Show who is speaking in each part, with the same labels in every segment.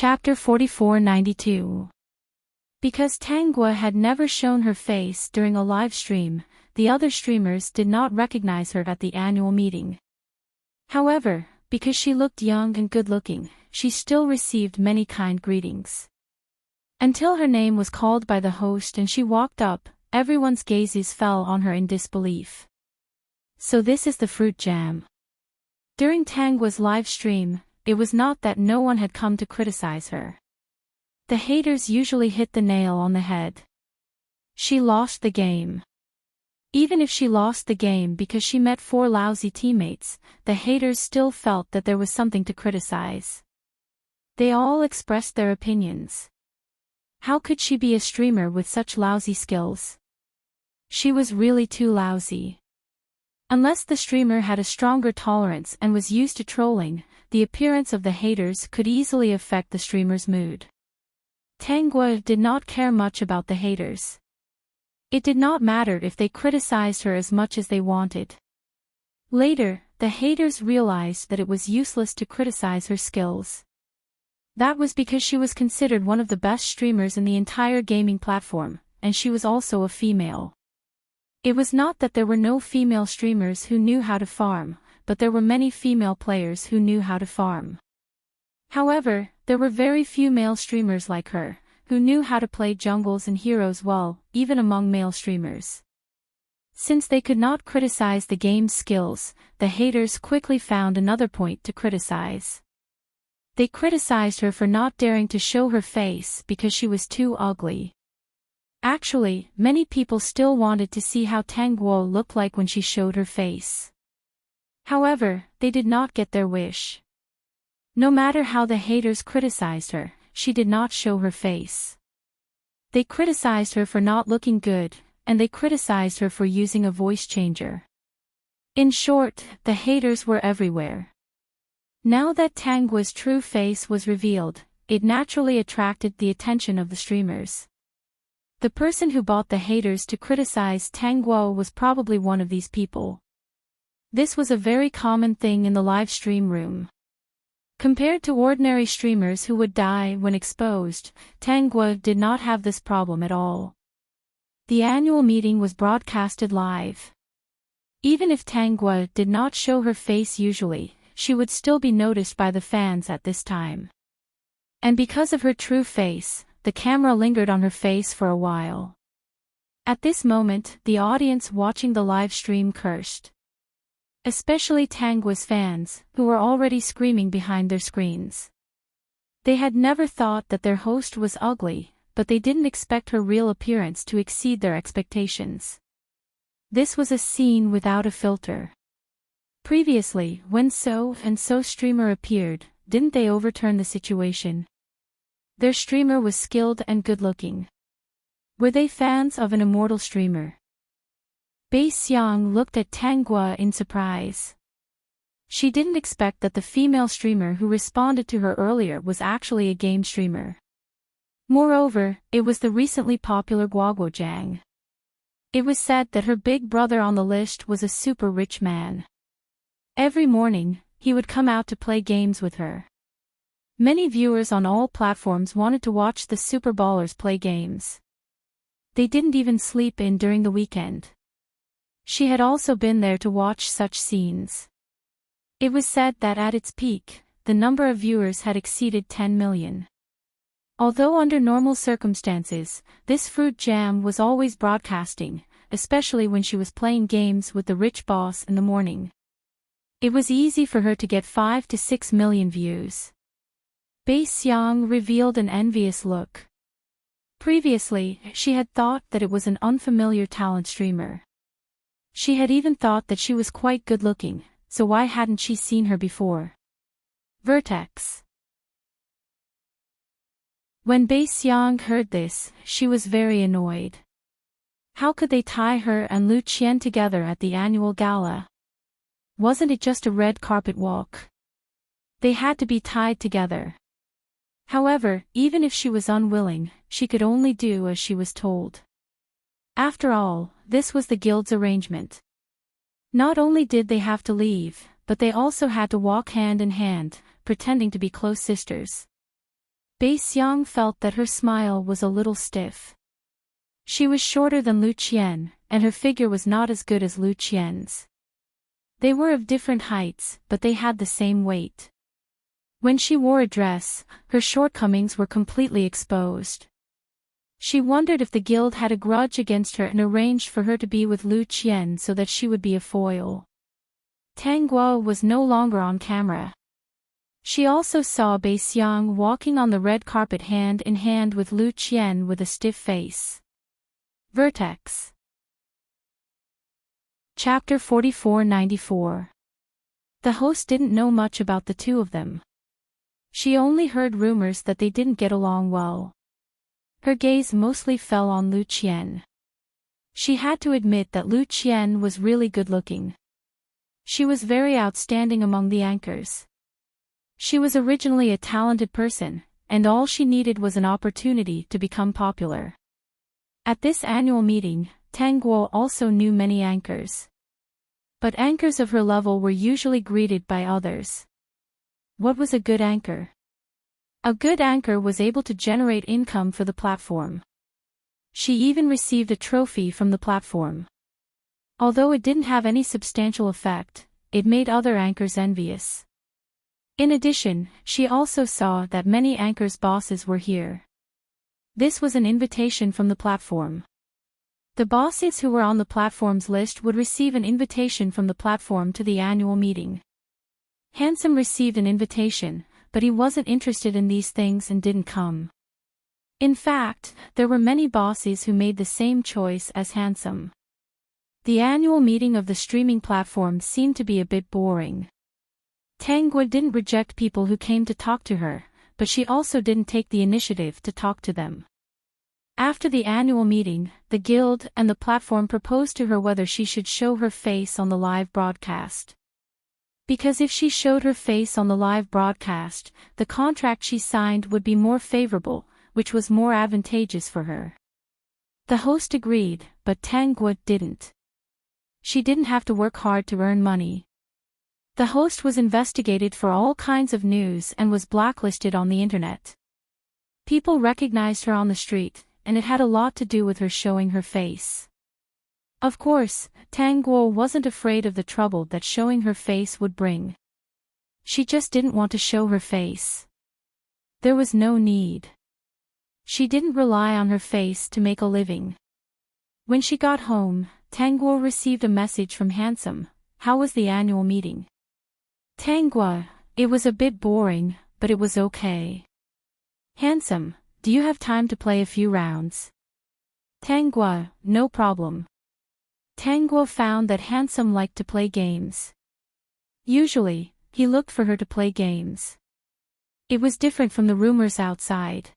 Speaker 1: Chapter 4492. Because Tangwa had never shown her face during a live stream, the other streamers did not recognize her at the annual meeting. However, because she looked young and good-looking, she still received many kind greetings. Until her name was called by the host and she walked up, everyone's gazes fell on her in disbelief. So this is the fruit jam. During Tangwa's live stream, it was not that no one had come to criticize her. The haters usually hit the nail on the head. She lost the game. Even if she lost the game because she met 4 lousy teammates, the haters still felt that there was something to criticize. They all expressed their opinions. How could she be a streamer with such lousy skills? She was really too lousy. Unless the streamer had a stronger tolerance and was used to trolling, the appearance of the haters could easily affect the streamer's mood. Tangwa did not care much about the haters. It did not matter if they criticized her as much as they wanted. Later, the haters realized that it was useless to criticize her skills. That was because she was considered one of the best streamers in the entire gaming platform, and she was also a female. It was not that there were no female streamers who knew how to farm, but there were many female players who knew how to farm. However, there were very few male streamers like her, who knew how to play jungles and heroes well, even among male streamers. Since they could not criticize the game's skills, the haters quickly found another point to criticize. They criticized her for not daring to show her face because she was too ugly. Actually, many people still wanted to see how Tangwa looked like when she showed her face. However, they did not get their wish. No matter how the haters criticized her, she did not show her face. They criticized her for not looking good, and they criticized her for using a voice changer. In short, the haters were everywhere. Now that Tangwa's true face was revealed, it naturally attracted the attention of the streamers. The person who bought the haters to criticize Tangwa was probably one of these people. This was a very common thing in the live stream room. Compared to ordinary streamers who would die when exposed, Tangwa did not have this problem at all. The annual meeting was broadcasted live. Even if Tangwa did not show her face usually, she would still be noticed by the fans at this time. And because of her true face, the camera lingered on her face for a while. At this moment, the audience watching the live stream cursed. Especially Tangwa's fans, who were already screaming behind their screens. They had never thought that their host was ugly, but they didn't expect her real appearance to exceed their expectations. This was a scene without a filter. Previously, when So and So streamer appeared, didn't they overturn the situation? Their streamer was skilled and good-looking. Were they fans of an immortal streamer? Bei Xiang looked at Tangwa in surprise. She didn't expect that the female streamer who responded to her earlier was actually a game streamer. Moreover, it was the recently popular Guoguozhang. It was said that her big brother on the list was a super rich man. Every morning, he would come out to play games with her. Many viewers on all platforms wanted to watch the super ballers play games. They didn't even sleep in during the weekend. She had also been there to watch such scenes. It was said that at its peak, the number of viewers had exceeded 10 million. Although under normal circumstances, this fruit jam was always broadcasting, especially when she was playing games with the rich boss in the morning. It was easy for her to get 5 to 6 million views. Bei Xiang revealed an envious look. Previously, she had thought that it was an unfamiliar talent streamer. She had even thought that she was quite good-looking, so why hadn't she seen her before? Vertex. When Bei Xiang heard this, she was very annoyed. How could they tie her and Lu Qian together at the annual gala? Wasn't it just a red carpet walk? They had to be tied together. However, even if she was unwilling, she could only do as she was told. After all, this was the guild's arrangement. Not only did they have to leave, but they also had to walk hand in hand, pretending to be close sisters. Bei Xiang felt that her smile was a little stiff. She was shorter than Lu Qian, and her figure was not as good as Lu Qian's. They were of different heights, but they had the same weight. When she wore a dress, her shortcomings were completely exposed. She wondered if the guild had a grudge against her and arranged for her to be with Lu Qian so that she would be a foil. Tang Guo was no longer on camera. She also saw Bei Xiang walking on the red carpet hand in hand with Lu Qian with a stiff face. Vertex. Chapter 4494. The host didn't know much about the two of them. She only heard rumors that they didn't get along well. Her gaze mostly fell on Lu Qian. She had to admit that Lu Qian was really good-looking. She was very outstanding among the anchors. She was originally a talented person, and all she needed was an opportunity to become popular. At this annual meeting, Tang Guo also knew many anchors. But anchors of her level were usually greeted by others. What was a good anchor? A good anchor was able to generate income for the platform. She even received a trophy from the platform. Although it didn't have any substantial effect, it made other anchors envious. In addition, she also saw that many anchors' bosses were here. This was an invitation from the platform. The bosses who were on the platform's list would receive an invitation from the platform to the annual meeting. Handsome received an invitation, but he wasn't interested in these things and didn't come. In fact, there were many bosses who made the same choice as Handsome. The annual meeting of the streaming platform seemed to be a bit boring. Tang Guo didn't reject people who came to talk to her, but she also didn't take the initiative to talk to them. After the annual meeting, the guild and the platform proposed to her whether she should show her face on the live broadcast. Because if she showed her face on the live broadcast, the contract she signed would be more favorable, which was more advantageous for her. The host agreed, but Tang Guo didn't. She didn't have to work hard to earn money. The host was investigated for all kinds of news and was blacklisted on the internet. People recognized her on the street, and it had a lot to do with her showing her face. Of course, Tang Guo wasn't afraid of the trouble that showing her face would bring. She just didn't want to show her face. There was no need. She didn't rely on her face to make a living. When she got home, Tang Guo received a message from Handsome. How was the annual meeting? Tang Guo, it was a bit boring, but it was okay. Handsome, do you have time to play a few rounds? Tang Guo, no problem. Tang Guo found that Handsome liked to play games. Usually, he looked for her to play games. It was different from the rumors outside.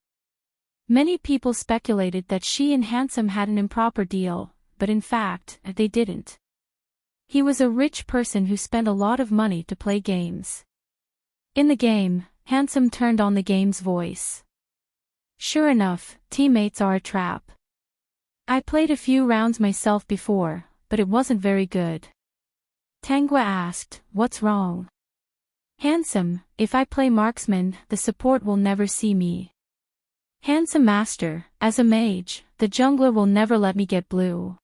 Speaker 1: Many people speculated that she and Handsome had an improper deal, but in fact, they didn't. He was a rich person who spent a lot of money to play games. In the game, Handsome turned on the game's voice. Sure enough, teammates are a trap. I played a few rounds myself before, but it wasn't very good. Tang Guo asked, what's wrong? Handsome, if I play marksman, the support will never see me. Handsome master, as a mage, the jungler will never let me get blue.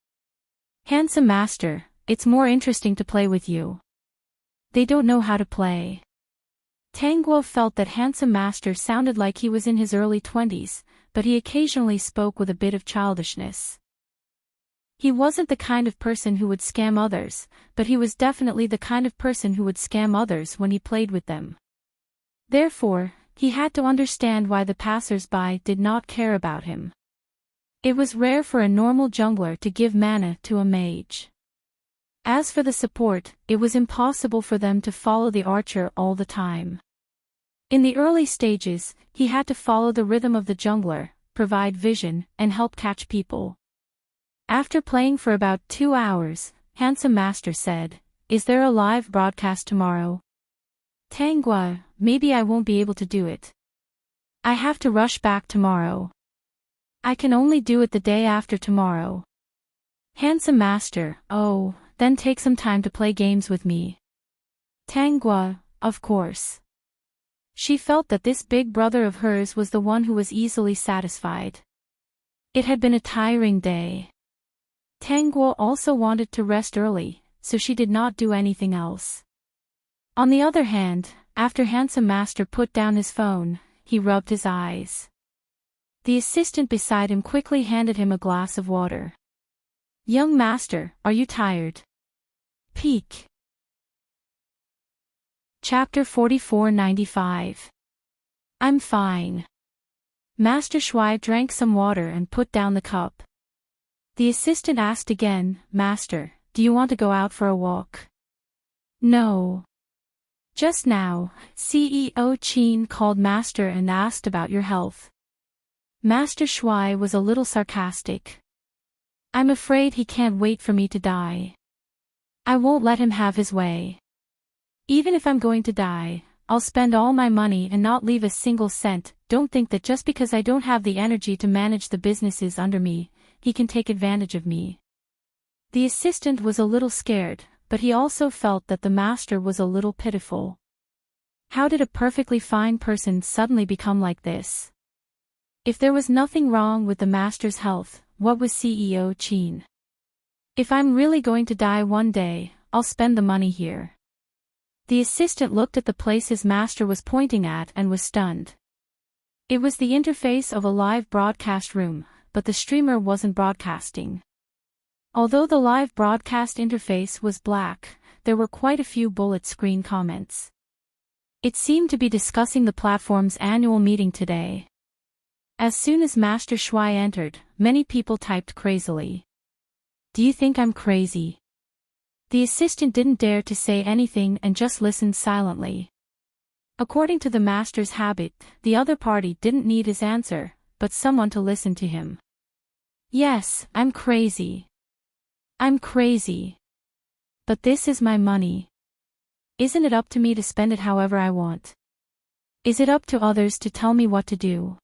Speaker 1: Handsome master, it's more interesting to play with you. They don't know how to play. Tang Guo felt that Handsome master sounded like he was in his early 20s, but he occasionally spoke with a bit of childishness. He wasn't the kind of person who would scam others, but he was definitely the kind of person who would scam others when he played with them. Therefore, he had to understand why the passers-by did not care about him. It was rare for a normal jungler to give mana to a mage. As for the support, it was impossible for them to follow the archer all the time. In the early stages, he had to follow the rhythm of the jungler, provide vision, and help catch people. After playing for about 2 hours, Handsome Master said, "Is there a live broadcast tomorrow?" Tang Guo, maybe I won't be able to do it. I have to rush back tomorrow. I can only do it the day after tomorrow. Handsome Master, oh, then take some time to play games with me. Tang Guo, of course. She felt that this big brother of hers was the one who was easily satisfied. It had been a tiring day. Tanguo also wanted to rest early, so she did not do anything else. On the other hand, after Handsome Master put down his phone, he rubbed his eyes. The assistant beside him quickly handed him a glass of water. "Young master, are you tired?" Peek. Chapter 4495. I'm fine. Master Shui drank some water and put down the cup. The assistant asked again, "Master, do you want to go out for a walk?" "No. Just now, CEO Qin called Master and asked about your health." Master Shui was a little sarcastic. "I'm afraid he can't wait for me to die. I won't let him have his way. Even if I'm going to die, I'll spend all my money and not leave a single cent. Don't think that just because I don't have the energy to manage the businesses under me, he can take advantage of me." The assistant was a little scared, but he also felt that the master was a little pitiful. How did a perfectly fine person suddenly become like this? If there was nothing wrong with the master's health, what was CEO Qin? "If I'm really going to die one day, I'll spend the money here." The assistant looked at the place his master was pointing at and was stunned. It was the interface of a live broadcast room, but the streamer wasn't broadcasting. Although the live broadcast interface was black, there were quite a few bullet screen comments. It seemed to be discussing the platform's annual meeting today. As soon as Master Shui entered, many people typed crazily. "Do you think I'm crazy?" The assistant didn't dare to say anything and just listened silently. According to the master's habit, the other party didn't need his answer, but someone to listen to him. "Yes, I'm crazy. I'm crazy. But this is my money. Isn't it up to me to spend it however I want? Is it up to others to tell me what to do?"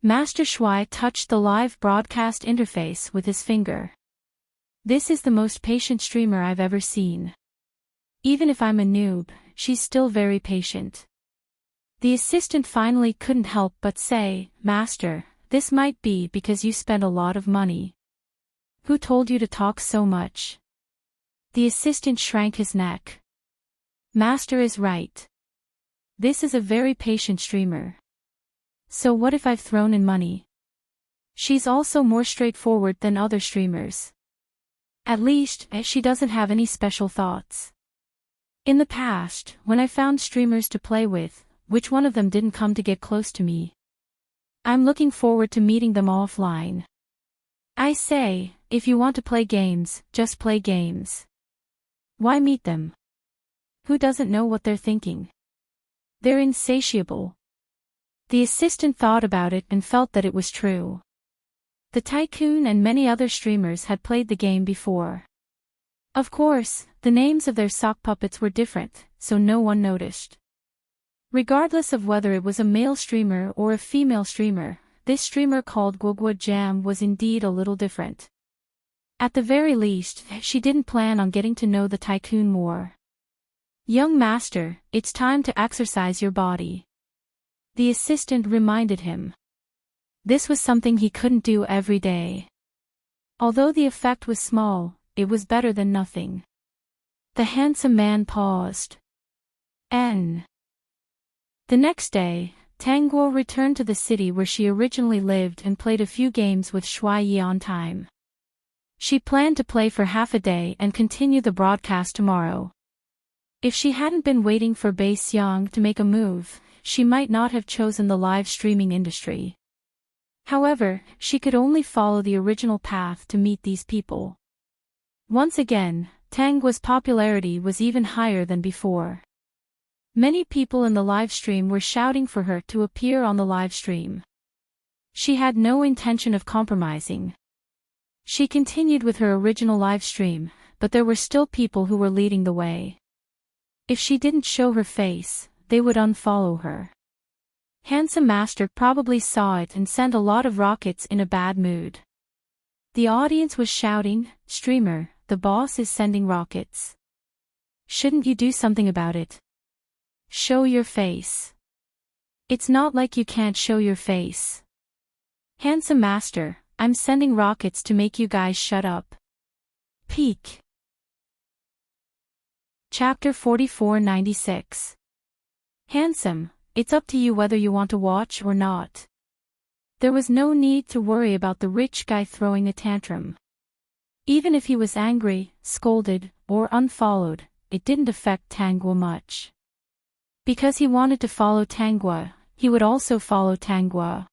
Speaker 1: Master Shui touched the live broadcast interface with his finger. "This is the most patient streamer I've ever seen. Even if I'm a noob, she's still very patient." The assistant finally couldn't help but say, "Master, this might be because you spent a lot of money. Who told you to talk so much?" The assistant shrank his neck. "Master is right. This is a very patient streamer. So what if I've thrown in money? She's also more straightforward than other streamers. At least, she doesn't have any special thoughts. In the past, when I found streamers to play with, which one of them didn't come to get close to me? I'm looking forward to meeting them offline. I say, if you want to play games, just play games. Why meet them? Who doesn't know what they're thinking? They're insatiable." The assistant thought about it and felt that it was true. The tycoon and many other streamers had played the game before. Of course, the names of their sock puppets were different, so no one noticed. Regardless of whether it was a male streamer or a female streamer, this streamer called Guogua Jam was indeed a little different. At the very least, she didn't plan on getting to know the tycoon more. "Young master, it's time to exercise your body," the assistant reminded him. This was something he couldn't do every day. Although the effect was small, it was better than nothing. The handsome man paused. The next day, Tanguo returned to the city where she originally lived and played a few games with Shui Yi on time. She planned to play for half a day and continue the broadcast tomorrow. If she hadn't been waiting for Bei Xiang to make a move, she might not have chosen the live streaming industry. However, she could only follow the original path to meet these people. Once again, Tangua's popularity was even higher than before. Many people in the live stream were shouting for her to appear on the live stream. She had no intention of compromising. She continued with her original live stream, but there were still people who were leading the way. If she didn't show her face, they would unfollow her. Handsome Master probably saw it and sent a lot of rockets in a bad mood. The audience was shouting, "Streamer, the boss is sending rockets. Shouldn't you do something about it? Show your face." It's not like you can't show your face. Handsome master, I'm sending rockets to make you guys shut up. Peek. Chapter 4496. Handsome, it's up to you whether you want to watch or not. There was no need to worry about the rich guy throwing a tantrum. Even if he was angry, scolded, or unfollowed, it didn't affect Tangua much. Because he wanted to follow Tangua, he would also follow Tangua.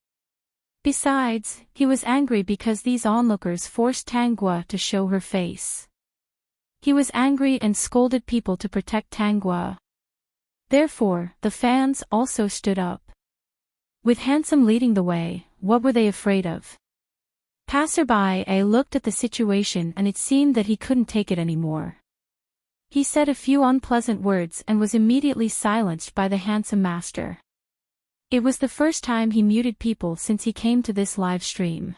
Speaker 1: Besides, he was angry because these onlookers forced Tangua to show her face. He was angry and scolded people to protect Tangua. Therefore, the fans also stood up. With Handsome leading the way, what were they afraid of? Passerby looked at the situation and it seemed that he couldn't take it anymore. He said a few unpleasant words and was immediately silenced by the Handsome master. It was the first time he muted people since he came to this live stream.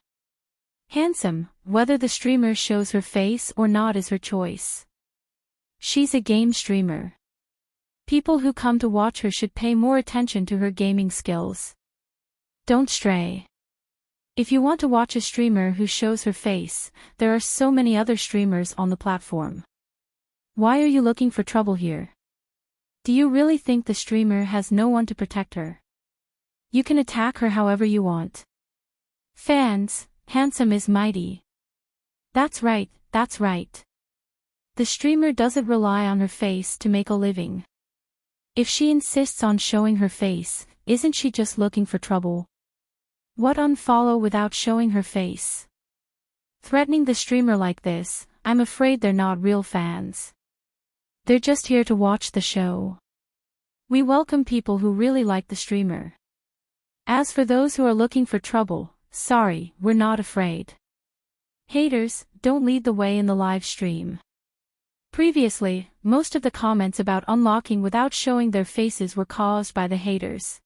Speaker 1: Handsome, whether the streamer shows her face or not is her choice. She's a game streamer. People who come to watch her should pay more attention to her gaming skills. Don't stray. If you want to watch a streamer who shows her face, there are so many other streamers on the platform. Why are you looking for trouble here? Do you really think the streamer has no one to protect her? You can attack her however you want. Fans, Handsome is mighty. That's right, that's right. The streamer doesn't rely on her face to make a living. If she insists on showing her face, isn't she just looking for trouble? What unfollow without showing her face? Threatening the streamer like this, I'm afraid they're not real fans. They're just here to watch the show. We welcome people who really like the streamer. As for those who are looking for trouble, sorry, we're not afraid. Haters, don't lead the way in the live stream. Previously, most of the comments about unlocking without showing their faces were caused by the haters.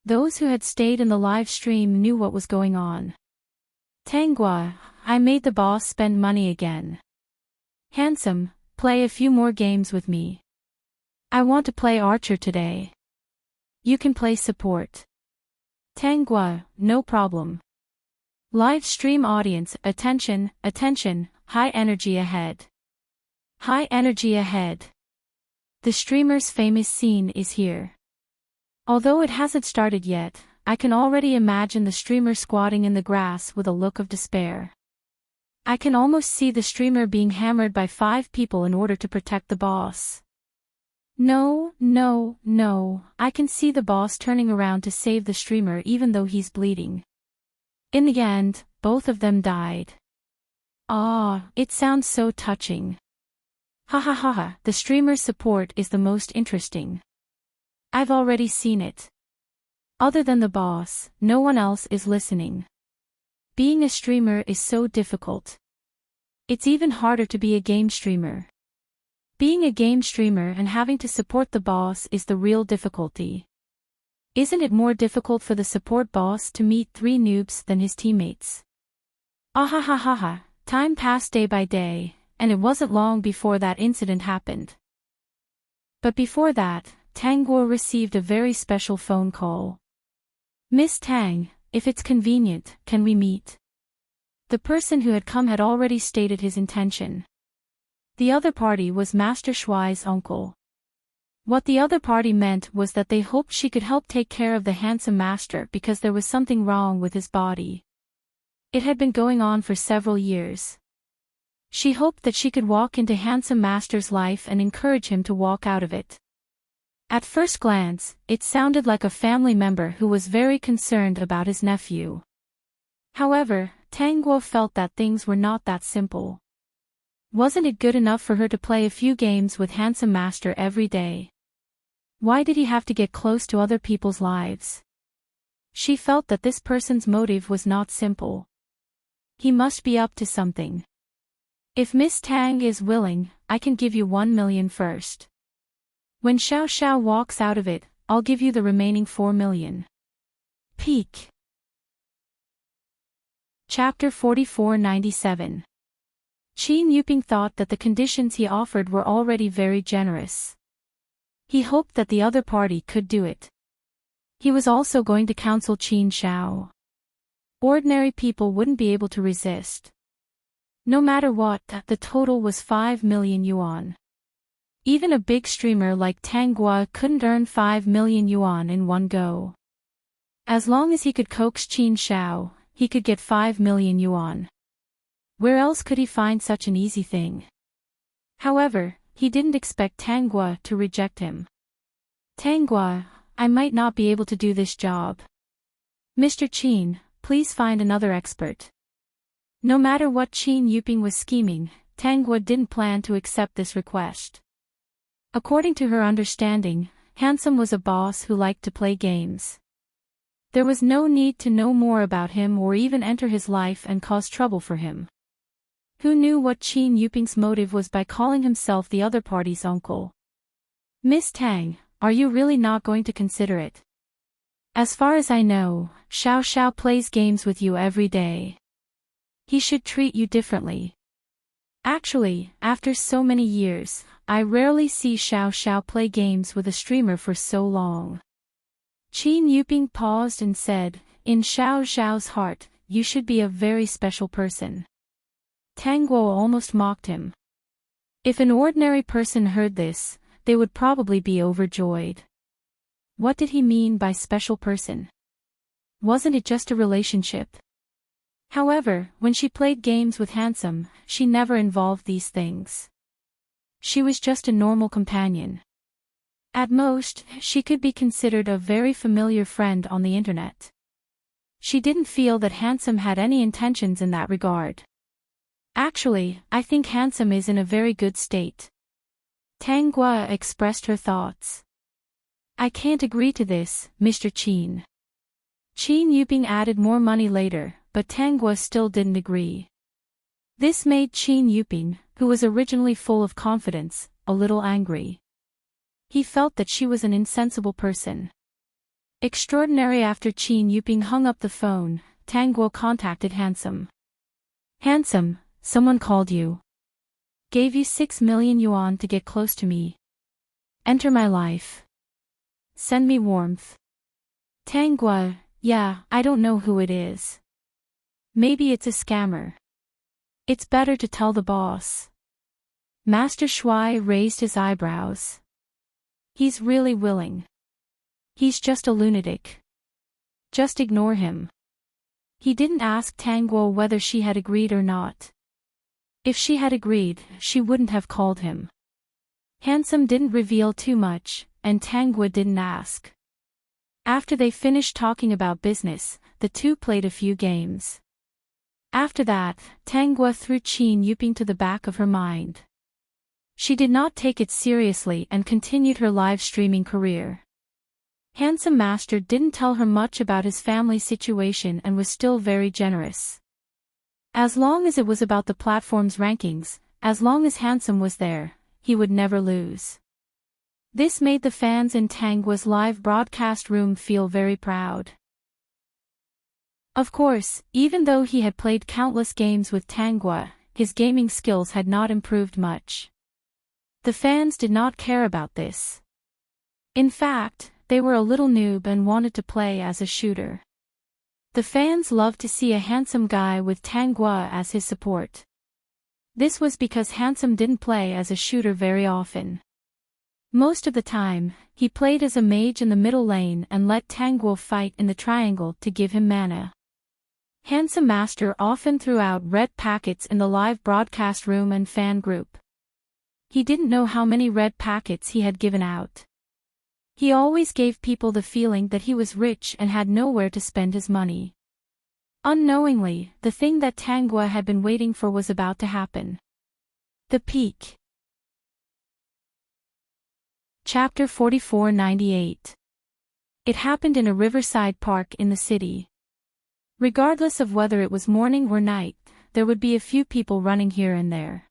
Speaker 1: Those who had stayed in the live stream knew what was going on. Tangua, I made the boss spend money again. Handsome, play a few more games with me. I want to play Archer today. You can play support. Tangua, no problem. Live stream audience, attention, attention, high energy ahead. High energy ahead. The streamer's famous scene is here. Although it hasn't started yet, I can already imagine the streamer squatting in the grass with a look of despair. I can almost see the streamer being hammered by 5 people in order to protect the boss. No, no, no, I can see the boss turning around to save the streamer even though he's bleeding. In the end, both of them died. Ah, it sounds so touching. Ha ha ha ha, the streamer's support is the most interesting. I've already seen it. Other than the boss, no one else is listening. Being a streamer is so difficult. It's even harder to be a game streamer. Being a game streamer and having to support the boss is the real difficulty. Isn't it more difficult for the support boss to meet 3 noobs than his teammates? Ah ha ha ha ha, time passed day by day, and it wasn't long before that incident happened. But before that, Tangua received a very special phone call. Miss Tang, if it's convenient, can we meet? The person who had come had already stated his intention. The other party was Master Shuai's uncle. What the other party meant was that they hoped she could help take care of the handsome master because there was something wrong with his body. It had been going on for several years. She hoped that she could walk into handsome master's life and encourage him to walk out of it. At first glance, it sounded like a family member who was very concerned about his nephew. However, Tangua felt that things were not that simple. Wasn't it good enough for her to play a few games with handsome master every day? Why did he have to get close to other people's lives? She felt that this person's motive was not simple. He must be up to something. If Miss Tang is willing, I can give you 1 million first. When Xiao Xiao walks out of it, I'll give you the remaining 4 million. Peek. Chapter 4497. Qin Yuping thought that the conditions he offered were already very generous. He hoped that the other party could do it. He was also going to counsel Qin Xiao. Ordinary people wouldn't be able to resist. No matter what, the total was 5 million yuan. Even a big streamer like Tang Guo couldn't earn 5 million yuan in one go. As long as he could coax Qin Xiao, he could get 5 million yuan. Where else could he find such an easy thing? However, he didn't expect Tang Guo to reject him. Tang Guo, I might not be able to do this job. Mr. Qin, please find another expert. No matter what Qin Yuping was scheming, Tang Guo didn't plan to accept this request. According to her understanding, Handsome was a boss who liked to play games. There was no need to know more about him or even enter his life and cause trouble for him. Who knew what Qin Yuping's motive was by calling himself the other party's uncle? Miss Tang, are you really not going to consider it? As far as I know, Xiao Xiao plays games with you every day. He should treat you differently. Actually, after so many years, I rarely see Xiao Xiao play games with a streamer for so long. Qin Yuping paused and said, in Xiao Xiao's heart, you should be a very special person. Tang Guo almost mocked him. If an ordinary person heard this, they would probably be overjoyed. What did he mean by special person? Wasn't it just a relationship? However, when she played games with Handsome, she never involved these things. She was just a normal companion. At most, she could be considered a very familiar friend on the internet. She didn't feel that Handsome had any intentions in that regard. Actually, I think Handsome is in a very good state. Tang Guo expressed her thoughts. I can't agree to this, Mr. Qin. Qin Yuping added more money later, but Tang Guo still didn't agree. This made Qin Yuping, who was originally full of confidence, a little angry. He felt that she was an insensible person. Extraordinary. After Qin Yuping hung up the phone, Tang Guo contacted Handsome. Handsome, someone called you. Gave you 6 million yuan to get close to me. Enter my life. Send me warmth. Tang Guo, yeah, I don't know who it is. Maybe it's a scammer. It's better to tell the boss. Master Shui raised his eyebrows. He's really willing. He's just a lunatic. Just ignore him. He didn't ask Tang Guo whether she had agreed or not. If she had agreed, she wouldn't have called him. Handsome didn't reveal too much, and Tang Guo didn't ask. After they finished talking about business, the two played a few games. After that, Tang Guo threw Qin Yuping to the back of her mind. She did not take it seriously and continued her live streaming career. Handsome Master didn't tell her much about his family situation and was still very generous. As long as it was about the platform's rankings, as long as Handsome was there, he would never lose. This made the fans in Tang Guo's live broadcast room feel very proud. Of course, even though he had played countless games with Tang Guo, his gaming skills had not improved much. The fans did not care about this. In fact, they were a little noob and wanted to play as a shooter. The fans loved to see a handsome guy with Tang Guo as his support. This was because Handsome didn't play as a shooter very often. Most of the time, he played as a mage in the middle lane and let Tang Guo fight in the triangle to give him mana. Handsome Master often threw out red packets in the live broadcast room and fan group. He didn't know how many red packets he had given out. He always gave people the feeling that he was rich and had nowhere to spend his money. Unknowingly, the thing that Tang Guo had been waiting for was about to happen. The peak. Chapter 4498. It happened in a riverside park in the city. Regardless of whether it was morning or night, there would be a few people running here and there.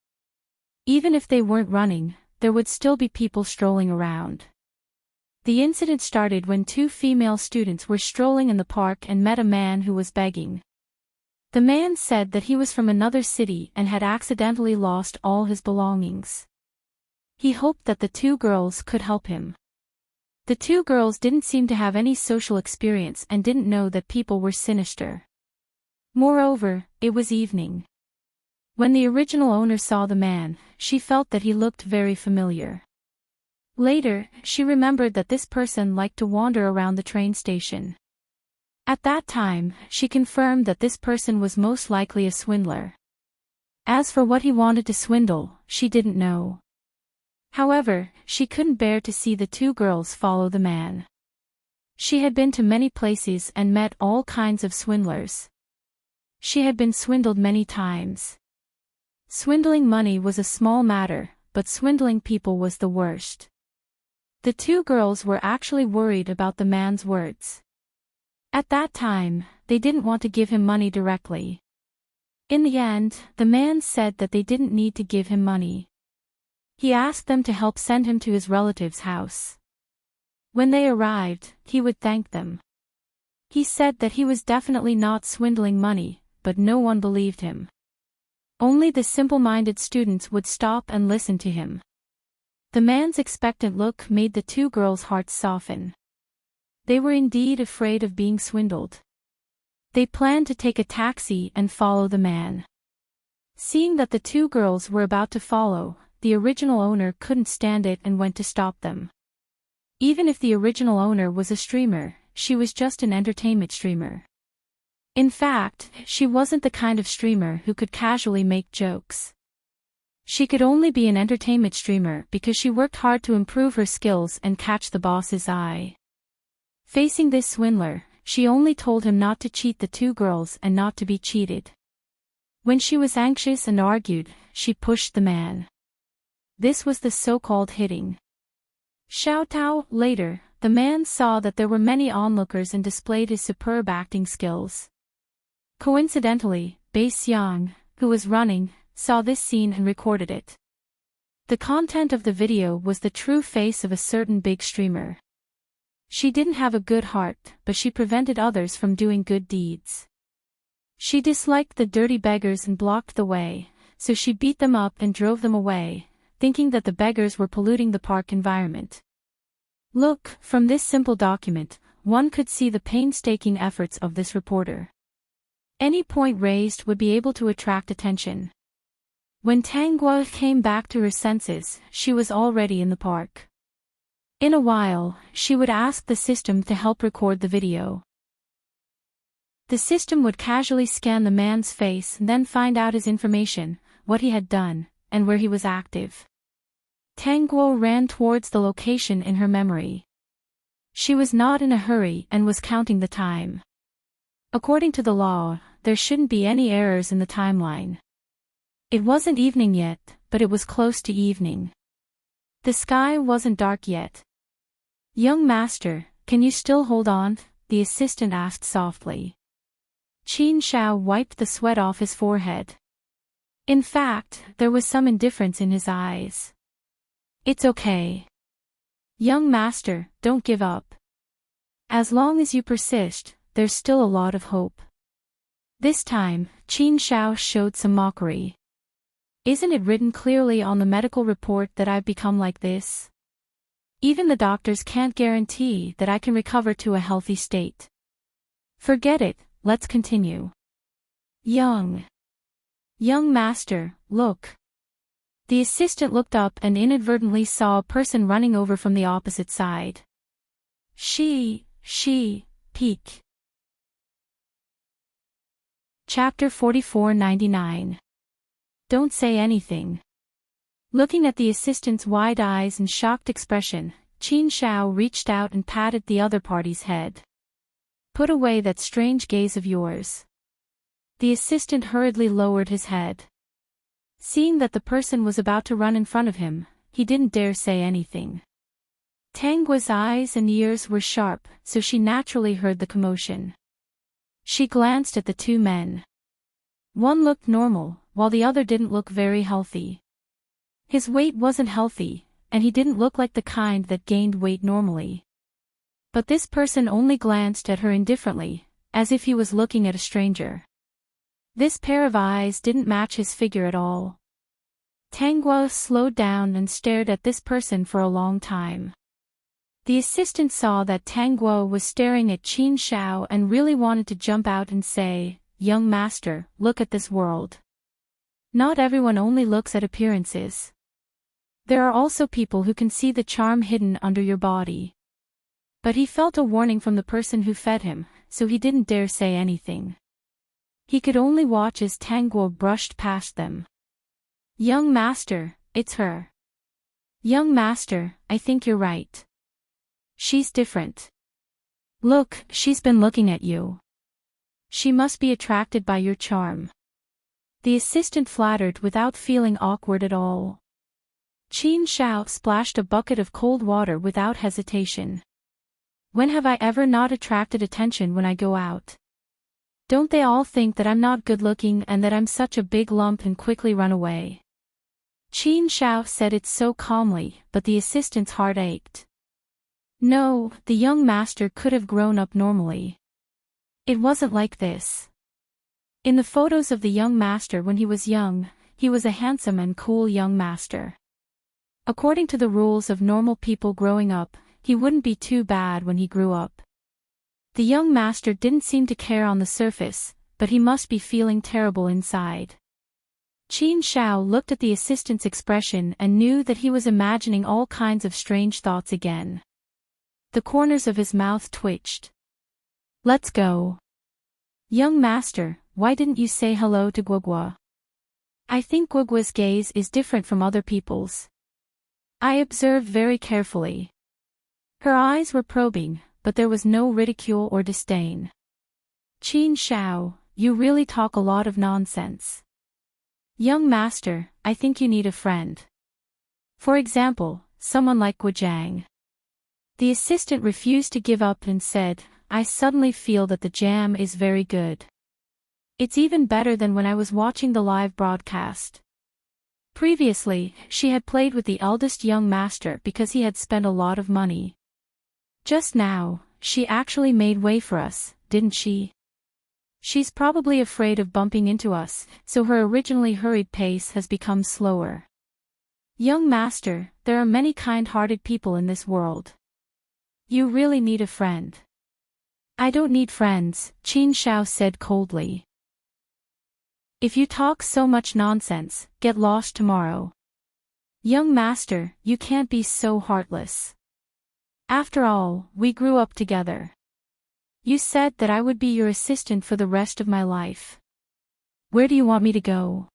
Speaker 1: Even if they weren't running, there would still be people strolling around. The incident started when two female students were strolling in the park and met a man who was begging. The man said that he was from another city and had accidentally lost all his belongings. He hoped that the two girls could help him. The two girls didn't seem to have any social experience and didn't know that people were sinister. Moreover, it was evening. When the original owner saw the man, she felt that he looked very familiar. Later, she remembered that this person liked to wander around the train station. At that time, she confirmed that this person was most likely a swindler. As for what he wanted to swindle, she didn't know. However, she couldn't bear to see the two girls follow the man. She had been to many places and met all kinds of swindlers. She had been swindled many times. Swindling money was a small matter, but swindling people was the worst. The two girls were actually worried about the man's words. At that time, they didn't want to give him money directly. In the end, the man said that they didn't need to give him money. He asked them to help send him to his relative's house. When they arrived, he would thank them. He said that he was definitely not swindling money, but no one believed him. Only the simple-minded students would stop and listen to him. The man's expectant look made the two girls' hearts soften. They were indeed afraid of being swindled. They planned to take a taxi and follow the man. Seeing that the two girls were about to follow, the original owner couldn't stand it and went to stop them. Even if the original owner was a streamer, she was just an entertainment streamer. In fact, she wasn't the kind of streamer who could casually make jokes. She could only be an entertainment streamer because she worked hard to improve her skills and catch the boss's eye. Facing this swindler, she only told him not to cheat the two girls and not to be cheated. When she was anxious and argued, she pushed the man. This was the so-called hitting. Shoutao. Later, the man saw that there were many onlookers and displayed his superb acting skills. Coincidentally, Bei Xiang, who was running, saw this scene and recorded it. The content of the video was the true face of a certain big streamer. She didn't have a good heart, but she prevented others from doing good deeds. She disliked the dirty beggars and blocked the way, so she beat them up and drove them away, thinking that the beggars were polluting the park environment. Look, from this simple document, one could see the painstaking efforts of this reporter. Any point raised would be able to attract attention. When Tanguo came back to her senses, she was already in the park. In a while, she would ask the system to help record the video. The system would casually scan the man's face and then find out his information, what he had done, and where he was active. Tanguo ran towards the location in her memory. She was not in a hurry and was counting the time. According to the law, there shouldn't be any errors in the timeline. It wasn't evening yet, but it was close to evening. The sky wasn't dark yet. "Young master, can you still hold on?" the assistant asked softly. Qin Shao wiped the sweat off his forehead. In fact, there was some indifference in his eyes. "It's okay. Young master, don't give up. As long as you persist, there's still a lot of hope." This time, Qin Shao showed some mockery. "Isn't it written clearly on the medical report that I've become like this? Even the doctors can't guarantee that I can recover to a healthy state. Forget it, let's continue." Young master, look." The assistant looked up and inadvertently saw a person running over from the opposite side. She, peek. Chapter 4499. Don't say anything. Looking at the assistant's wide eyes and shocked expression, Qin Shao reached out and patted the other party's head. "Put away that strange gaze of yours." The assistant hurriedly lowered his head. Seeing that the person was about to run in front of him, he didn't dare say anything. Tangua's eyes and ears were sharp, so she naturally heard the commotion. She glanced at the two men. One looked normal, while the other didn't look very healthy. His weight wasn't healthy, and he didn't look like the kind that gained weight normally. But this person only glanced at her indifferently, as if he was looking at a stranger. This pair of eyes didn't match his figure at all. Tanguo slowed down and stared at this person for a long time. The assistant saw that Tang Guo was staring at Qin Shao and really wanted to jump out and say, "Young master, look at this world. Not everyone only looks at appearances. There are also people who can see the charm hidden under your body." But he felt a warning from the person who fed him, so he didn't dare say anything. He could only watch as Tang Guo brushed past them. "Young master, it's her. Young master, I think you're right. She's different. Look, she's been looking at you. She must be attracted by your charm." The assistant flattered without feeling awkward at all. Qin Shao splashed a bucket of cold water without hesitation. "When have I ever not attracted attention when I go out? Don't they all think that I'm not good-looking and that I'm such a big lump and quickly run away?" Qin Shao said it so calmly, but the assistant's heart ached. No, the young master could have grown up normally. It wasn't like this. In the photos of the young master when he was young, he was a handsome and cool young master. According to the rules of normal people growing up, he wouldn't be too bad when he grew up. The young master didn't seem to care on the surface, but he must be feeling terrible inside. Qin Shao looked at the assistant's expression and knew that he was imagining all kinds of strange thoughts again. The corners of his mouth twitched. "Let's go. Young master, why didn't you say hello to Guogua? I think Guogua's gaze is different from other people's." I observed very carefully. Her eyes were probing, but there was no ridicule or disdain. "Qin Shao, you really talk a lot of nonsense. Young master, I think you need a friend. For example, someone like Guojang." The assistant refused to give up and said, "I suddenly feel that the jam is very good. It's even better than when I was watching the live broadcast." Previously, she had played with the eldest young master because he had spent a lot of money. Just now, she actually made way for us, didn't she? She's probably afraid of bumping into us, so her originally hurried pace has become slower. Young master, there are many kind-hearted people in this world. You really need a friend. I don't need friends, Qin Shao said coldly. If you talk so much nonsense, get lost tomorrow. Young master, you can't be so heartless. After all, we grew up together. You said that I would be your assistant for the rest of my life. Where do you want me to go?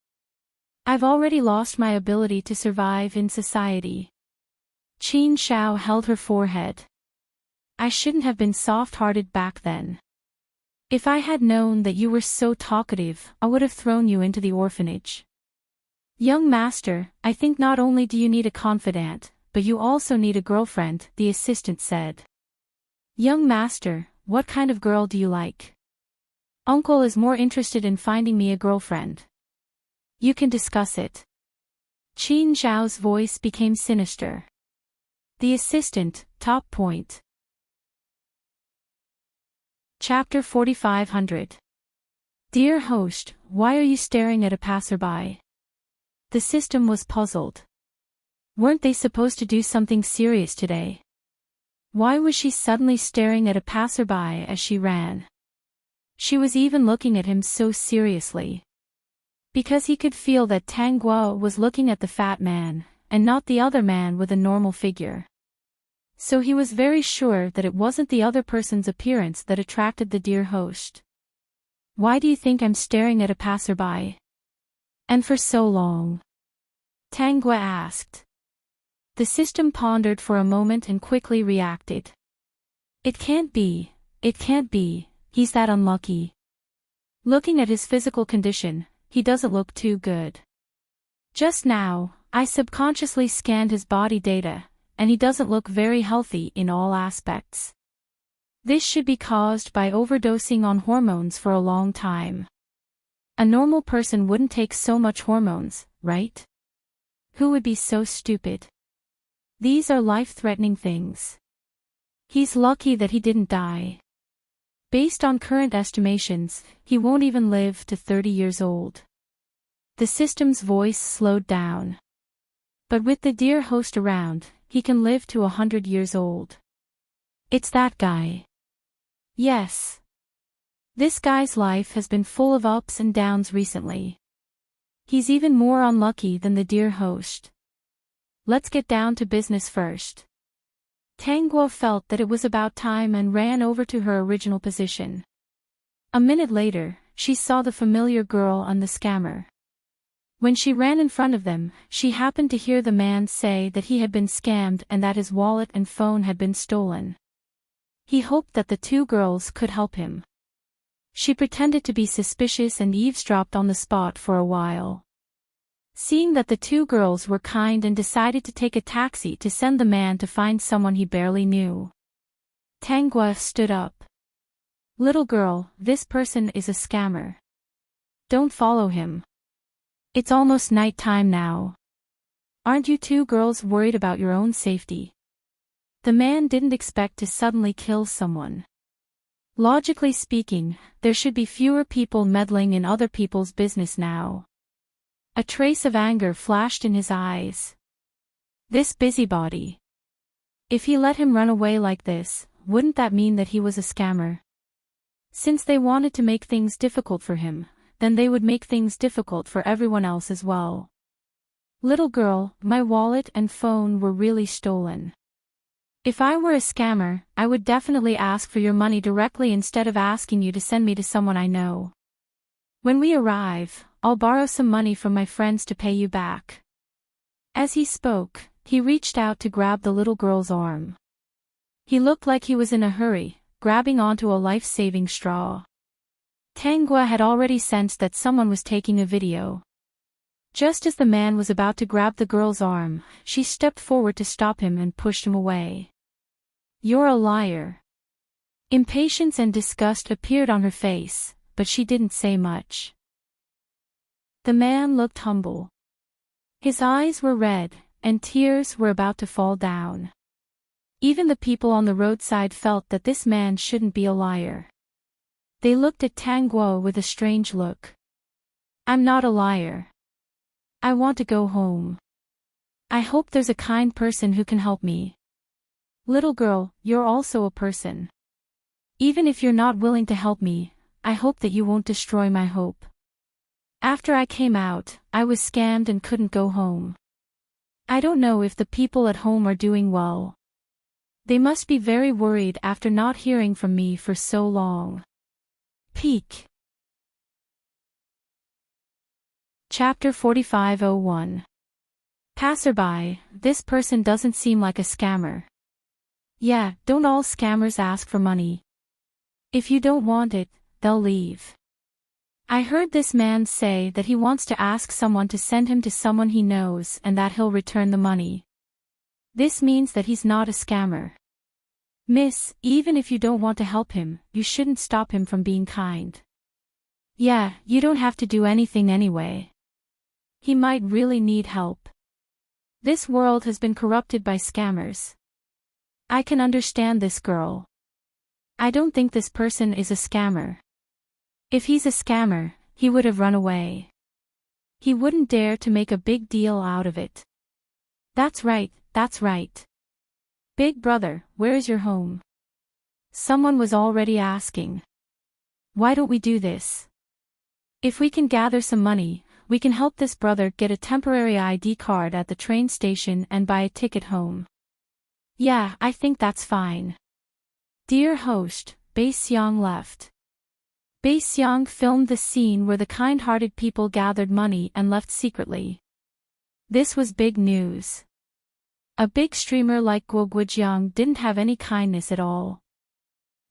Speaker 1: I've already lost my ability to survive in society. Qin Shao held her forehead. I shouldn't have been soft-hearted back then. If I had known that you were so talkative, I would have thrown you into the orphanage. Young master, I think not only do you need a confidant, but you also need a girlfriend, the assistant said. Young master, what kind of girl do you like? Uncle is more interested in finding me a girlfriend. You can discuss it. Qin Zhao's voice became sinister. The assistant, top point. Chapter 4500. Dear host, why are you staring at a passerby? The system was puzzled. Weren't they supposed to do something serious today? Why was she suddenly staring at a passerby as she ran? She was even looking at him so seriously. Because he could feel that Tang Guo was looking at the fat man, and not the other man with a normal figure. So he was very sure that it wasn't the other person's appearance that attracted the dear host. Why do you think I'm staring at a passerby? And for so long? Tang Guo asked. The system pondered for a moment and quickly reacted. It can't be, he's that unlucky. Looking at his physical condition, he doesn't look too good. Just now, I subconsciously scanned his body data, and he doesn't look very healthy in all aspects. This should be caused by overdosing on hormones for a long time. A normal person wouldn't take so much hormones, right? Who would be so stupid? These are life-threatening things. He's lucky that he didn't die. Based on current estimations, he won't even live to 30 years old. The system's voice slowed down. But with the dear host around, he can live to 100 years old. It's that guy. Yes. This guy's life has been full of ups and downs recently. He's even more unlucky than the dear host. Let's get down to business first. Tangguo felt that it was about time and ran over to her original position. A minute later, she saw the familiar girl and the scammer. When she ran in front of them, she happened to hear the man say that he had been scammed and that his wallet and phone had been stolen. He hoped that the two girls could help him. She pretended to be suspicious and eavesdropped on the spot for a while. Seeing that the two girls were kind and decided to take a taxi to send the man to find someone he barely knew. Tangguo stood up. Little girl, this person is a scammer. Don't follow him. It's almost night time now. Aren't you two girls worried about your own safety? The man didn't expect to suddenly kill someone. Logically speaking, there should be fewer people meddling in other people's business now. A trace of anger flashed in his eyes. This busybody. If he let him run away like this, wouldn't that mean that he was a scammer? Since they wanted to make things difficult for him, then they would make things difficult for everyone else as well. Little girl, my wallet and phone were really stolen. If I were a scammer, I would definitely ask for your money directly instead of asking you to send me to someone I know. When we arrive, I'll borrow some money from my friends to pay you back. As he spoke, he reached out to grab the little girl's arm. He looked like he was in a hurry, grabbing onto a life-saving straw. Tangguo had already sensed that someone was taking a video. Just as the man was about to grab the girl's arm, she stepped forward to stop him and pushed him away. You're a liar. Impatience and disgust appeared on her face, but she didn't say much. The man looked humble. His eyes were red, and tears were about to fall down. Even the people on the roadside felt that this man shouldn't be a liar. They looked at Tangguo with a strange look. I'm not a liar. I want to go home. I hope there's a kind person who can help me. Little girl, you're also a person. Even if you're not willing to help me, I hope that you won't destroy my hope. After I came out, I was scammed and couldn't go home. I don't know if the people at home are doing well. They must be very worried after not hearing from me for so long. Peak. Chapter 45:01. Passerby, this person doesn't seem like a scammer. Yeah, don't all scammers ask for money? If you don't want it, they'll leave. I heard this man say that he wants to ask someone to send him to someone he knows and that he'll return the money. This means that he's not a scammer. Miss, even if you don't want to help him, you shouldn't stop him from being kind. Yeah, you don't have to do anything anyway. He might really need help. This world has been corrupted by scammers. I can understand this girl. I don't think this person is a scammer. If he's a scammer, he would have run away. He wouldn't dare to make a big deal out of it. That's right, that's right. Big brother, where is your home? Someone was already asking. Why don't we do this? If we can gather some money, we can help this brother get a temporary ID card at the train station and buy a ticket home. Yeah, I think that's fine. Dear host, Bei Xiang left. Bei Xiang filmed the scene where the kind-hearted people gathered money and left secretly. This was big news. A big streamer like Guo Guojiang didn't have any kindness at all.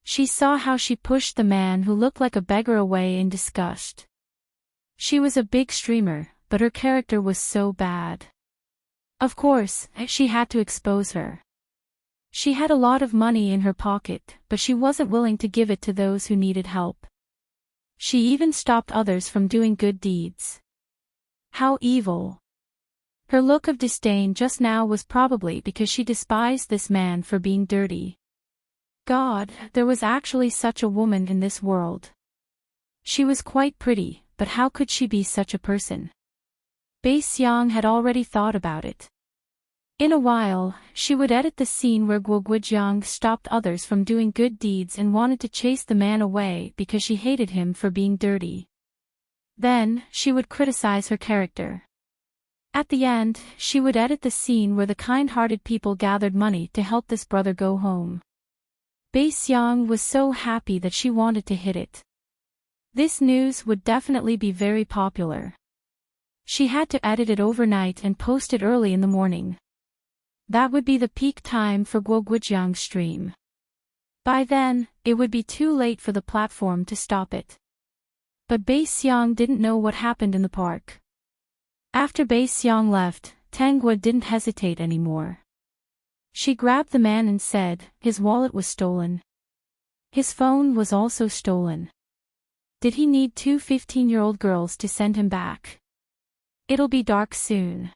Speaker 1: She saw how she pushed the man who looked like a beggar away in disgust. She was a big streamer, but her character was so bad. Of course, she had to expose her. She had a lot of money in her pocket, but she wasn't willing to give it to those who needed help. She even stopped others from doing good deeds. How evil. Her look of disdain just now was probably because she despised this man for being dirty. God, there was actually such a woman in this world. She was quite pretty, but how could she be such a person? Bei Xiang had already thought about it. In a while, she would edit the scene where Guo Guijiang stopped others from doing good deeds and wanted to chase the man away because she hated him for being dirty. Then, she would criticize her character. At the end, she would edit the scene where the kind-hearted people gathered money to help this brother go home. Bei Xiang was so happy that she wanted to hit it. This news would definitely be very popular. She had to edit it overnight and post it early in the morning. That would be the peak time for Guo Guijiang's stream. By then, it would be too late for the platform to stop it. But Bei Xiang didn't know what happened in the park. After Bei Xiang left, Tang Guo didn't hesitate anymore. She grabbed the man and said, his wallet was stolen. His phone was also stolen. Did he need two 15-year-old girls to send him back? It'll be dark soon.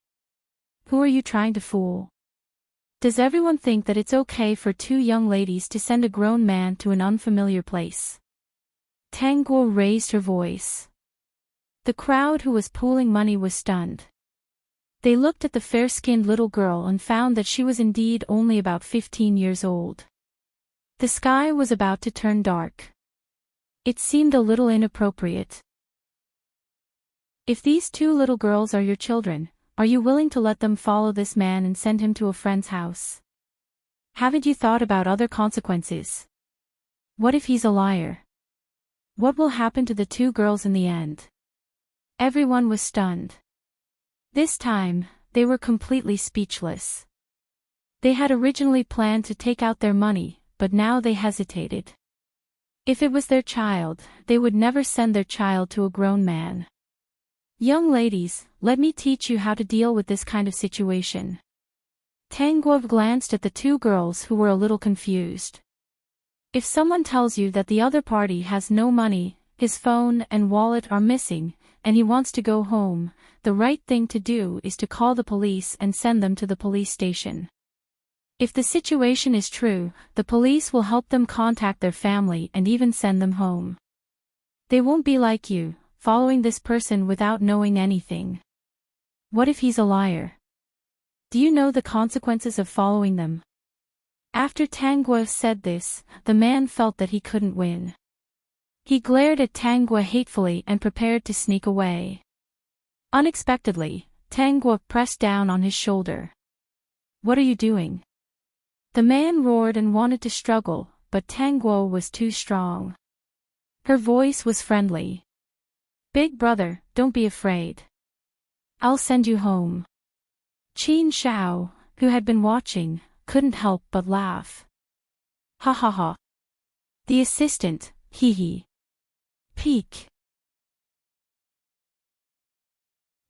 Speaker 1: Who are you trying to fool? Does everyone think that it's okay for two young ladies to send a grown man to an unfamiliar place? Tang Guo raised her voice. The crowd who was pooling money was stunned. They looked at the fair-skinned little girl and found that she was indeed only about 15 years old. The sky was about to turn dark. It seemed a little inappropriate. If these two little girls are your children, are you willing to let them follow this man and send him to a friend's house? Haven't you thought about other consequences? What if he's a liar? What will happen to the two girls in the end? Everyone was stunned. This time, they were completely speechless. They had originally planned to take out their money, but now they hesitated. If it was their child, they would never send their child to a grown man. Young ladies, let me teach you how to deal with this kind of situation. Tang Guo glanced at the two girls who were a little confused. If someone tells you that the other party has no money, his phone and wallet are missing, and he wants to go home, the right thing to do is to call the police and send them to the police station. If the situation is true, the police will help them contact their family and even send them home. They won't be like you, following this person without knowing anything. What if he's a liar? Do you know the consequences of following them? After Tang Guo said this, the man felt that he couldn't win. He glared at Tang Guo hatefully and prepared to sneak away. Unexpectedly, Tang Guo pressed down on his shoulder. What are you doing? The man roared and wanted to struggle, but Tang Guo was too strong. Her voice was friendly. Big brother, don't be afraid. I'll send you home. Qin Shao, who had been watching, couldn't help but laugh. Ha ha ha. The assistant, hee hee. Peek.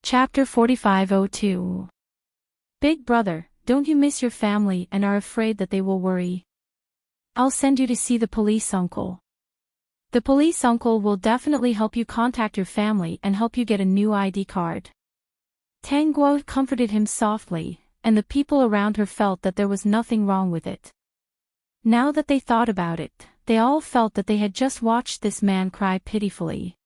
Speaker 1: Chapter 4502. Big brother, don't you miss your family and are afraid that they will worry? I'll send you to see the police uncle. The police uncle will definitely help you contact your family and help you get a new ID card. Tang Guo comforted him softly, and the people around her felt that there was nothing wrong with it. Now that they thought about it, they all felt that they had just watched this man cry pitifully.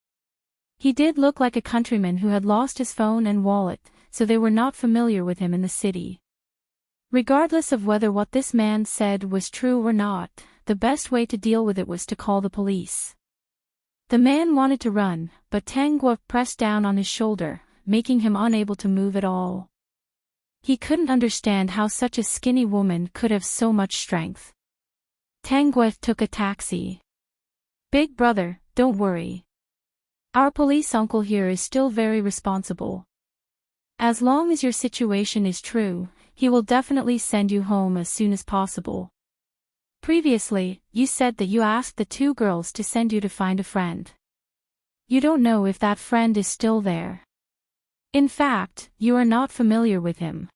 Speaker 1: He did look like a countryman who had lost his phone and wallet, so they were not familiar with him in the city. Regardless of whether what this man said was true or not, the best way to deal with it was to call the police. The man wanted to run, but Tang Guo pressed down on his shoulder, making him unable to move at all. He couldn't understand how such a skinny woman could have so much strength. Tang Guo took a taxi. Big brother, don't worry. Our police uncle here is still very responsible. As long as your situation is true, he will definitely send you home as soon as possible. Previously, you said that you asked the two girls to send you to find a friend. You don't know if that friend is still there. In fact, you are not familiar with him.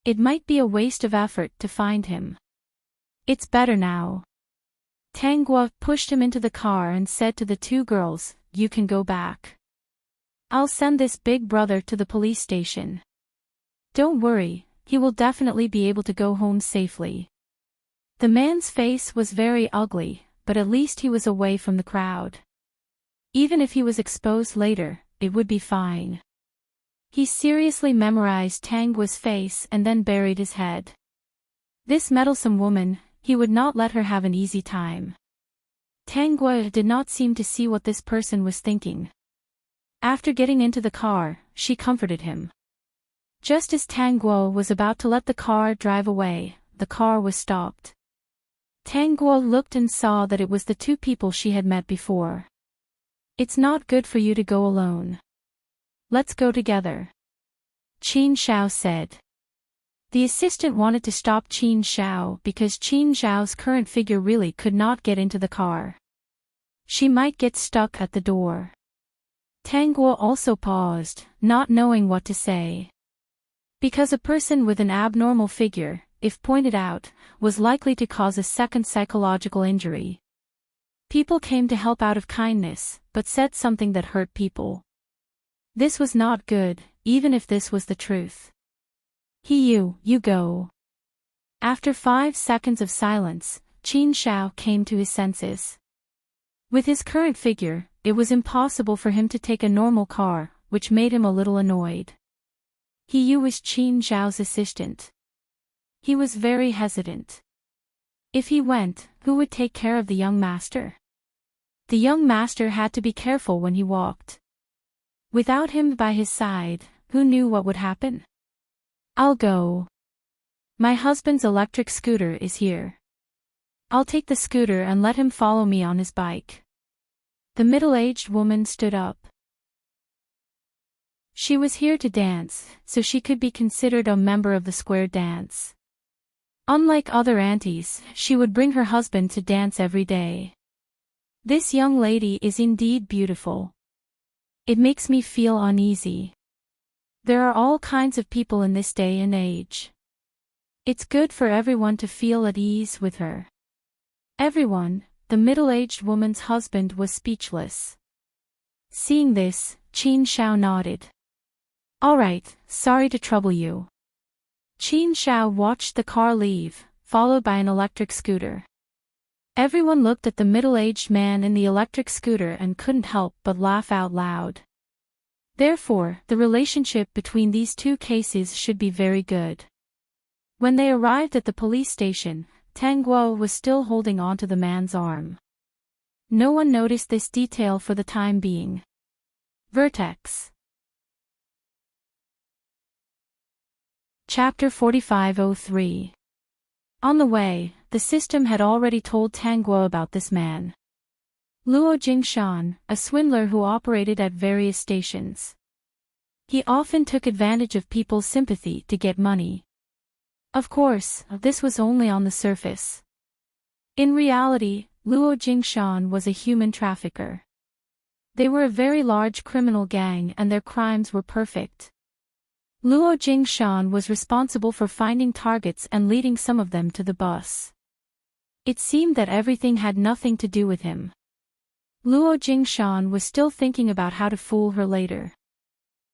Speaker 1: It might be a waste of effort to find him. It's better now. Tang Guo pushed him into the car and said to the two girls, you can go back. I'll send this big brother to the police station. Don't worry, he will definitely be able to go home safely. The man's face was very ugly, but at least he was away from the crowd. Even if he was exposed later, it would be fine. He seriously memorized Tang Guo's face and then buried his head. This meddlesome woman, he would not let her have an easy time. Tang Guo did not seem to see what this person was thinking. After getting into the car, she comforted him. Just as Tang Guo was about to let the car drive away, the car was stopped. Tang Guo looked and saw that it was the two people she had met before. "It's not good for you to go alone. Let's go together," Qin Xiao said. The assistant wanted to stop Qin Xiao because Qin Xiao's current figure really could not get into the car. She might get stuck at the door. Tang Guo also paused, not knowing what to say. Because a person with an abnormal figure, if pointed out, was likely to cause a second psychological injury. People came to help out of kindness, but said something that hurt people. This was not good, even if this was the truth. You go." After 5 seconds of silence, Qin Xiao came to his senses. With his current figure, it was impossible for him to take a normal car, which made him a little annoyed. Yu was Qin Xiao's assistant. He was very hesitant. If he went, who would take care of the young master? The young master had to be careful when he walked. Without him by his side, who knew what would happen? "I'll go. My husband's electric scooter is here. I'll take the scooter and let him follow me on his bike." The middle-aged woman stood up. She was here to dance, so she could be considered a member of the square dance. Unlike other aunties, she would bring her husband to dance every day. This young lady is indeed beautiful. It makes me feel uneasy. There are all kinds of people in this day and age. It's good for everyone to feel at ease with her. Everyone, the middle-aged woman's husband was speechless. Seeing this, Qin Xiao nodded. "All right, sorry to trouble you." Qin Xiao watched the car leave, followed by an electric scooter. Everyone looked at the middle-aged man in the electric scooter and couldn't help but laugh out loud. Therefore, the relationship between these two cases should be very good. When they arrived at the police station, Tang Guo was still holding onto the man's arm. No one noticed this detail for the time being. Vertex. Chapter 4503. On the way, the system had already told Tang Guo about this man. Luo Jingshan, a swindler who operated at various stations. He often took advantage of people's sympathy to get money. Of course, this was only on the surface. In reality, Luo Jingshan was a human trafficker. They were a very large criminal gang and their crimes were perfect. Luo Jingshan was responsible for finding targets and leading some of them to the bus. It seemed that everything had nothing to do with him. Luo Jingshan was still thinking about how to fool her later.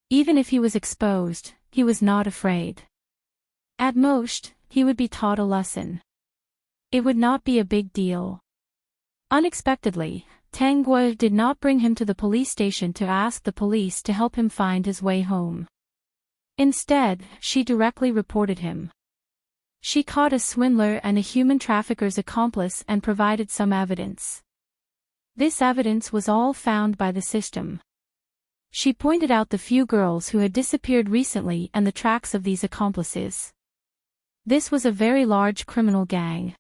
Speaker 1: Even if he was exposed, he was not afraid. At most, he would be taught a lesson. It would not be a big deal. Unexpectedly, Tang Guo did not bring him to the police station to ask the police to help him find his way home. Instead, she directly reported him. She caught a swindler and a human trafficker's accomplice and provided some evidence. This evidence was all found by the system. She pointed out the few girls who had disappeared recently and the tracks of these accomplices. This was a very large criminal gang.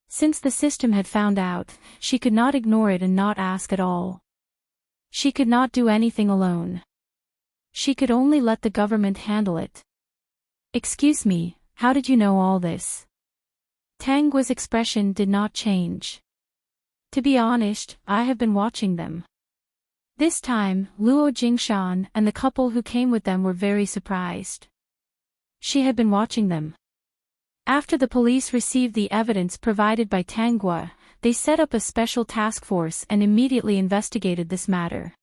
Speaker 1: Since the system had found out, she could not ignore it and not ask at all. She could not do anything alone. She could only let the government handle it. "Excuse me, how did you know all this?" Tang Guo's expression did not change. "To be honest, I have been watching them." This time, Luo Jingshan and the couple who came with them were very surprised. She had been watching them. After the police received the evidence provided by Tang Guo, they set up a special task force and immediately investigated this matter.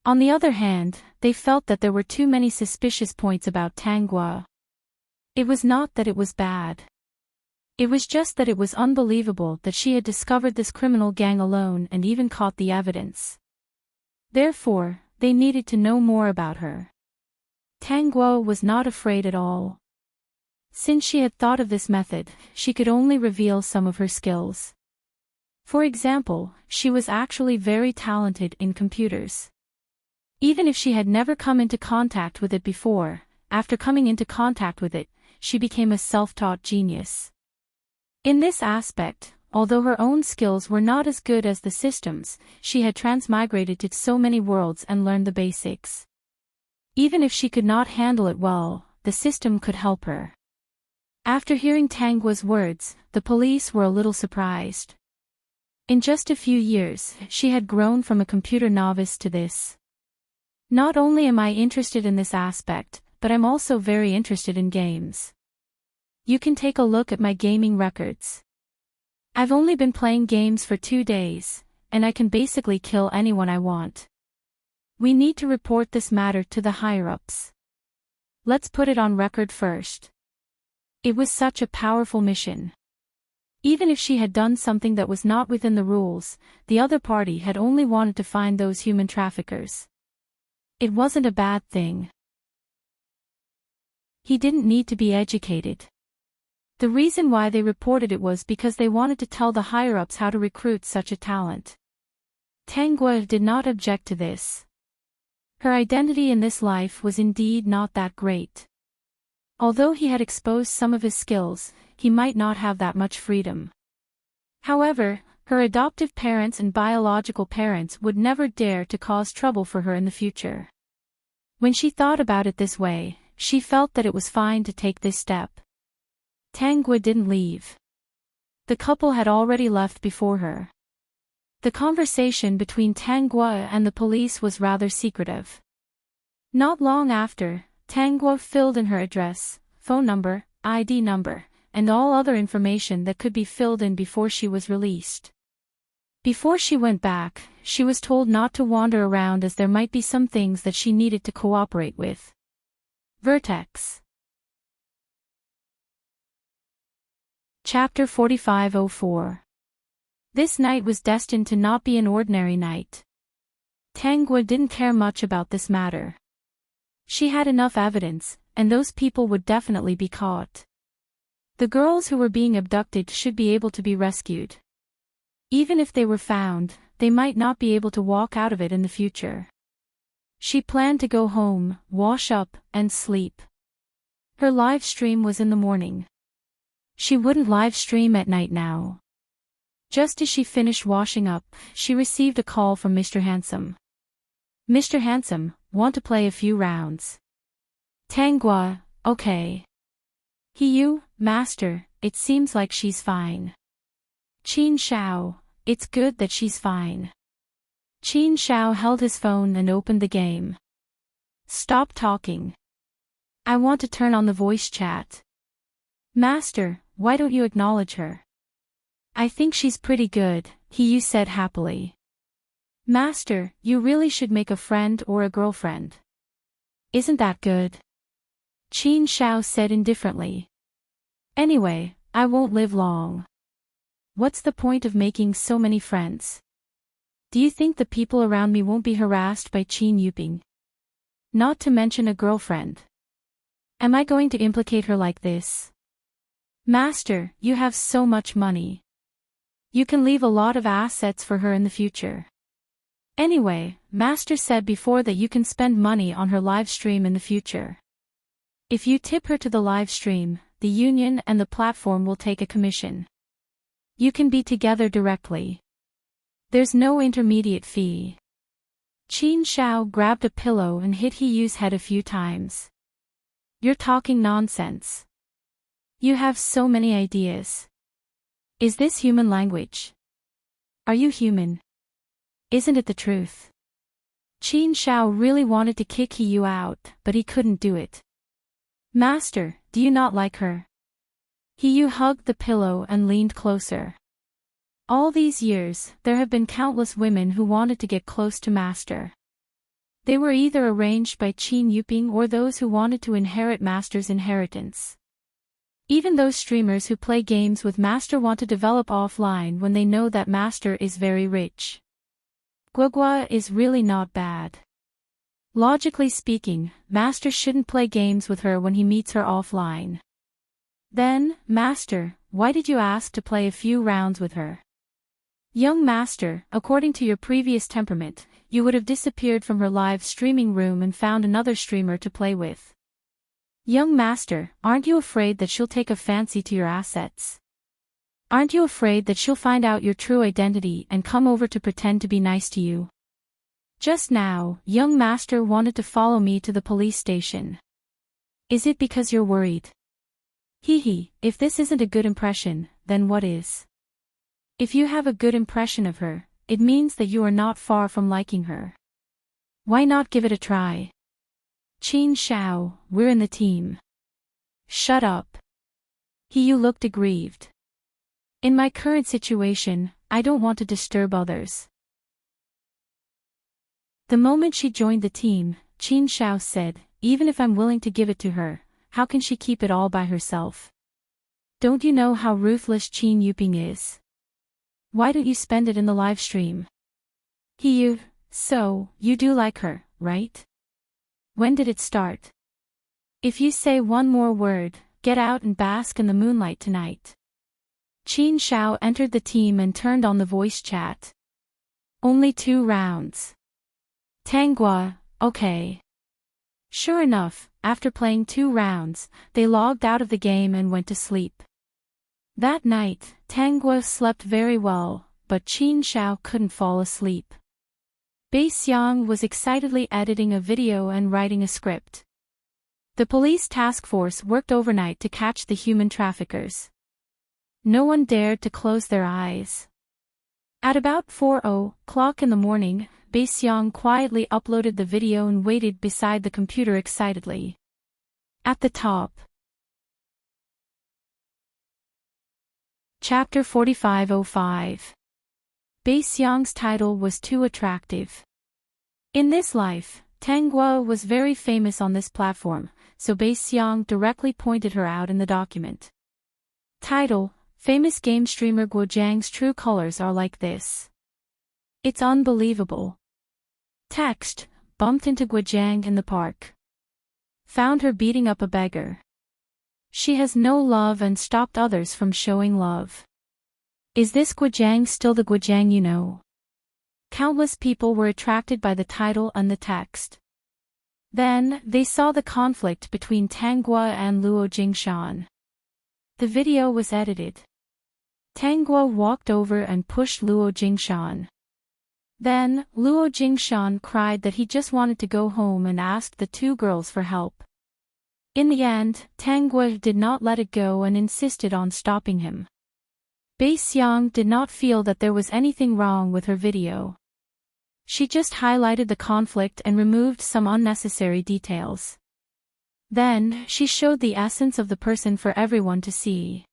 Speaker 1: On the other hand, they felt that there were too many suspicious points about Tang Guo. It was not that it was bad. It was just that it was unbelievable that she had discovered this criminal gang alone and even caught the evidence. Therefore, they needed to know more about her. Tangguo was not afraid at all. Since she had thought of this method, she could only reveal some of her skills. For example, she was actually very talented in computers. Even if she had never come into contact with it before, after coming into contact with it, she became a self-taught genius. In this aspect, although her own skills were not as good as the system's, she had transmigrated to so many worlds and learned the basics. Even if she could not handle it well, the system could help her. After hearing Tangguo's words, the police were a little surprised. In just a few years, she had grown from a computer novice to this. Not only am I interested in this aspect, but I'm also very interested in games. You can take a look at my gaming records. I've only been playing games for 2 days, and I can basically kill anyone I want. We need to report this matter to the higher-ups. Let's put it on record first. It was such a powerful mission. Even if she had done something that was not within the rules, the other party had only wanted to find those human traffickers. It wasn't a bad thing. He didn't need to be educated. The reason why they reported it was because they wanted to tell the higher-ups how to recruit such a talent. Tangguo did not object to this. Her identity in this life was indeed not that great. Although he had exposed some of his skills, he might not have that much freedom. However, her adoptive parents and biological parents would never dare to cause trouble for her in the future. When she thought about it this way, she felt that it was fine to take this step. Tangguo didn't leave. The couple had already left before her. The conversation between Tangguo and the police was rather secretive. Not long after, Tangguo filled in her address, phone number, ID number, and all other information that could be filled in before she was released. Before she went back, she was told not to wander around as there might be some things that she needed to cooperate with. Vertex. Chapter 4504. This night was destined to not be an ordinary night. Tangguo didn't care much about this matter. She had enough evidence, and those people would definitely be caught. The girls who were being abducted should be able to be rescued. Even if they were found, they might not be able to walk out of it in the future. She planned to go home, wash up, and sleep. Her live stream was in the morning. She wouldn't live stream at night now. Just as she finished washing up, she received a call from Mr. Handsome. Mr. Handsome, want to play a few rounds? Tangguo, okay. Hiyu, master, it seems like she's fine. Qin Shao, it's good that she's fine. Qin Shao held his phone and opened the game. Stop talking. I want to turn on the voice chat. Master, why don't you acknowledge her? I think she's pretty good, Hiyu said happily. Master, you really should make a friend or a girlfriend. Isn't that good? Qin Shao said indifferently. Anyway, I won't live long. What's the point of making so many friends? Do you think the people around me won't be harassed by Qin Yuping? Not to mention a girlfriend. Am I going to implicate her like this? Master, you have so much money. You can leave a lot of assets for her in the future. Anyway, Master said before that you can spend money on her live stream in the future. If you tip her to the live stream, the union and the platform will take a commission. You can be together directly. There's no intermediate fee. Qin Shao grabbed a pillow and hit Hiyu's head a few times. You're talking nonsense. You have so many ideas. Is this human language? Are you human? Isn't it the truth? Qin Shao really wanted to kick Hiyu out, but he couldn't do it. Master, do you not like her? Hiyu hugged the pillow and leaned closer. All these years, there have been countless women who wanted to get close to Master. They were either arranged by Qin Yuping or those who wanted to inherit Master's inheritance. Even those streamers who play games with Master want to develop offline when they know that Master is very rich. Guogua is really not bad. Logically speaking, Master shouldn't play games with her when he meets her offline. Then, Master, why did you ask to play a few rounds with her? Young Master, according to your previous temperament, you would have disappeared from her live streaming room and found another streamer to play with. Young Master, aren't you afraid that she'll take a fancy to your assets? Aren't you afraid that she'll find out your true identity and come over to pretend to be nice to you? Just now, young Master wanted to follow me to the police station. Is it because you're worried? Hee, if this isn't a good impression, then what is? If you have a good impression of her, it means that you are not far from liking her. Why not give it a try? Qin Xiao, we're in the team. Shut up. You looked aggrieved. In my current situation, I don't want to disturb others. The moment she joined the team, Qin Xiao said, even if I'm willing to give it to her, how can she keep it all by herself? Don't you know how ruthless Qin Yuping is? Why don't you spend it in the live stream? So, you do like her, right? When did it start? If you say one more word, get out and bask in the moonlight tonight. Qin Xiao entered the team and turned on the voice chat. Only 2 rounds. Tanghua, okay. Sure enough, after playing 2 rounds, they logged out of the game and went to sleep. That night, Tanghua slept very well, but Qin Xiao couldn't fall asleep. Bei Xiang was excitedly editing a video and writing a script. The police task force worked overnight to catch the human traffickers. No one dared to close their eyes. At about 4:00 in the morning, Bei Xiang quietly uploaded the video and waited beside the computer excitedly. At the top. Chapter 4505. Bei Xiang's title was too attractive. In this life, Tanghua was very famous on this platform, so Bei Xiang directly pointed her out in the document. Title: Famous game streamer Guojiang's true colors are like this. It's unbelievable. Text: Bumped into Guojiang in the park. Found her beating up a beggar. She has no love and stopped others from showing love. Is this Guojiang still the Guojiang you know? Countless people were attracted by the title and the text. Then, they saw the conflict between Tanghua and Luo Jingshan. The video was edited. Tanghua walked over and pushed Luo Jingshan. Then, Luo Jingshan cried that he just wanted to go home and asked the 2 girls for help. In the end, Tanghua did not let it go and insisted on stopping him. Bei Xiang did not feel that there was anything wrong with her video. She just highlighted the conflict and removed some unnecessary details. Then, she showed the essence of the person for everyone to see.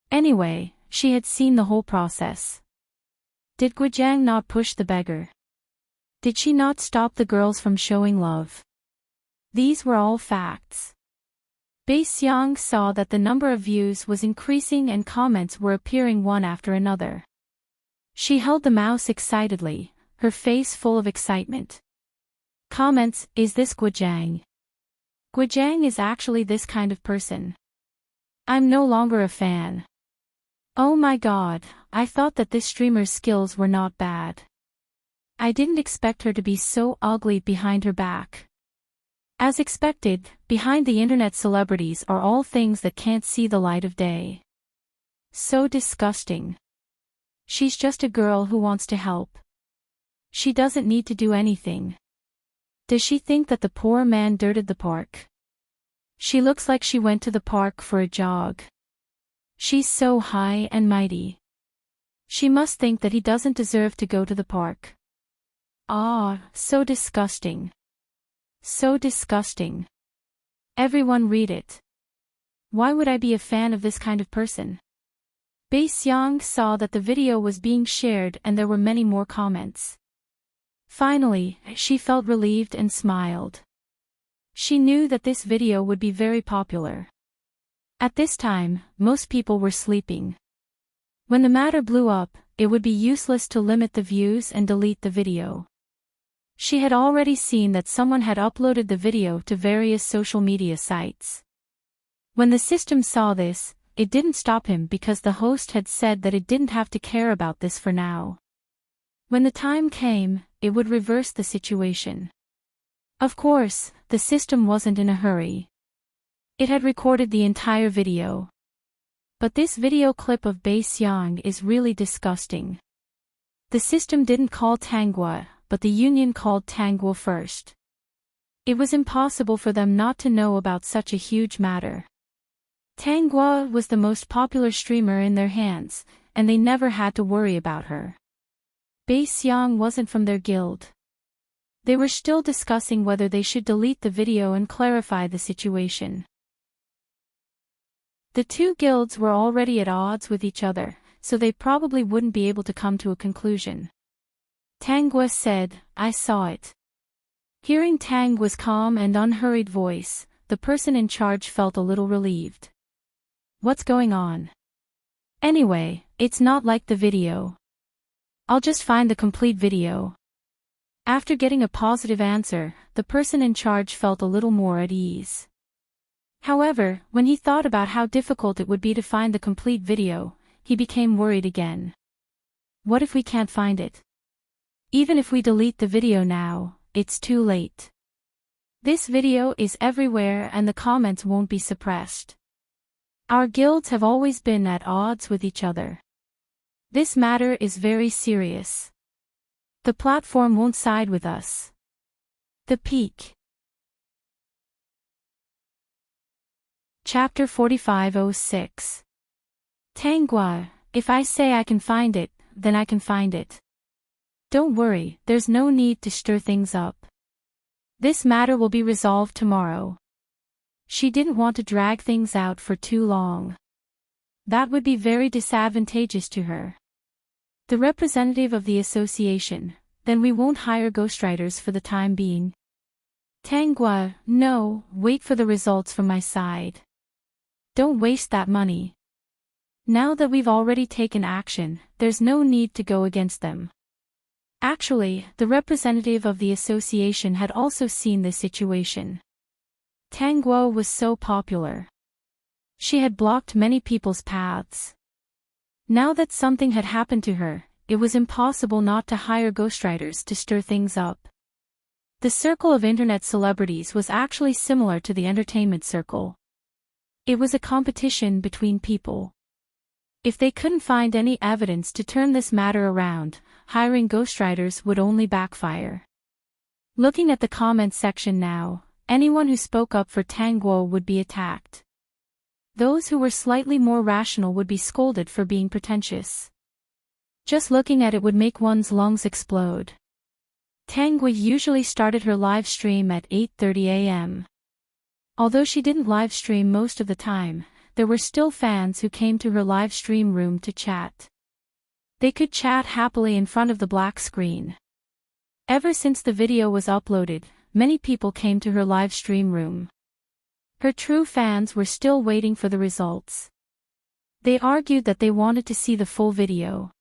Speaker 1: Anyway, she had seen the whole process. Did Guojiang not push the beggar? Did she not stop the girls from showing love? These were all facts. Bei Xiang saw that the number of views was increasing and comments were appearing one after another. She held the mouse excitedly, her face full of excitement. Comments: Is this Guojiang? Guojiang is actually this kind of person. I'm no longer a fan. Oh my god, I thought that this streamer's skills were not bad. I didn't expect her to be so ugly behind her back. As expected, behind the internet celebrities are all things that can't see the light of day. So disgusting. She's just a girl who wants to help. She doesn't need to do anything. Does she think that the poor man dirted the park? She looks like she went to the park for a jog. She's so high and mighty. She must think that he doesn't deserve to go to the park. Ah, so disgusting. So disgusting. Everyone read it. Why would I be a fan of this kind of person? Bei Xiang saw that the video was being shared and there were many more comments. Finally, she felt relieved and smiled. She knew that this video would be very popular. At this time, most people were sleeping. When the matter blew up, it would be useless to limit the views and delete the video. She had already seen that someone had uploaded the video to various social media sites. When the system saw this, it didn't stop him because the host had said that it didn't have to care about this for now. When the time came, it would reverse the situation. Of course, the system wasn't in a hurry. It had recorded the entire video. But this video clip of Bai Xiang is really disgusting. The system didn't call Tanguo, but the union called Tanguo first. It was impossible for them not to know about such a huge matter. Tanguo was the most popular streamer in their hands, and they never had to worry about her. Bai Xiang wasn't from their guild. They were still discussing whether they should delete the video and clarify the situation. The two guilds were already at odds with each other, so they probably wouldn't be able to come to a conclusion. Tanguo said, "I saw it." Hearing Tanguo's calm and unhurried voice, the person in charge felt a little relieved. "What's going on?" "Anyway, it's not like the video. I'll just find the complete video." After getting a positive answer, the person in charge felt a little more at ease. However, when he thought about how difficult it would be to find the complete video, he became worried again. What if we can't find it? Even if we delete the video now, it's too late. This video is everywhere and the comments won't be suppressed. Our guilds have always been at odds with each other. This matter is very serious. The platform won't side with us. The Peak. Chapter 4506. Tanguo, if I say I can find it, then I can find it. Don't worry, there's no need to stir things up. This matter will be resolved tomorrow. She didn't want to drag things out for too long. That would be very disadvantageous to her. The representative of the association, then we won't hire ghostwriters for the time being. Tanguo, no, wait for the results from my side. Don't waste that money. Now that we've already taken action, there's no need to go against them. Actually, the representative of the association had also seen this situation. Tanguo was so popular. She had blocked many people's paths. Now that something had happened to her, it was impossible not to hire ghostwriters to stir things up. The circle of internet celebrities was actually similar to the entertainment circle. It was a competition between people. If they couldn't find any evidence to turn this matter around, hiring ghostwriters would only backfire. Looking at the comments section now, anyone who spoke up for Tanguo would be attacked. Those who were slightly more rational would be scolded for being pretentious. Just looking at it would make one's lungs explode. Tanguo usually started her live stream at 8:30 a.m. Although she didn't live stream most of the time, there were still fans who came to her live stream room to chat. They could chat happily in front of the black screen. Ever since the video was uploaded, many people came to her live stream room. Her true fans were still waiting for the results. They argued that they wanted to see the full video.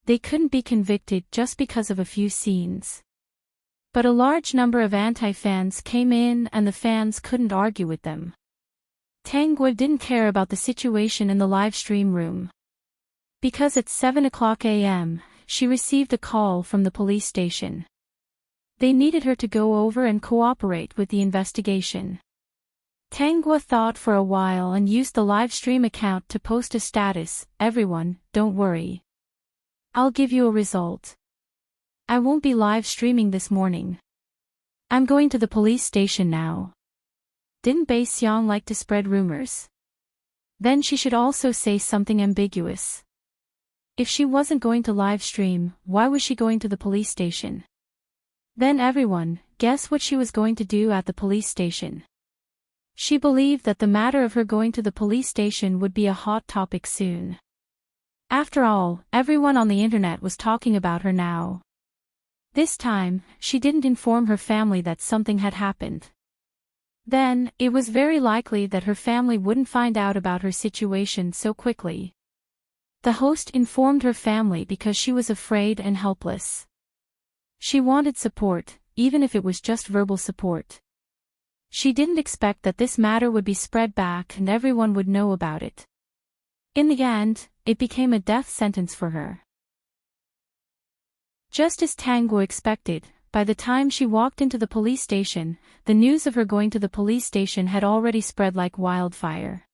Speaker 1: They couldn't be convicted just because of a few scenes. But a large number of anti-fans came in and the fans couldn't argue with them. Tanguo didn't care about the situation in the live stream room. Because at 7 o'clock a.m., she received a call from the police station. They needed her to go over and cooperate with the investigation. Tanguo thought for a while and used the live stream account to post a status, "Everyone, don't worry. I'll give you a result. I won't be live streaming this morning. I'm going to the police station now." Didn't Bai Xiang like to spread rumors? Then she should also say something ambiguous. If she wasn't going to live stream, why was she going to the police station? Then everyone, guess what she was going to do at the police station? She believed that the matter of her going to the police station would be a hot topic soon. After all, everyone on the internet was talking about her now. This time, she didn't inform her family that something had happened. Then, it was very likely that her family wouldn't find out about her situation so quickly. The host informed her family because she was afraid and helpless. She wanted support, even if it was just verbal support. She didn't expect that this matter would be spread back and everyone would know about it. In the end, it became a death sentence for her. Just as Tanguo expected, by the time she walked into the police station, the news of her going to the police station had already spread like wildfire.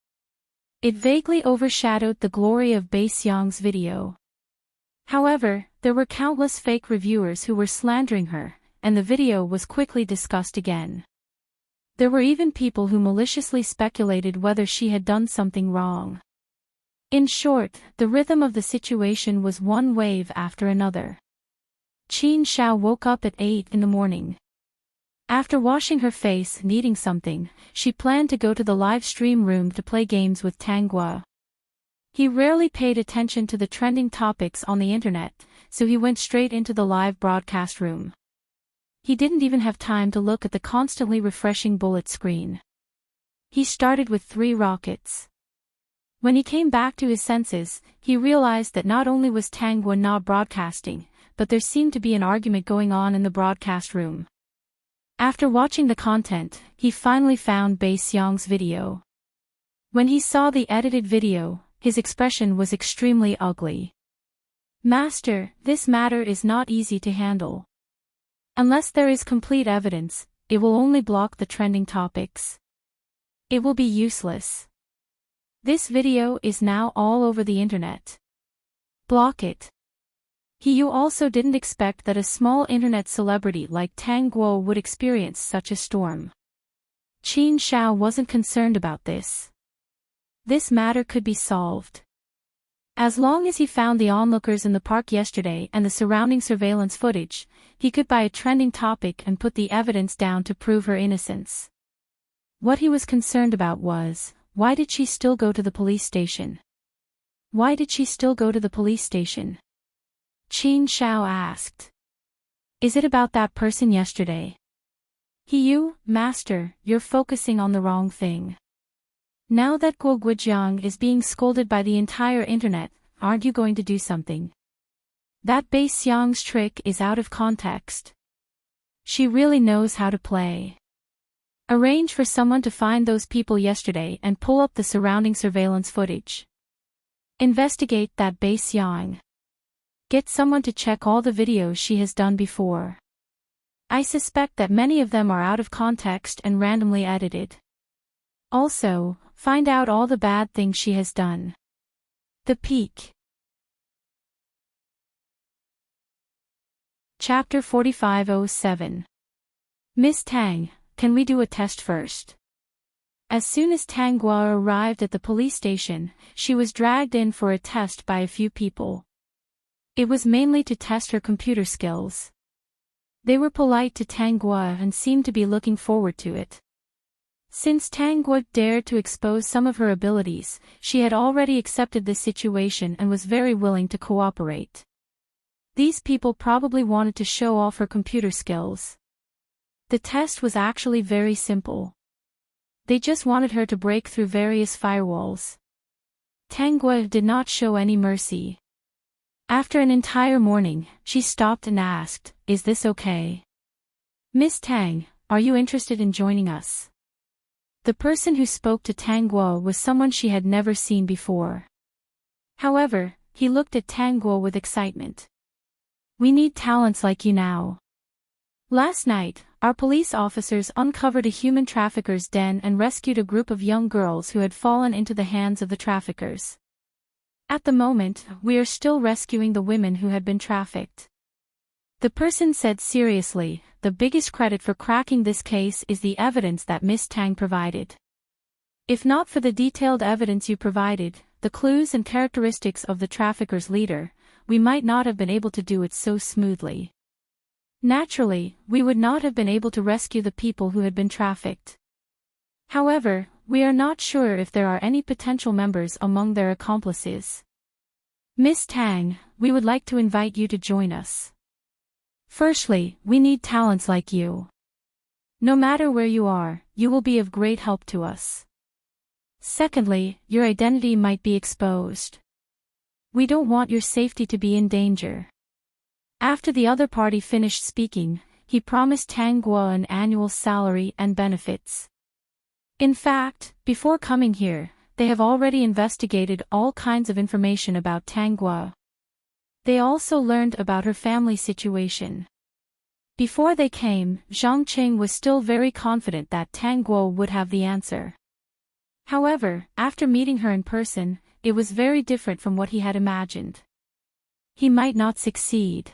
Speaker 1: It vaguely overshadowed the glory of Bae Seong's video. However, there were countless fake reviewers who were slandering her, and the video was quickly discussed again. There were even people who maliciously speculated whether she had done something wrong. In short, the rhythm of the situation was one wave after another. Qin Xiao woke up at 8 in the morning. After washing her face and eating something, she planned to go to the live stream room to play games with Tanguo. He rarely paid attention to the trending topics on the internet, so he went straight into the live broadcast room. He didn't even have time to look at the constantly refreshing bullet screen. He started with 3 rockets. When he came back to his senses, he realized that not only was Tanguo not broadcasting, but there seemed to be an argument going on in the broadcast room. After watching the content, he finally found Bae Seong's video. When he saw the edited video, his expression was extremely ugly. "Master, this matter is not easy to handle. Unless there is complete evidence, it will only block the trending topics. It will be useless. This video is now all over the internet. Block it." He also didn't expect that a small internet celebrity like Tang Guo would experience such a storm. Qin Xiao wasn't concerned about this. This matter could be solved. As long as he found the onlookers in the park yesterday and the surrounding surveillance footage, he could buy a trending topic and put the evidence down to prove her innocence. What he was concerned about was, why did she still go to the police station? Why did she still go to the police station? Qin Xiao asked. Is it about that person yesterday? Master, you're focusing on the wrong thing. Now that Guo Guojiang is being scolded by the entire internet, aren't you going to do something? That Bae Seong's trick is out of context. She really knows how to play. Arrange for someone to find those people yesterday and pull up the surrounding surveillance footage. Investigate that Bae Seong. Get someone to check all the videos she has done before. I suspect that many of them are out of context and randomly edited. Also, find out all the bad things she has done. The Peak. Chapter 4507. Miss Tang, can we do a test first? As soon as Tang Guo arrived at the police station, she was dragged in for a test by a few people. It was mainly to test her computer skills. They were polite to Tang Guo and seemed to be looking forward to it. Since Tang Guo dared to expose some of her abilities, she had already accepted this situation and was very willing to cooperate. These people probably wanted to show off her computer skills. The test was actually very simple. They just wanted her to break through various firewalls. Tang Guo did not show any mercy. After an entire morning, she stopped and asked, "Is this okay? Miss Tang, are you interested in joining us?" The person who spoke to Tang Guo was someone she had never seen before. However, he looked at Tang Guo with excitement. "We need talents like you now. Last night, our police officers uncovered a human trafficker's den and rescued a group of young girls who had fallen into the hands of the traffickers. At the moment, we are still rescuing the women who had been trafficked." The person said seriously, "The biggest credit for cracking this case is the evidence that Miss Tang provided. If not for the detailed evidence you provided, the clues and characteristics of the trafficker's leader, we might not have been able to do it so smoothly. Naturally, we would not have been able to rescue the people who had been trafficked. However, we are not sure if there are any potential members among their accomplices. Miss Tang, we would like to invite you to join us. Firstly, we need talents like you. No matter where you are, you will be of great help to us. Secondly, your identity might be exposed. We don't want your safety to be in danger. After the other party finished speaking, he promised Tang Guo an annual salary and benefits. In fact, before coming here, they have already investigated all kinds of information about Tang Guo. They also learned about her family situation. Before they came, Zhang Qing was still very confident that Tang Guo would have the answer. However, after meeting her in person, it was very different from what he had imagined. He might not succeed.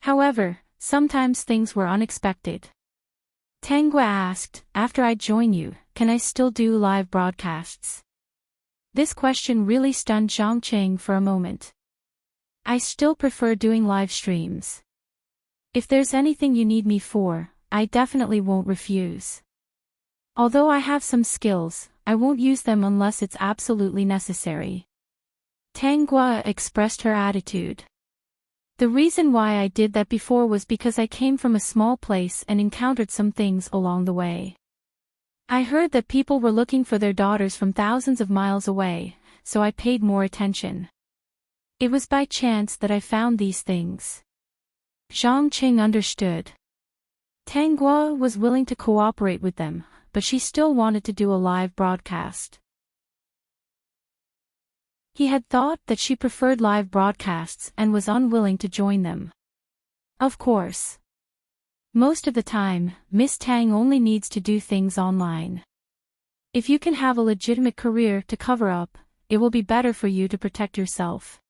Speaker 1: However, sometimes things were unexpected. Tang Guo asked, "After I join you, can I still do live broadcasts?" This question really stunned Zhang Qing for a moment. "I still prefer doing live streams. If there's anything you need me for, I definitely won't refuse. Although I have some skills, I won't use them unless it's absolutely necessary." Tang Guo expressed her attitude. "The reason why I did that before was because I came from a small place and encountered some things along the way. I heard that people were looking for their daughters from thousands of miles away, so I paid more attention. It was by chance that I found these things." Zhang Qing understood. Tang Guo was willing to cooperate with them, but she still wanted to do a live broadcast. He had thought that she preferred live broadcasts and was unwilling to join them. Of course. Most of the time, Miss Tang only needs to do things online. If you can have a legitimate career to cover up, it will be better for you to protect yourself.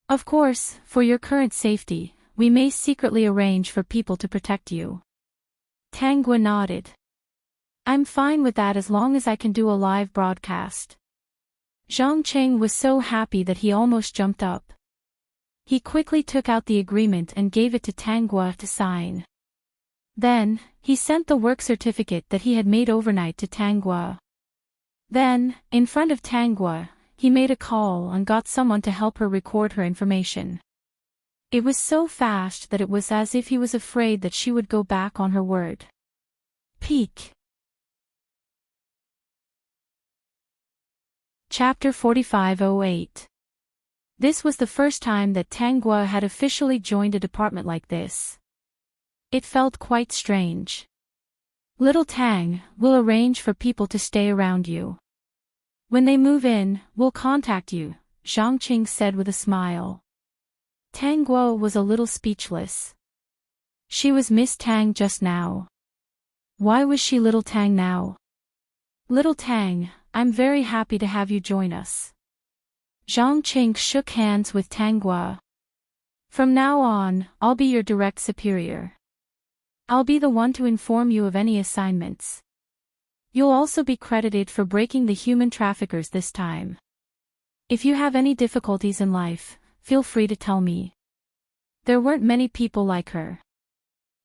Speaker 1: Of course, for your current safety, we may secretly arrange for people to protect you. Tang Guo nodded. "I'm fine with that as long as I can do a live broadcast." Zhang Qing was so happy that he almost jumped up. He quickly took out the agreement and gave it to Tang Guo to sign. Then, he sent the work certificate that he had made overnight to Tang Guo. Then, in front of Tang Guo, he made a call and got someone to help her record her information. It was so fast that it was as if he was afraid that she would go back on her word. Peak. Chapter 4508. This was the first time that Tang Guo had officially joined a department like this. It felt quite strange. "Little Tang, we'll arrange for people to stay around you. When they move in, we'll contact you," Zhang Qing said with a smile. Tang Guo was a little speechless. She was Miss Tang just now. Why was she Little Tang now? "Little Tang, I'm very happy to have you join us." Zhang Qing shook hands with Tang Guo. "From now on, I'll be your direct superior. I'll be the one to inform you of any assignments. You'll also be credited for breaking the human traffickers this time. If you have any difficulties in life, feel free to tell me." There weren't many people like her.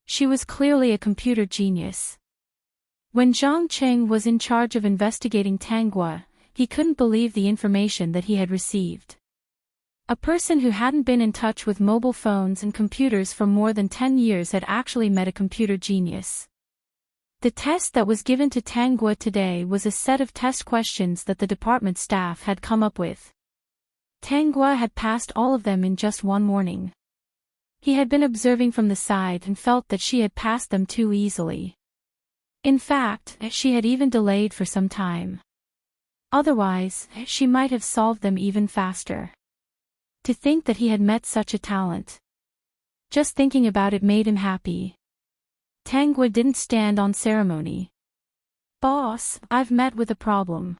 Speaker 1: She was clearly a computer genius. When Zhang Qing was in charge of investigating Tang Guo, he couldn't believe the information that he had received. A person who hadn't been in touch with mobile phones and computers for more than 10 years had actually met a computer genius. The test that was given to Tang Guo today was a set of test questions that the department staff had come up with. Tang Guo had passed all of them in just one morning. He had been observing from the side and felt that she had passed them too easily. In fact, she had even delayed for some time. Otherwise, she might have solved them even faster. To think that he had met such a talent. Just thinking about it made him happy. Tang Guo didn't stand on ceremony. "Boss, I've met with a problem."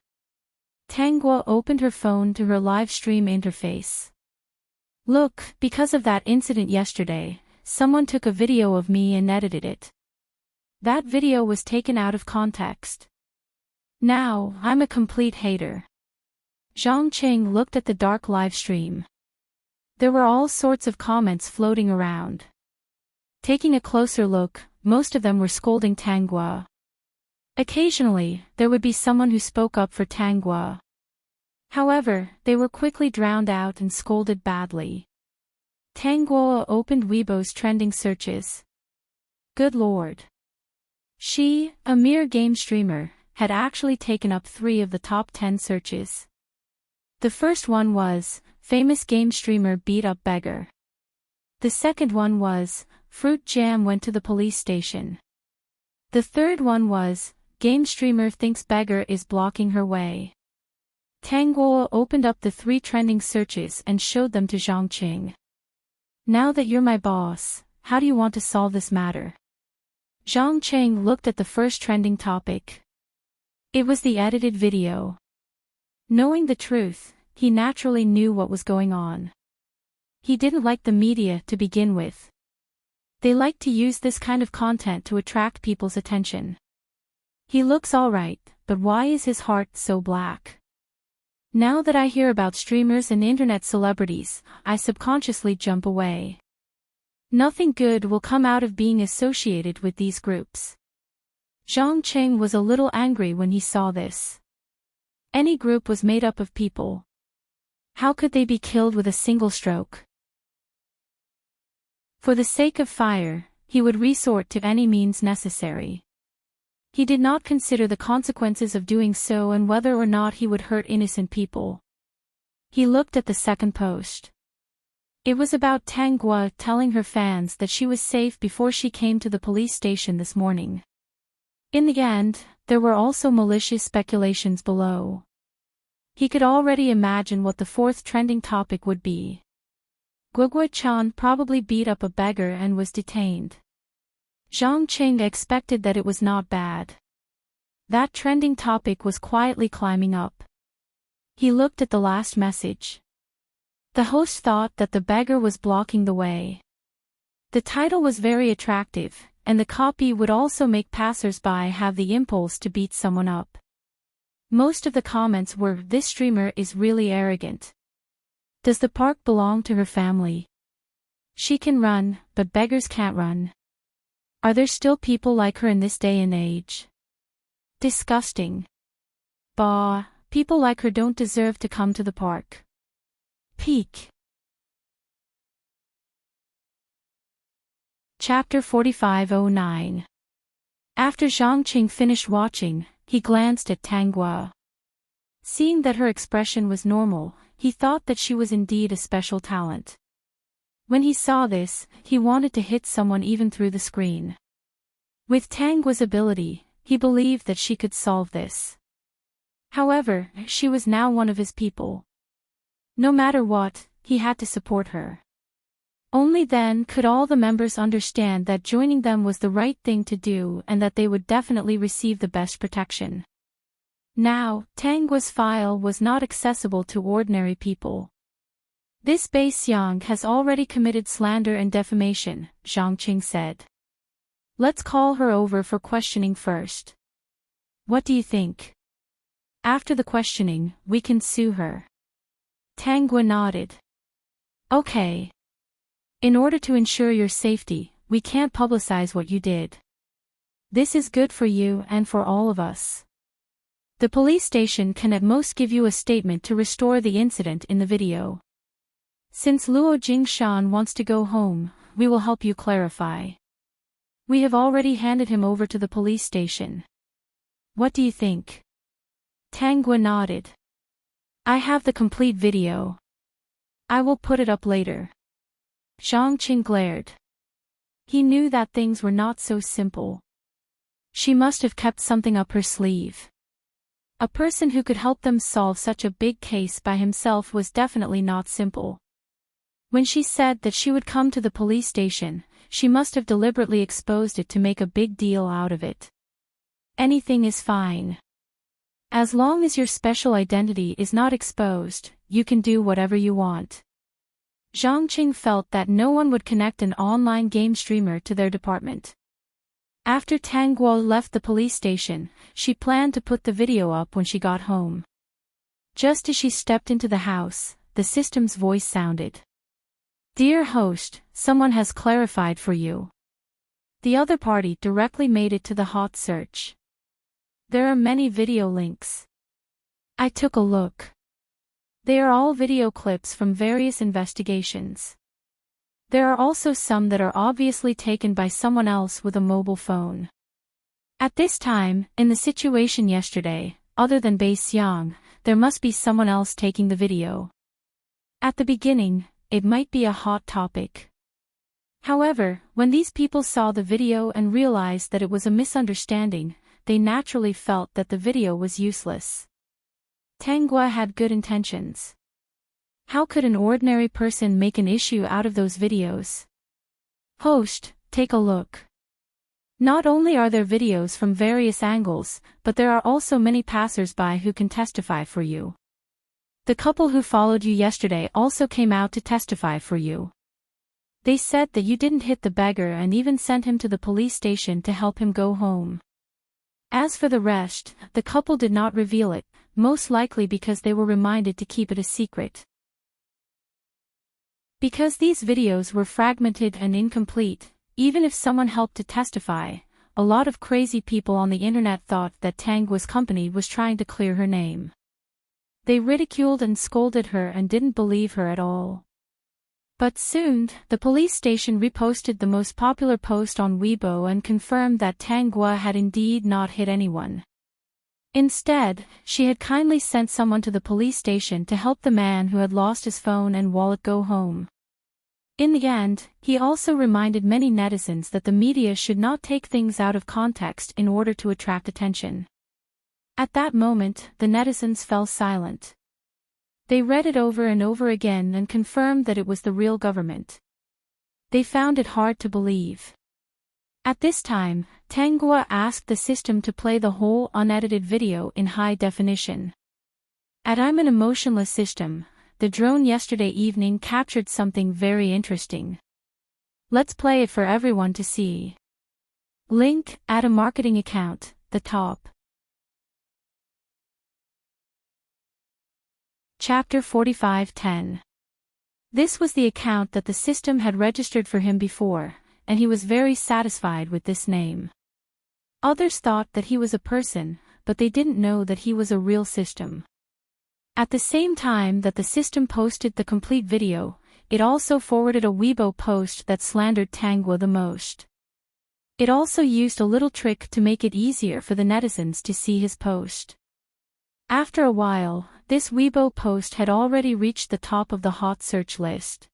Speaker 1: Tang Guo opened her phone to her live stream interface. "Look, because of that incident yesterday, someone took a video of me and edited it. That video was taken out of context. Now, I'm a complete hater." Zhang Qing looked at the dark live stream. There were all sorts of comments floating around. Taking a closer look, most of them were scolding Tang Guo. Occasionally, there would be someone who spoke up for Tang Guo. However, they were quickly drowned out and scolded badly. Tang Guo opened Weibo's trending searches. Good lord. She, a mere game streamer, had actually taken up 3 of the top 10 searches. The first one was, famous game streamer beat up beggar. The second one was, fruit jam went to the police station. The third one was, game streamer thinks beggar is blocking her way. Tang Guo opened up the 3 trending searches and showed them to Zhang Qing. Now that you're my boss, how do you want to solve this matter? Zhang Qing looked at the first trending topic. It was the edited video. Knowing the truth, he naturally knew what was going on. He didn't like the media to begin with. They like to use this kind of content to attract people's attention. He looks alright, but why is his heart so black? Now that I hear about streamers and internet celebrities, I subconsciously jump away. Nothing good will come out of being associated with these groups. Zhang Qing was a little angry when he saw this. Any group was made up of people. How could they be killed with a single stroke? For the sake of fire, he would resort to any means necessary. He did not consider the consequences of doing so and whether or not he would hurt innocent people. He looked at the second post. It was about Tang Guo telling her fans that she was safe before she came to the police station this morning. In the end, there were also malicious speculations below. He could already imagine what the fourth trending topic would be. Guoguo-chan probably beat up a beggar and was detained. Zhang Qing expected that it was not bad. That trending topic was quietly climbing up. He looked at the last message. The host thought that the beggar was blocking the way. The title was very attractive, and the copy would also make passers-by have the impulse to beat someone up. Most of the comments were, "This streamer is really arrogant. Does the park belong to her family? She can run, but beggars can't run. Are there still people like her in this day and age? Disgusting. Bah, people like her don't deserve to come to the park." Peak. Chapter 4509. After Zhang Qing finished watching, he glanced at Tang Guo. Seeing that her expression was normal, he thought that she was indeed a special talent. When he saw this, he wanted to hit someone even through the screen. With Tang Guo's ability, he believed that she could solve this. However, she was now one of his people. No matter what, he had to support her. Only then could all the members understand that joining them was the right thing to do and that they would definitely receive the best protection. Now, Tang Guo's file was not accessible to ordinary people. "This Bai Xiang has already committed slander and defamation," Zhang Qing said. "Let's call her over for questioning first. What do you think? After the questioning, we can sue her." Tang Guo nodded. "Okay. In order to ensure your safety, we can't publicize what you did. This is good for you and for all of us. The police station can at most give you a statement to restore the incident in the video. Since Luo Jingshan wants to go home, we will help you clarify. We have already handed him over to the police station. What do you think?" Tang Guo nodded. "I have the complete video. I will put it up later." Zhang Qing glared. He knew that things were not so simple. She must have kept something up her sleeve. A person who could help them solve such a big case by himself was definitely not simple. When she said that she would come to the police station, she must have deliberately exposed it to make a big deal out of it. Anything is fine. As long as your special identity is not exposed, you can do whatever you want. Zhang Qing felt that no one would connect an online game streamer to their department. After Tang Guo left the police station, she planned to put the video up when she got home. Just as she stepped into the house, the system's voice sounded. "Dear host, someone has clarified for you." The other party directly made it to the hot search. There are many video links. I took a look. They are all video clips from various investigations. There are also some that are obviously taken by someone else with a mobile phone. At this time, in the situation yesterday, other than Bai Xiang, there must be someone else taking the video. At the beginning, it might be a hot topic. However, when these people saw the video and realized that it was a misunderstanding, they naturally felt that the video was useless. Tanggua had good intentions. How could an ordinary person make an issue out of those videos? Host, take a look. Not only are there videos from various angles, but there are also many passers-by who can testify for you. The couple who followed you yesterday also came out to testify for you. They said that you didn't hit the beggar and even sent him to the police station to help him go home. As for the rest, the couple did not reveal it, most likely because they were reminded to keep it a secret. Because these videos were fragmented and incomplete, even if someone helped to testify, a lot of crazy people on the internet thought that Tanggua's company was trying to clear her name. They ridiculed and scolded her and didn't believe her at all. But soon, the police station reposted the most popular post on Weibo and confirmed that Tanggua had indeed not hit anyone. Instead, she had kindly sent someone to the police station to help the man who had lost his phone and wallet go home. In the end, he also reminded many netizens that the media should not take things out of context in order to attract attention. At that moment, the netizens fell silent. They read it over and over again and confirmed that it was the real government. They found it hard to believe. At this time, Tanggua asked the system to play the whole unedited video in high definition. I'm an emotionless system. The drone yesterday evening captured something very interesting. Let's play it for everyone to see. Link, add a marketing account, the top. Chapter 45:10. This was the account that the system had registered for him before, and he was very satisfied with this name. Others thought that he was a person, but they didn't know that he was a real system. At the same time that the system posted the complete video, it also forwarded a Weibo post that slandered Tanggua the most. It also used a little trick to make it easier for the netizens to see his post. After a while, this Weibo post had already reached the top of the hot search list.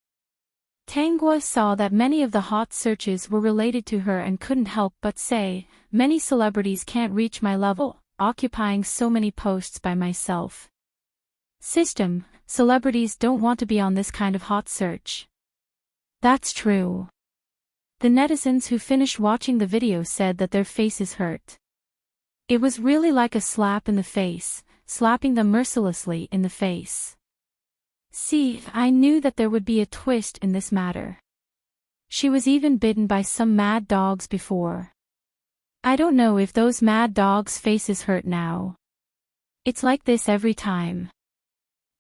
Speaker 1: Tanggua saw that many of the hot searches were related to her and couldn't help but say, "Many celebrities can't reach my level, occupying so many posts by myself." System, celebrities don't want to be on this kind of hot search. That's true. The netizens who finished watching the video said that their faces hurt. It was really like a slap in the face, slapping them mercilessly in the face. See, I knew that there would be a twist in this matter. She was even bitten by some mad dogs before. I don't know if those mad dogs' faces hurt now. It's like this every time.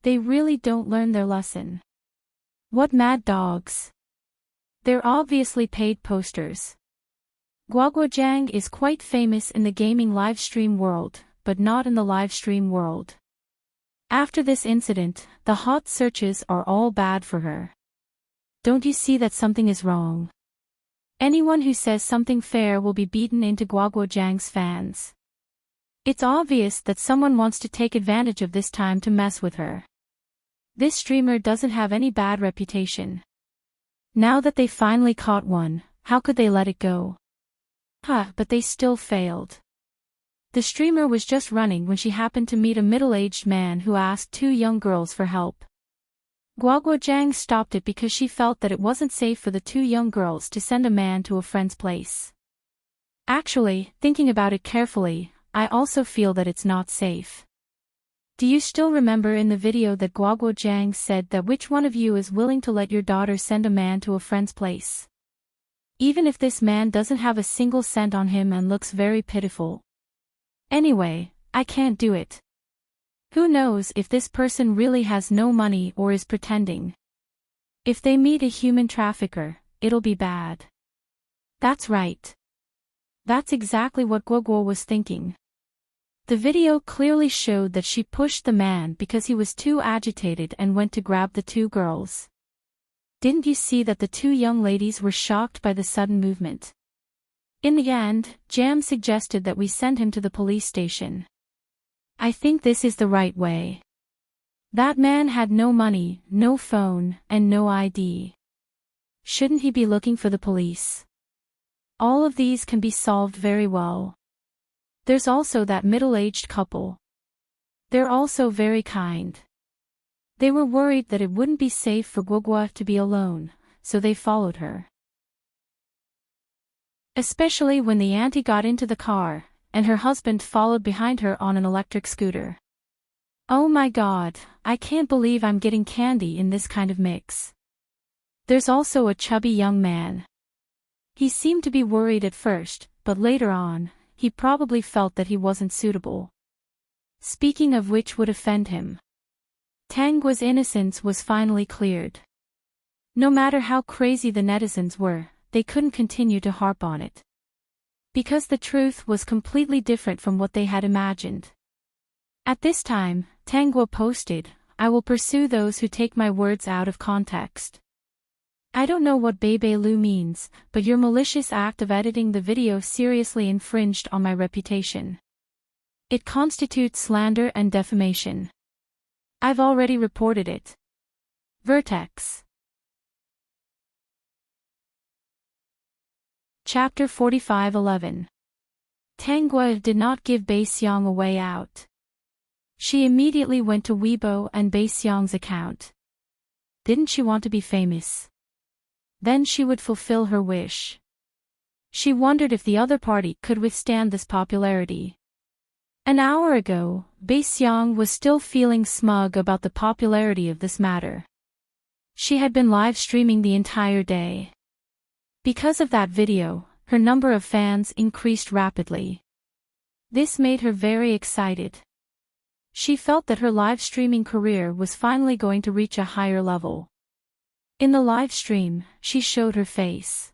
Speaker 1: They really don't learn their lesson. What mad dogs? They're obviously paid posters. Guoguojang is quite famous in the gaming livestream world, but not in the livestream world. After this incident, the hot searches are all bad for her. Don't you see that something is wrong? Anyone who says something fair will be beaten into Guoguojang's fans. It's obvious that someone wants to take advantage of this time to mess with her. This streamer doesn't have any bad reputation. Now that they finally caught one, how could they let it go? But they still failed. The streamer was just running when she happened to meet a middle-aged man who asked two young girls for help. Guoguojang stopped it because she felt that it wasn't safe for the two young girls to send a man to a friend's place. Actually, thinking about it carefully, I also feel that it's not safe. Do you still remember in the video that Guoguojang said that which one of you is willing to let your daughter send a man to a friend's place? Even if this man doesn't have a single cent on him and looks very pitiful. Anyway, I can't do it. Who knows if this person really has no money or is pretending? If they meet a human trafficker, it'll be bad. That's right. That's exactly what Guoguo was thinking. The video clearly showed that she pushed the man because he was too agitated and went to grab the two girls. Didn't you see that the two young ladies were shocked by the sudden movement? In the end, Jam suggested that we send him to the police station. I think this is the right way. That man had no money, no phone, and no ID. Shouldn't he be looking for the police? All of these can be solved very well. There's also that middle-aged couple. They're also very kind. They were worried that it wouldn't be safe for Guogua to be alone, so they followed her. Especially when the auntie got into the car, and her husband followed behind her on an electric scooter. Oh my God, I can't believe I'm getting candy in this kind of mix. There's also a chubby young man. He seemed to be worried at first, but later on, he probably felt that he wasn't suitable. Speaking of which would offend him. Tangua's innocence was finally cleared. No matter how crazy the netizens were, they couldn't continue to harp on it. Because the truth was completely different from what they had imagined. At this time, Tangua posted, "I will pursue those who take my words out of context." I don't know what Bebe Lu means, but your malicious act of editing the video seriously infringed on my reputation. It constitutes slander and defamation. I've already reported it. Vertex. Chapter 45:11. Tangua did not give Baixiang a way out. She immediately went to Weibo and Baixiang's account. Didn't she want to be famous? Then she would fulfill her wish. She wondered if the other party could withstand this popularity. An hour ago, Baixiang was still feeling smug about the popularity of this matter. She had been live streaming the entire day. Because of that video, her number of fans increased rapidly. This made her very excited. She felt that her live streaming career was finally going to reach a higher level. In the live stream, she showed her face.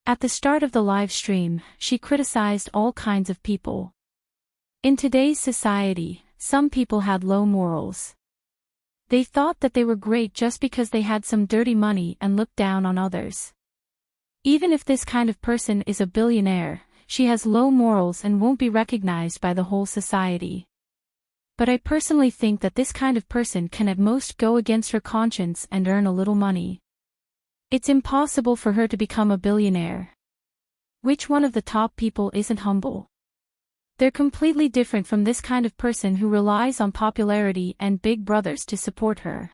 Speaker 1: At the start of the live stream, she criticized all kinds of people. In today's society, some people had low morals. They thought that they were great just because they had some dirty money and looked down on others. Even if this kind of person is a billionaire, she has low morals and won't be recognized by the whole society. But I personally think that this kind of person can at most go against her conscience and earn a little money. It's impossible for her to become a billionaire. Which one of the top people isn't humble? They're completely different from this kind of person who relies on popularity and big brothers to support her.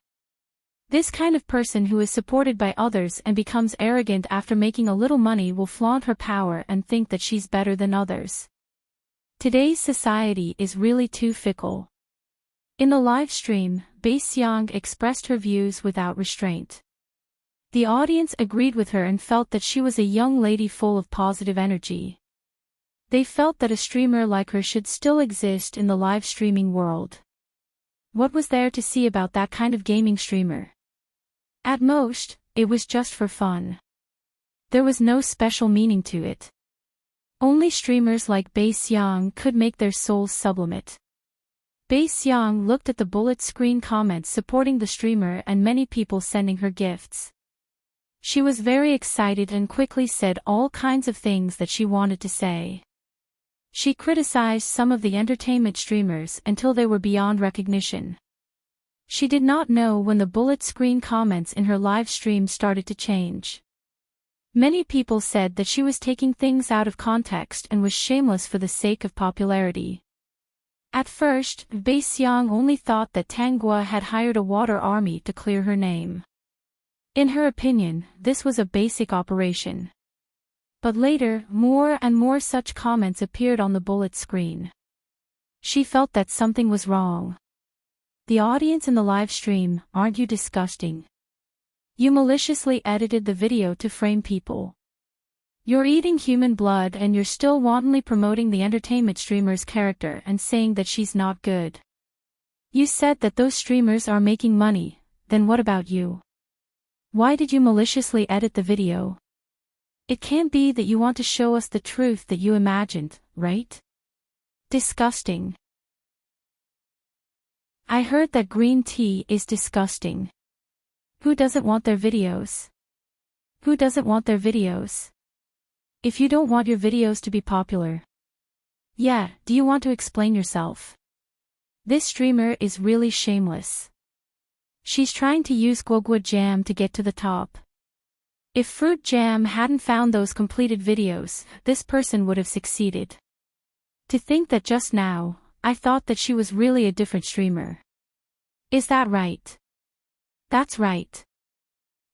Speaker 1: This kind of person who is supported by others and becomes arrogant after making a little money will flaunt her power and think that she's better than others. Today's society is really too fickle. In the live stream, Baixiang expressed her views without restraint. The audience agreed with her and felt that she was a young lady full of positive energy. They felt that a streamer like her should still exist in the live streaming world. What was there to see about that kind of gaming streamer? At most, it was just for fun. There was no special meaning to it. Only streamers like Baixiang could make their souls sublimate. Baixiang looked at the bullet screen comments supporting the streamer and many people sending her gifts. She was very excited and quickly said all kinds of things that she wanted to say. She criticized some of the entertainment streamers until they were beyond recognition. She did not know when the bullet screen comments in her live stream started to change. Many people said that she was taking things out of context and was shameless for the sake of popularity. At first, Baixiang only thought that Tangua had hired a water army to clear her name. In her opinion, this was a basic operation. But later, more and more such comments appeared on the bullet screen. She felt that something was wrong. The audience in the live stream, "Aren't you disgusting? You maliciously edited the video to frame people. You're eating human blood and you're still wantonly promoting the entertainment streamer's character and saying that she's not good. You said that those streamers are making money, then what about you? Why did you maliciously edit the video? It can't be that you want to show us the truth that you imagined, right? Disgusting. I heard that green tea is disgusting. Who doesn't want their videos? Who doesn't want their videos? If you don't want your videos to be popular. Yeah, do you want to explain yourself? This streamer is really shameless. She's trying to use Guogua Jam to get to the top. If Fruit Jam hadn't found those completed videos, this person would have succeeded. To think that just now, I thought that she was really a different streamer. Is that right? That's right.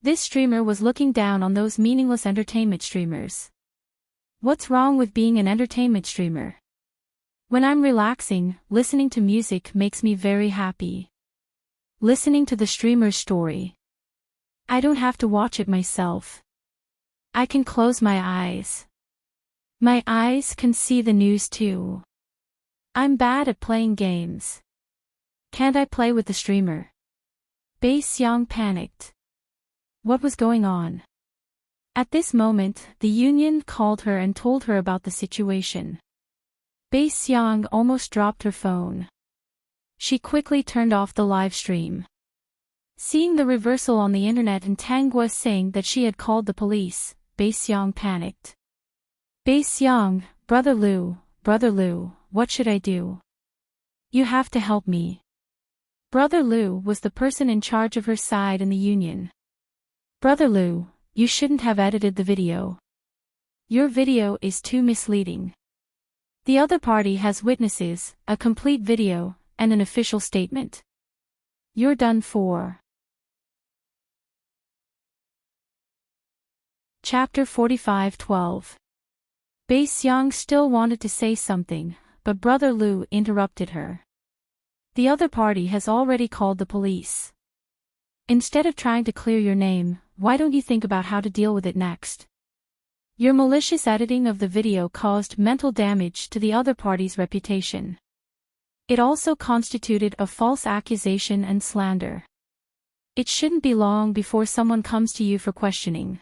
Speaker 1: This streamer was looking down on those meaningless entertainment streamers. What's wrong with being an entertainment streamer? When I'm relaxing, listening to music makes me very happy. Listening to the streamer's story. I don't have to watch it myself. I can close my eyes. My eyes can see the news too. I'm bad at playing games. Can't I play with the streamer? Bae-seong panicked. What was going on? At this moment, the union called her and told her about the situation. Bae-seong almost dropped her phone. She quickly turned off the live stream. Seeing the reversal on the internet and Tangwa saying that she had called the police, Bae-seong panicked. Bae-seong, Brother Lu, what should I do? You have to help me. Brother Lu was the person in charge of her side in the union. Brother Lu, you shouldn't have edited the video. Your video is too misleading. The other party has witnesses, a complete video, and an official statement. You're done for. Chapter 45:12. Bae-seong still wanted to say something, but Brother Lu interrupted her. The other party has already called the police. Instead of trying to clear your name, why don't you think about how to deal with it next? Your malicious editing of the video caused mental damage to the other party's reputation. It also constituted a false accusation and slander. It shouldn't be long before someone comes to you for questioning.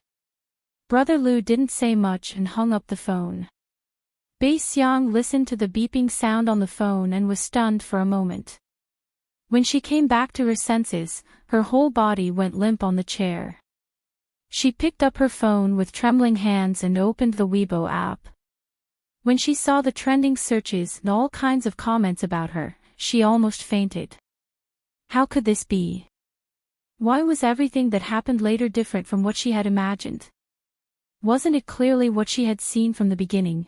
Speaker 1: Brother Lu didn't say much and hung up the phone. Bae-seong listened to the beeping sound on the phone and was stunned for a moment. When she came back to her senses, her whole body went limp on the chair. She picked up her phone with trembling hands and opened the Weibo app. When she saw the trending searches and all kinds of comments about her, she almost fainted. How could this be? Why was everything that happened later different from what she had imagined? Wasn't it clearly what she had seen from the beginning?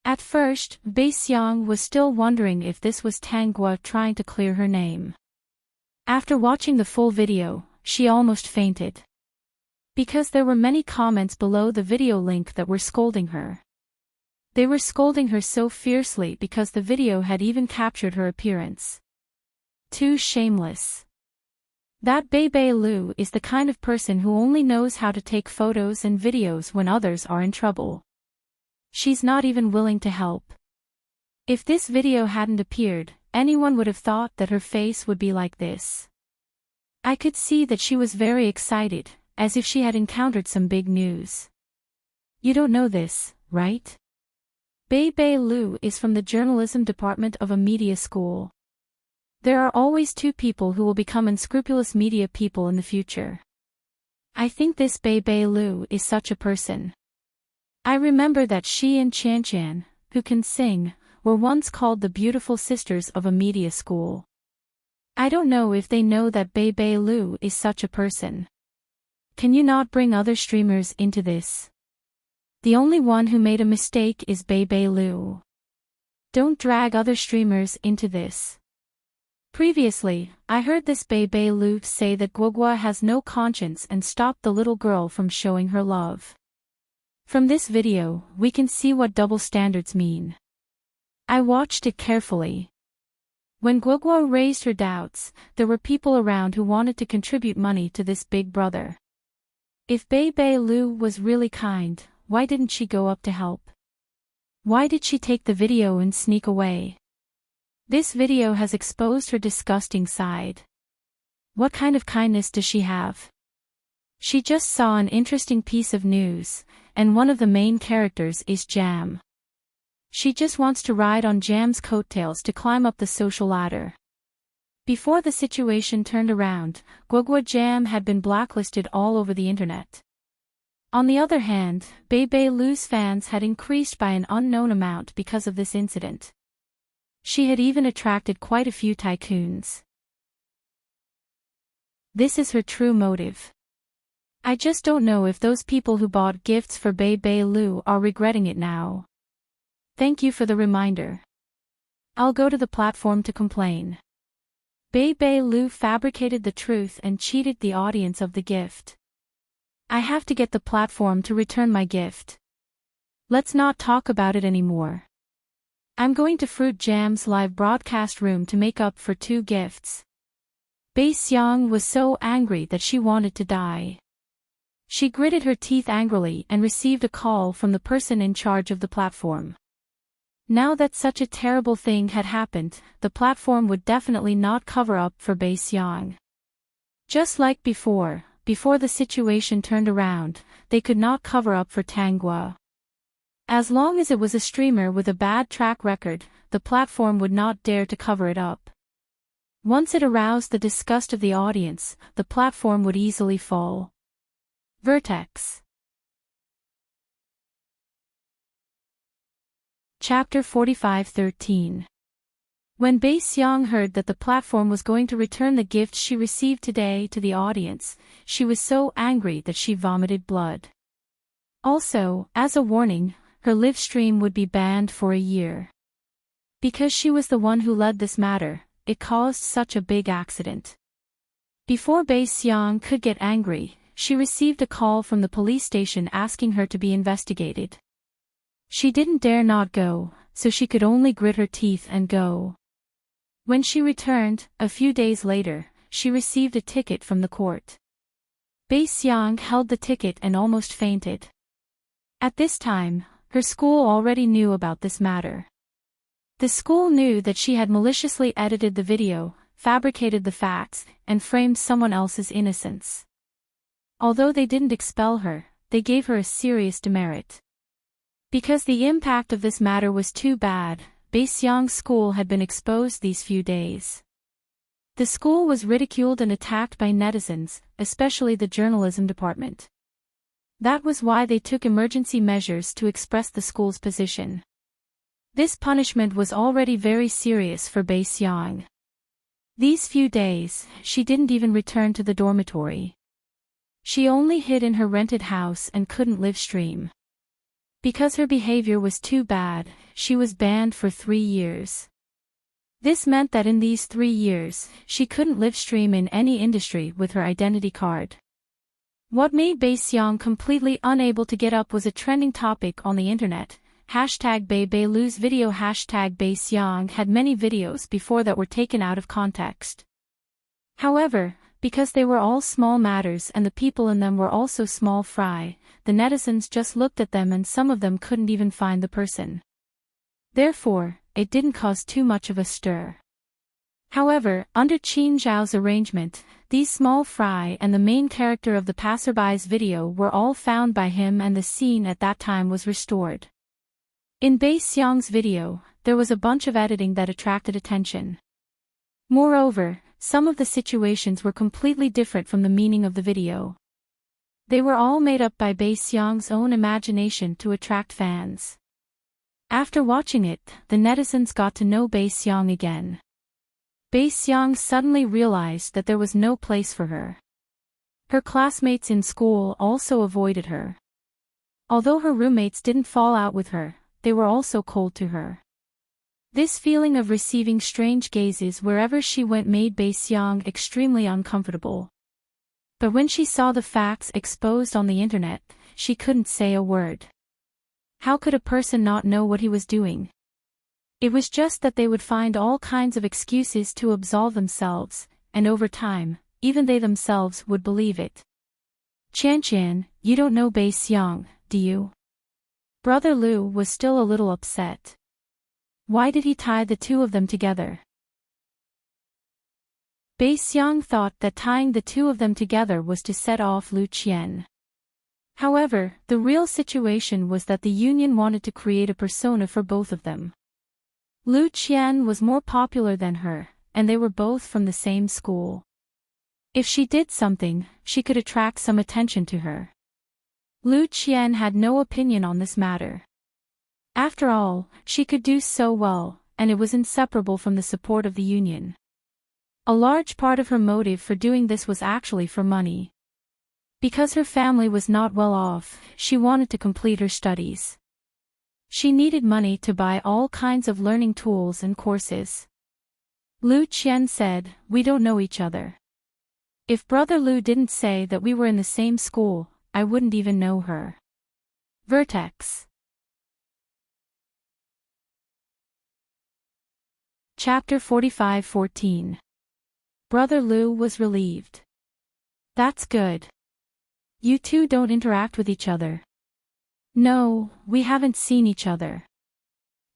Speaker 1: At first, Bae-seong was still wondering if this was Tangwa trying to clear her name. After watching the full video, she almost fainted. Because there were many comments below the video link that were scolding her. They were scolding her so fiercely because the video had even captured her appearance. Too shameless. That Bae Lu is the kind of person who only knows how to take photos and videos when others are in trouble. She's not even willing to help. If this video hadn't appeared, anyone would have thought that her face would be like this. I could see that she was very excited, as if she had encountered some big news. You don't know this, right? Bae Lu is from the journalism department of a media school. There are always two people who will become unscrupulous media people in the future. I think this Bae Lu is such a person. I remember that she and Chan, who can sing, were once called the beautiful sisters of a media school. I don't know if they know that Bae Lu is such a person. Can you not bring other streamers into this? The only one who made a mistake is Bae Lu. Don't drag other streamers into this. Previously, I heard this Bae Lu say that Guogua has no conscience and stopped the little girl from showing her love. From this video, we can see what double standards mean. I watched it carefully. When Guogua raised her doubts, there were people around who wanted to contribute money to this big brother. If Bae Lu was really kind, why didn't she go up to help? Why did she take the video and sneak away? This video has exposed her disgusting side. What kind of kindness does she have? She just saw an interesting piece of news, and one of the main characters is Jam. She just wants to ride on Jam's coattails to climb up the social ladder. Before the situation turned around, Guogua Jam had been blacklisted all over the internet. On the other hand, Bae Lu's fans had increased by an unknown amount because of this incident. She had even attracted quite a few tycoons. This is her true motive. I just don't know if those people who bought gifts for Bei Bei Lu are regretting it now. Thank you for the reminder. I'll go to the platform to complain. Bei Bei Lu fabricated the truth and cheated the audience of the gift. I have to get the platform to return my gift. Let's not talk about it anymore. I'm going to Fruit Jam's live broadcast room to make up for 2 gifts. Bei Xiang was so angry that she wanted to die. She gritted her teeth angrily and received a call from the person in charge of the platform. Now that such a terrible thing had happened, the platform would definitely not cover up for Bei Xiang. Just like before the situation turned around, they could not cover up for Tang Guo. As long as it was a streamer with a bad track record, the platform would not dare to cover it up. Once it aroused the disgust of the audience, the platform would easily fall. Vertex. Chapter 45:13. When Bei Xiang heard that the platform was going to return the gift she received today to the audience, she was so angry that she vomited blood. Also, as a warning, her live stream would be banned for a year. Because she was the one who led this matter, it caused such a big accident. Before Bei Xiang could get angry, she received a call from the police station asking her to be investigated. She didn't dare not go, so she could only grit her teeth and go. When she returned, a few days later, she received a ticket from the court. Bei Xiang held the ticket and almost fainted. At this time, her school already knew about this matter. The school knew that she had maliciously edited the video, fabricated the facts, and framed someone else's innocence. Although they didn't expel her, they gave her a serious demerit. Because the impact of this matter was too bad, Bei Xiang's school had been exposed these few days. The school was ridiculed and attacked by netizens, especially the journalism department. That was why they took emergency measures to express the school's position. This punishment was already very serious for Bei Xiang. These few days, she didn't even return to the dormitory. She only hid in her rented house and couldn't live stream. Because her behavior was too bad, she was banned for 3 years. This meant that in these 3 years, she couldn't live stream in any industry with her identity card. What made Bei Xiang completely unable to get up was a trending topic on the internet. #BeiBeiLu's video. #Bei Xiang had many videos before that were taken out of context. However, because they were all small matters and the people in them were also small fry, the netizens just looked at them and some of them couldn't even find the person. Therefore, it didn't cause too much of a stir. However, under Qin Zhao's arrangement, these small fry and the main character of the passerby's video were all found by him and the scene at that time was restored. In Bei Xiang's video, there was a bunch of editing that attracted attention. Moreover, some of the situations were completely different from the meaning of the video. They were all made up by Bei Xiang's own imagination to attract fans. After watching it, the netizens got to know Bei Xiang again. Bei Xiang suddenly realized that there was no place for her. Her classmates in school also avoided her. Although her roommates didn't fall out with her, they were also cold to her. This feeling of receiving strange gazes wherever she went made Bei Xiang extremely uncomfortable. But when she saw the facts exposed on the internet, she couldn't say a word. How could a person not know what he was doing? It was just that they would find all kinds of excuses to absolve themselves, and over time, even they themselves would believe it. Qian, you don't know Bei Xiang, do you? Brother Lu was still a little upset. Why did he tie the 2 of them together? Bei Xiang thought that tying the 2 of them together was to set off Lu Qian. However, the real situation was that the union wanted to create a persona for both of them. Lu Qian was more popular than her, and they were both from the same school. If she did something, she could attract some attention to her. Lu Qian had no opinion on this matter. After all, she could do so well, and it was inseparable from the support of the union. A large part of her motive for doing this was actually for money. Because her family was not well off, she wanted to complete her studies. She needed money to buy all kinds of learning tools and courses. Lu Qian said, "We don't know each other. If Brother Lu didn't say that we were in the same school, I wouldn't even know her." Vertex. Chapter 45:14. Brother Lu was relieved. "That's good. You two don't interact with each other." "No, we haven't seen each other."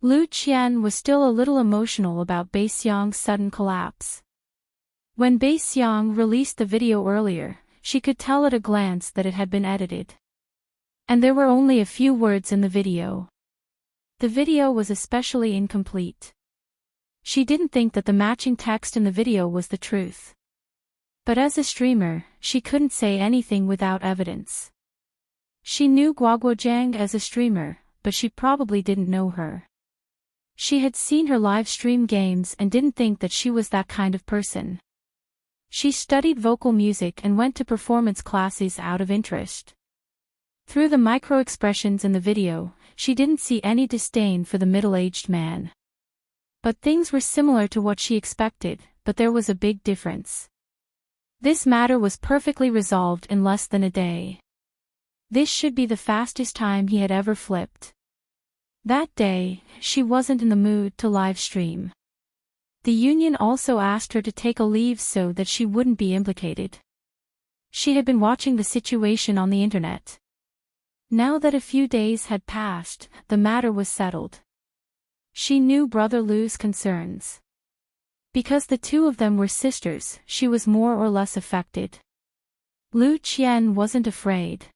Speaker 1: Lu Qian was still a little emotional about Bai Xiang's sudden collapse. When Bai Xiang released the video earlier, she could tell at a glance that it had been edited. And there were only a few words in the video. The video was especially incomplete. She didn't think that the matching text in the video was the truth. But as a streamer, she couldn't say anything without evidence. She knew Guoguozhang as a streamer, but she probably didn't know her. She had seen her live stream games and didn't think that she was that kind of person. She studied vocal music and went to performance classes out of interest. Through the micro-expressions in the video, she didn't see any disdain for the middle-aged man. But things were similar to what she expected, but there was a big difference. This matter was perfectly resolved in less than a day. This should be the fastest time he had ever flipped. That day, she wasn't in the mood to live stream. The union also asked her to take a leave so that she wouldn't be implicated. She had been watching the situation on the internet. Now that a few days had passed, the matter was settled. She knew Brother Lu's concerns. Because the two of them were sisters, she was more or less affected. Lu Qian wasn't afraid.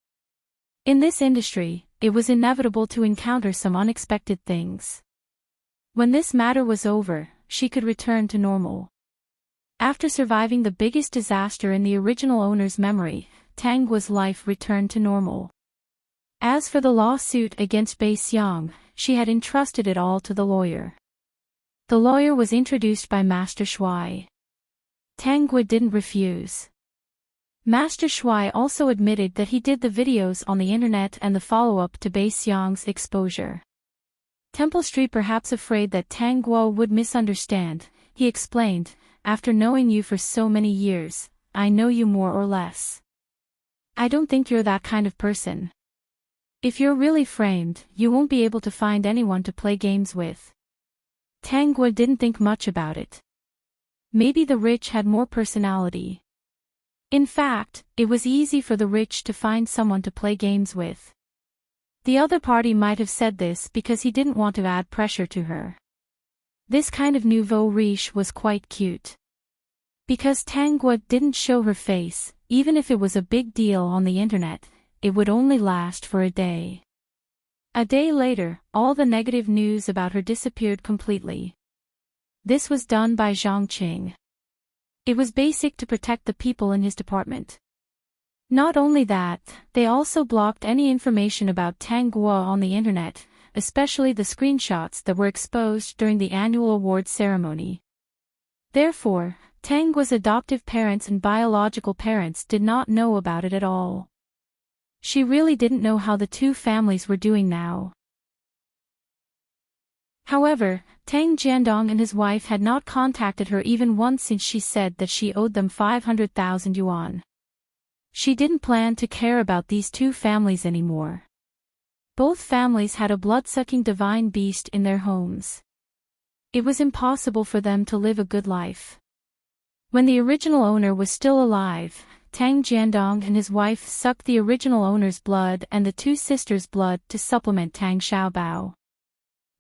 Speaker 1: In this industry, it was inevitable to encounter some unexpected things. When this matter was over, she could return to normal. After surviving the biggest disaster in the original owner's memory, Tang Guo's life returned to normal. As for the lawsuit against Bai Xiang, she had entrusted it all to the lawyer. The lawyer was introduced by Master Shuai. Tang Guo didn't refuse. Master Shuai also admitted that he did the videos on the internet and the follow-up to Bai Xiang's exposure. Temple Street, perhaps afraid that Tang Guo would misunderstand, he explained, "After knowing you for so many years, I know you more or less. I don't think you're that kind of person. If you're really framed, you won't be able to find anyone to play games with." Tang Guo didn't think much about it. Maybe the rich had more personality. In fact, it was easy for the rich to find someone to play games with. The other party might have said this because he didn't want to add pressure to her. This kind of nouveau riche was quite cute. Because Tang Guo didn't show her face, even if it was a big deal on the internet, it would only last for a day. A day later, all the negative news about her disappeared completely. This was done by Zhang Qing. It was basic to protect the people in his department. Not only that, they also blocked any information about Tang Guo on the internet, especially the screenshots that were exposed during the annual awards ceremony. Therefore, Tang Guo's adoptive parents and biological parents did not know about it at all. She really didn't know how the two families were doing now. However, Tang Jiandong and his wife had not contacted her even once since she said that she owed them 500,000 yuan. She didn't plan to care about these two families anymore. Both families had a blood-sucking divine beast in their homes. It was impossible for them to live a good life. When the original owner was still alive, Tang Jiandong and his wife sucked the original owner's blood and the two sisters' blood to supplement Tang Xiaobao.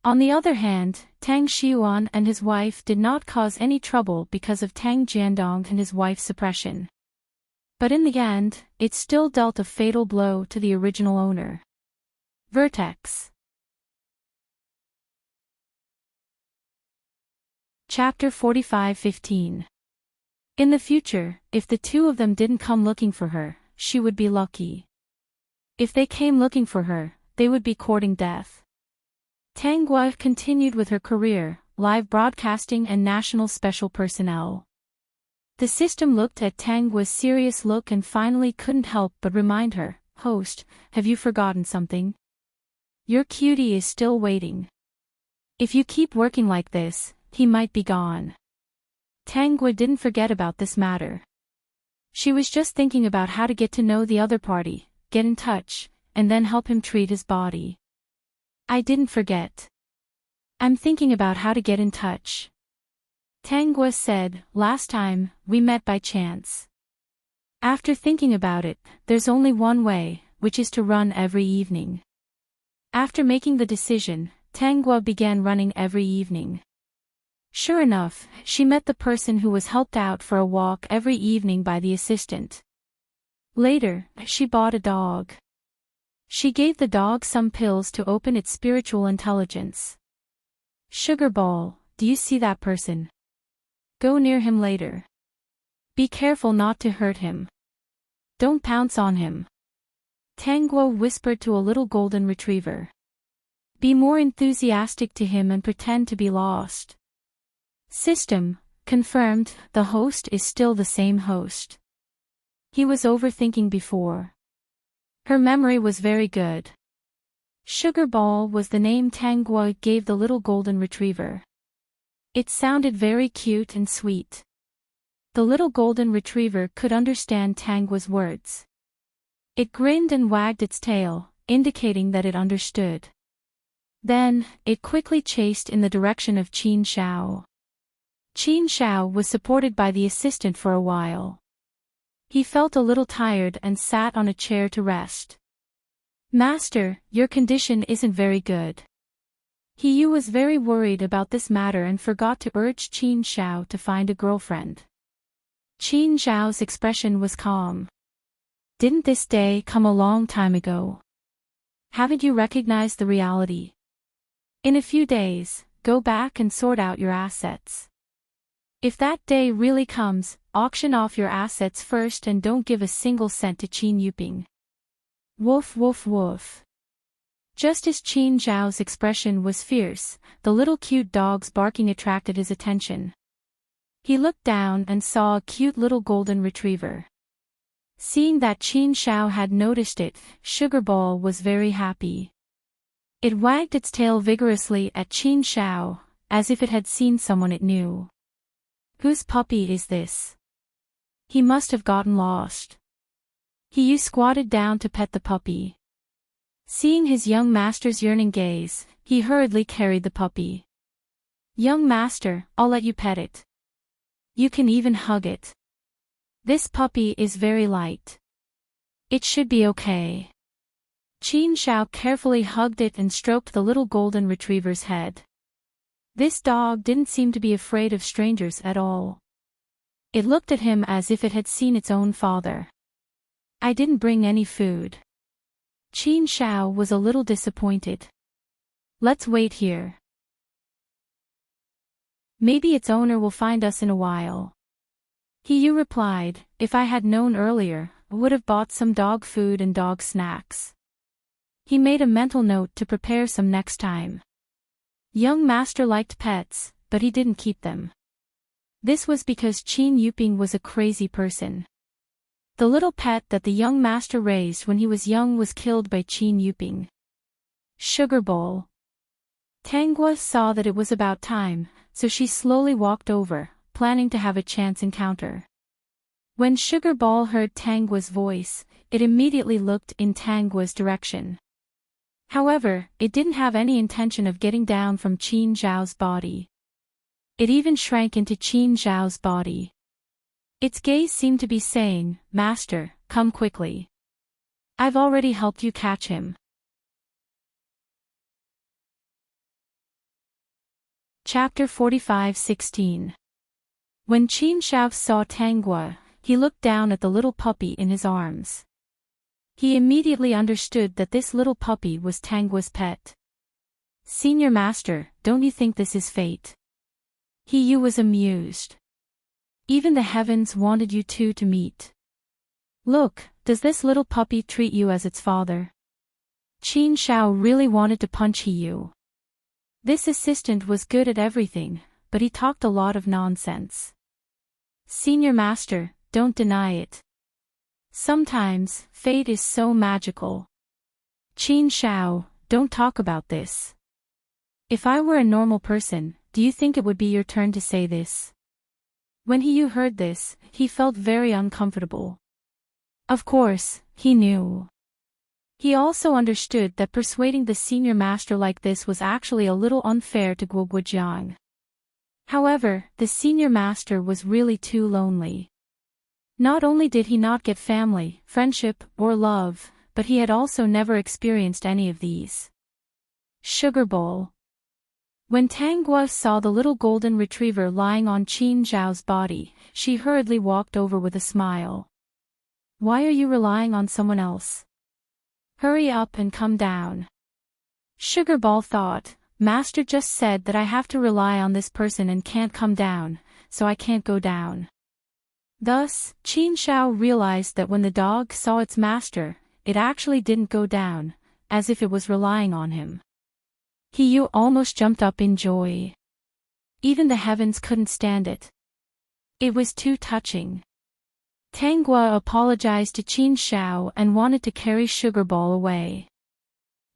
Speaker 1: On the other hand, Tang Xiuan and his wife did not cause any trouble because of Tang Jiandong and his wife's suppression. But in the end, it still dealt a fatal blow to the original owner. Vertex. Chapter 45:15. In the future, if the two of them didn't come looking for her, she would be lucky. If they came looking for her, they would be courting death. Tang Guo continued with her career, live broadcasting and national special personnel. The system looked at Tangua's serious look and finally couldn't help but remind her, "Host, have you forgotten something? Your cutie is still waiting. If you keep working like this, he might be gone." Tangua didn't forget about this matter. She was just thinking about how to get to know the other party, get in touch, and then help him treat his body. "I didn't forget. I'm thinking about how to get in touch," Tangua said. "Last time, we met by chance. After thinking about it, there's only one way, which is to run every evening." After making the decision, Tangua began running every evening. Sure enough, she met the person who was helped out for a walk every evening by the assistant. Later, she bought a dog. She gave the dog some pills to open its spiritual intelligence. "Sugar Ball, do you see that person? Go near him later. Be careful not to hurt him. Don't pounce on him," Tangua whispered to a little golden retriever. "Be more enthusiastic to him and pretend to be lost." System confirmed. The host is still the same host. He was overthinking before. Her memory was very good. Sugar Ball was the name Tangua gave the little golden retriever. It sounded very cute and sweet. The little golden retriever could understand Tangua's words. It grinned and wagged its tail, indicating that it understood. Then, it quickly chased in the direction of Qin Shao. Qin Shao was supported by the assistant for a while. He felt a little tired and sat on a chair to rest. "Master, your condition isn't very good." He was very worried about this matter and forgot to urge Qin Shao to find a girlfriend. Qin Shao's expression was calm. "Didn't this day come a long time ago? Haven't you recognized the reality? In a few days, go back and sort out your assets. If that day really comes, auction off your assets first and don't give a single cent to Qin Yuping." Woof woof woof. Just as Qin Zhao's expression was fierce, the little cute dog's barking attracted his attention. He looked down and saw a cute little golden retriever. Seeing that Qin Shao had noticed it, Sugar Ball was very happy. It wagged its tail vigorously at Qin Shao, as if it had seen someone it knew. "Whose puppy is this? He must have gotten lost." He squatted down to pet the puppy. Seeing his young master's yearning gaze, he hurriedly carried the puppy. "Young master, I'll let you pet it. You can even hug it. This puppy is very light. It should be okay." Qin Shao carefully hugged it and stroked the little golden retriever's head. This dog didn't seem to be afraid of strangers at all. It looked at him as if it had seen its own father. "I didn't bring any food." Qin Shao was a little disappointed. "Let's wait here. Maybe its owner will find us in a while." He replied, "If I had known earlier, I would have bought some dog food and dog snacks." He made a mental note to prepare some next time. Young master liked pets, but he didn't keep them. This was because Qin Yuping was a crazy person. The little pet that the young master raised when he was young was killed by Qin Yuping. Sugar Bowl. Tangua saw that it was about time, so she slowly walked over, planning to have a chance encounter. When Sugar Ball heard Tangua's voice, it immediately looked in Tangua's direction. However, it didn't have any intention of getting down from Qin Zhao's body. It even shrank into Qin Zhao's body. Its gaze seemed to be saying, "Master, come quickly. I've already helped you catch him." Chapter 45:16. When Qin Zhao saw Tangua, he looked down at the little puppy in his arms. He immediately understood that this little puppy was Tangua's pet. "Senior Master, don't you think this is fate?" He was amused. "Even the heavens wanted you two to meet. Look, does this little puppy treat you as its father?" Qin Shao really wanted to punch He. This assistant was good at everything, but he talked a lot of nonsense. Senior Master, don't deny it. Sometimes, fate is so magical. Qin Shao, don't talk about this. If I were a normal person, do you think it would be your turn to say this? When He heard this, he felt very uncomfortable. Of course, he knew. He also understood that persuading the senior master like this was actually a little unfair to Guoguojiang. However, the senior master was really too lonely. Not only did he not get family, friendship, or love, but he had also never experienced any of these. Sugar Bowl. When Tang Guo saw the little golden retriever lying on Qin Zhao's body, she hurriedly walked over with a smile. Why are you relying on someone else? Hurry up and come down. Sugar Ball thought, Master just said that I have to rely on this person and can't come down, so I can't go down. Thus, Qin Shao realized that when the dog saw its master, it actually didn't go down, as if it was relying on him. He almost jumped up in joy. Even the heavens couldn't stand it. It was too touching. Tang Guo apologized to Qin Shao and wanted to carry Sugar Ball away.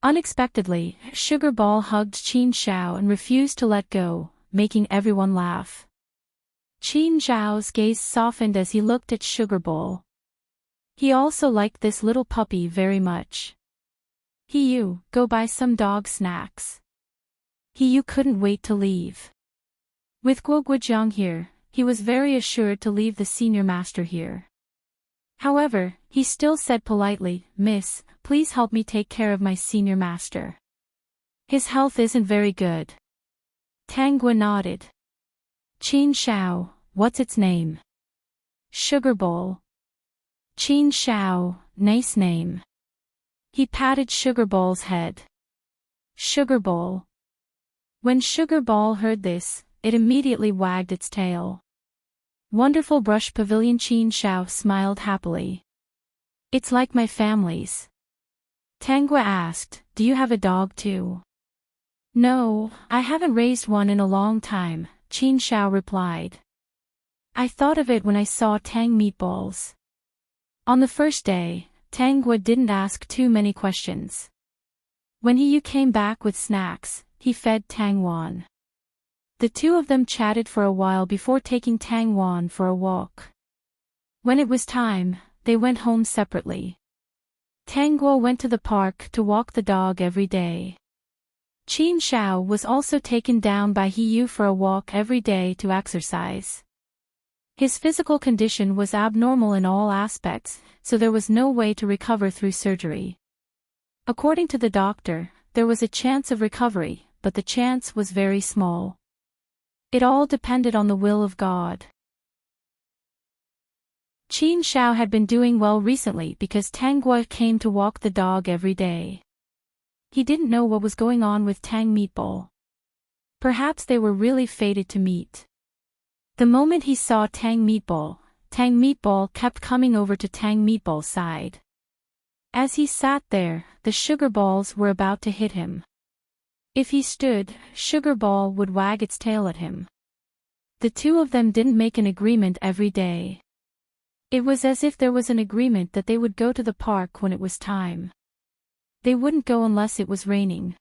Speaker 1: Unexpectedly, Sugar Ball hugged Qin Shao and refused to let go, making everyone laugh. Qin Zhao's gaze softened as he looked at Sugar Ball. He also liked this little puppy very much. Go buy some dog snacks. Couldn't wait to leave. With Guoguojiang here, he was very assured to leave the senior master here. However, he still said politely, Miss, please help me take care of my senior master. His health isn't very good. Tang Guo nodded. Qin Shao, what's its name? Sugar Bowl. Qin Shao, nice name. He patted Sugar Ball's head. Sugar Bowl. When Sugar Ball heard this, it immediately wagged its tail. Wonderful Brush Pavilion. Qin Shao smiled happily. It's like my family's. Tang Guo asked, do you have a dog too? No, I haven't raised one in a long time, Qin Shao replied. I thought of it when I saw Tang Meatballs. On the first day, Tang Guo didn't ask too many questions. When He came back with snacks, he fed Tang Wan. The two of them chatted for a while before taking Tang Wan for a walk. When it was time, they went home separately. Tang Guo went to the park to walk the dog every day. Qin Shao was also taken down by He for a walk every day to exercise. His physical condition was abnormal in all aspects, so there was no way to recover through surgery. According to the doctor, there was a chance of recovery, but the chance was very small. It all depended on the will of God. Qin Shao had been doing well recently because Tang Guo came to walk the dog every day. He didn't know what was going on with Tang Meatball. Perhaps they were really fated to meet. The moment he saw Tang Meatball kept coming over to Tang Meatball's side. As he sat there, the sugar balls were about to hit him. If he stood, Sugar Ball would wag its tail at him. The two of them didn't make an agreement every day. It was as if there was an agreement that they would go to the park when it was time. They wouldn't go unless it was raining.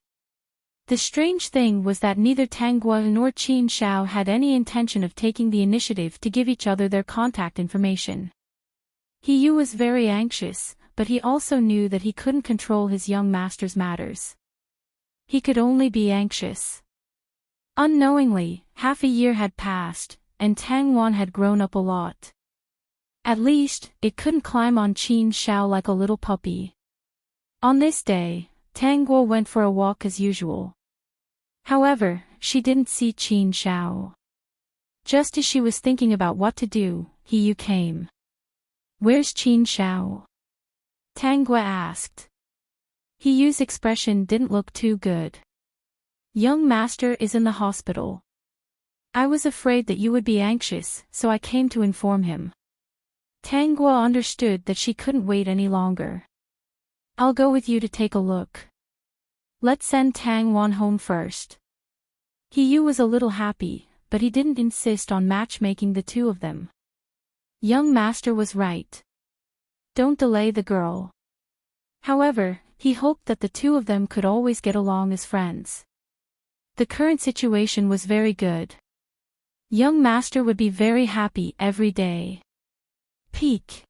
Speaker 1: The strange thing was that neither Tang Guo nor Qin Shao had any intention of taking the initiative to give each other their contact information. He was very anxious, but he also knew that he couldn't control his young master's matters. He could only be anxious. Unknowingly, half a year had passed, and Tang Wan had grown up a lot. At least, it couldn't climb on Qin Shao like a little puppy. On this day, Tang Guo went for a walk as usual. However, she didn't see Qin Shao. Just as she was thinking about what to do, He came. Where's Qin Shao? Tang Guo asked. He's expression didn't look too good. Young master is in the hospital. I was afraid that you would be anxious, so I came to inform him. Tang Guo understood that she couldn't wait any longer. I'll go with you to take a look. Let's send Tang Wan home first. He was a little happy, but he didn't insist on matchmaking the two of them. Young master was right. Don't delay the girl. However, he hoped that the two of them could always get along as friends. The current situation was very good. Young master would be very happy every day. Peak.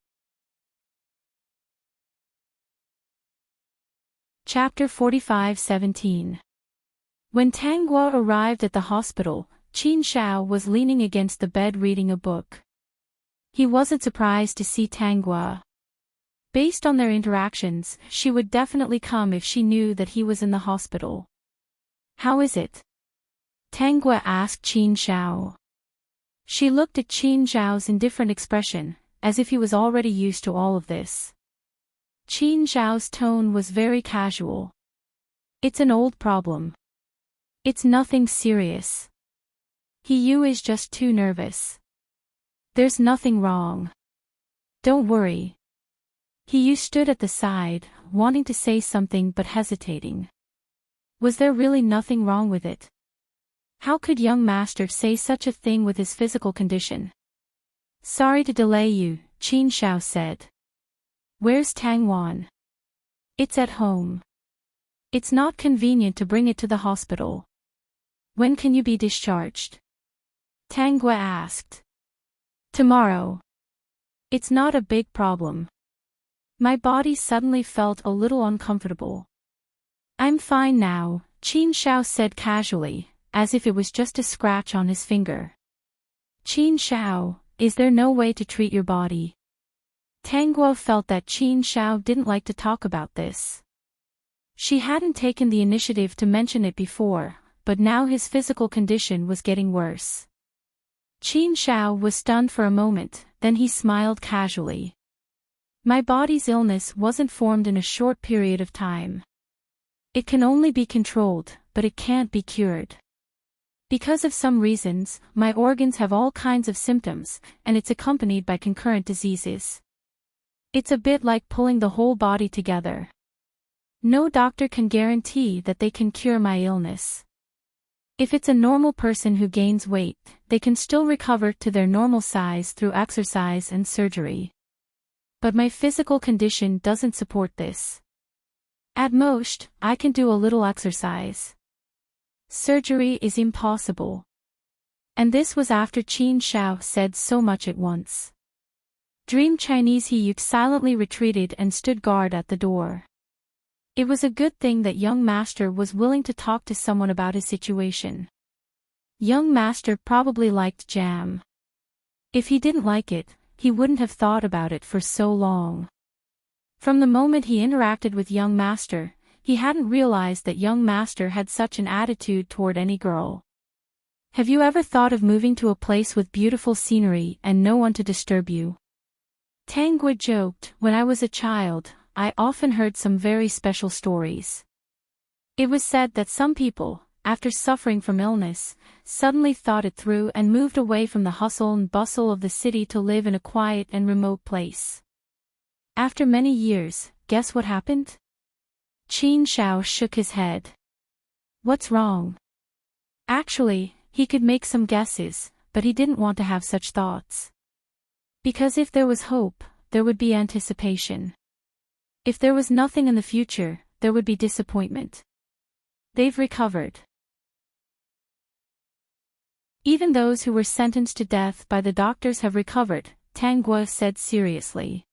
Speaker 1: Chapter 45:17. When Tanguo arrived at the hospital, Qin Shao was leaning against the bed reading a book. He wasn't surprised to see Tanguo. Based on their interactions, she would definitely come if she knew that he was in the hospital. How is it? Tanguo asked Qin Shao. She looked at Qin Shao's indifferent expression, as if he was already used to all of this. Qin Shao's tone was very casual. It's an old problem. It's nothing serious. Yu is just too nervous. There's nothing wrong. Don't worry. Yu stood at the side, wanting to say something but hesitating. Was there really nothing wrong with it? How could young master say such a thing with his physical condition? Sorry to delay you, Qin Shao said. Where's Tangwan? It's at home. It's not convenient to bring it to the hospital. When can you be discharged? Tanguo asked. Tomorrow. It's not a big problem. My body suddenly felt a little uncomfortable. I'm fine now, Qin Shao said casually, as if it was just a scratch on his finger. Qin Shao, is there no way to treat your body? Tanguo felt that Qin Shao didn't like to talk about this. She hadn't taken the initiative to mention it before, but now his physical condition was getting worse. Qin Shao was stunned for a moment, then he smiled casually. My body's illness wasn't formed in a short period of time. It can only be controlled, but it can't be cured. Because of some reasons, my organs have all kinds of symptoms, and it's accompanied by concurrent diseases. It's a bit like pulling the whole body together. No doctor can guarantee that they can cure my illness. If it's a normal person who gains weight, they can still recover to their normal size through exercise and surgery. But my physical condition doesn't support this. At most, I can do a little exercise. Surgery is impossible. And this was after Qin Shao said so much at once. Dream Chinese Yu silently retreated and stood guard at the door. It was a good thing that young master was willing to talk to someone about his situation. Young master probably liked jam. If he didn't like it, he wouldn't have thought about it for so long. From the moment he interacted with young master, he hadn't realized that young master had such an attitude toward any girl. Have you ever thought of moving to a place with beautiful scenery and no one to disturb you? Tanguo joked, when I was a child, I often heard some very special stories. It was said that some people, after suffering from illness, suddenly thought it through and moved away from the hustle and bustle of the city to live in a quiet and remote place. After many years, guess what happened? Qin Shao shook his head. What's wrong? Actually, he could make some guesses, but he didn't want to have such thoughts. Because if there was hope, there would be anticipation. If there was nothing in the future, there would be disappointment. They've recovered. Even those who were sentenced to death by the doctors have recovered, Tanguo said seriously.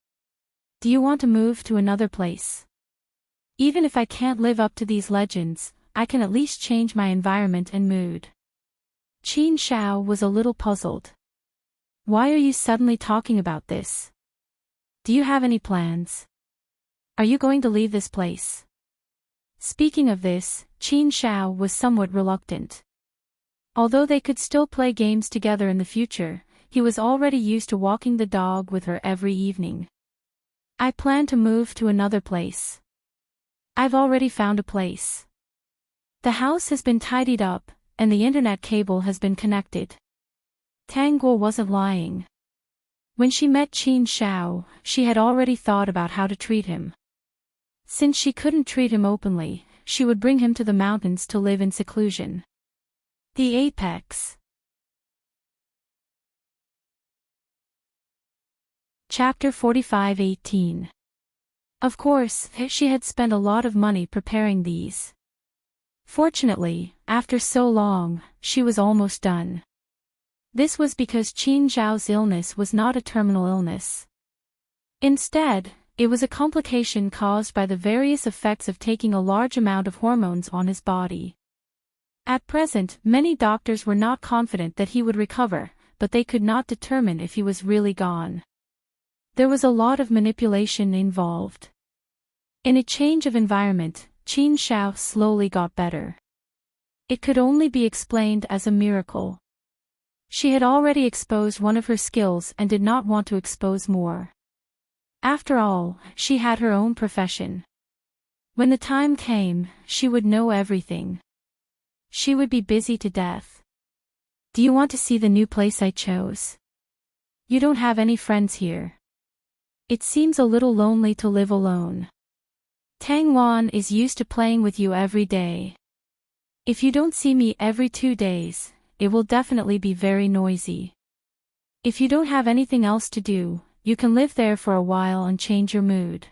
Speaker 1: Do you want to move to another place? Even if I can't live up to these legends, I can at least change my environment and mood. Qin Shao was a little puzzled. Why are you suddenly talking about this? Do you have any plans? Are you going to leave this place? Speaking of this, Qin Shao was somewhat reluctant. Although they could still play games together in the future, he was already used to walking the dog with her every evening. I plan to move to another place. I've already found a place. The house has been tidied up, and the internet cable has been connected. Tanguo wasn't lying. When she met Qin Shao, she had already thought about how to treat him. Since she couldn't treat him openly, she would bring him to the mountains to live in seclusion. The apex. Chapter 45:18. Of course, she had spent a lot of money preparing these. Fortunately, after so long, she was almost done. This was because Qin Zhao's illness was not a terminal illness. Instead, it was a complication caused by the various effects of taking a large amount of hormones on his body. At present, many doctors were not confident that he would recover, but they could not determine if he was really gone. There was a lot of manipulation involved. In a change of environment, Qin Zhao slowly got better. It could only be explained as a miracle. She had already exposed one of her skills and did not want to expose more. After all, she had her own profession. When the time came, she would know everything. She would be busy to death. Do you want to see the new place I chose? You don't have any friends here. It seems a little lonely to live alone. Tang Wan is used to playing with you every day. If you don't see me every 2 days, it will definitely be very noisy. If you don't have anything else to do, you can live there for a while and change your mood.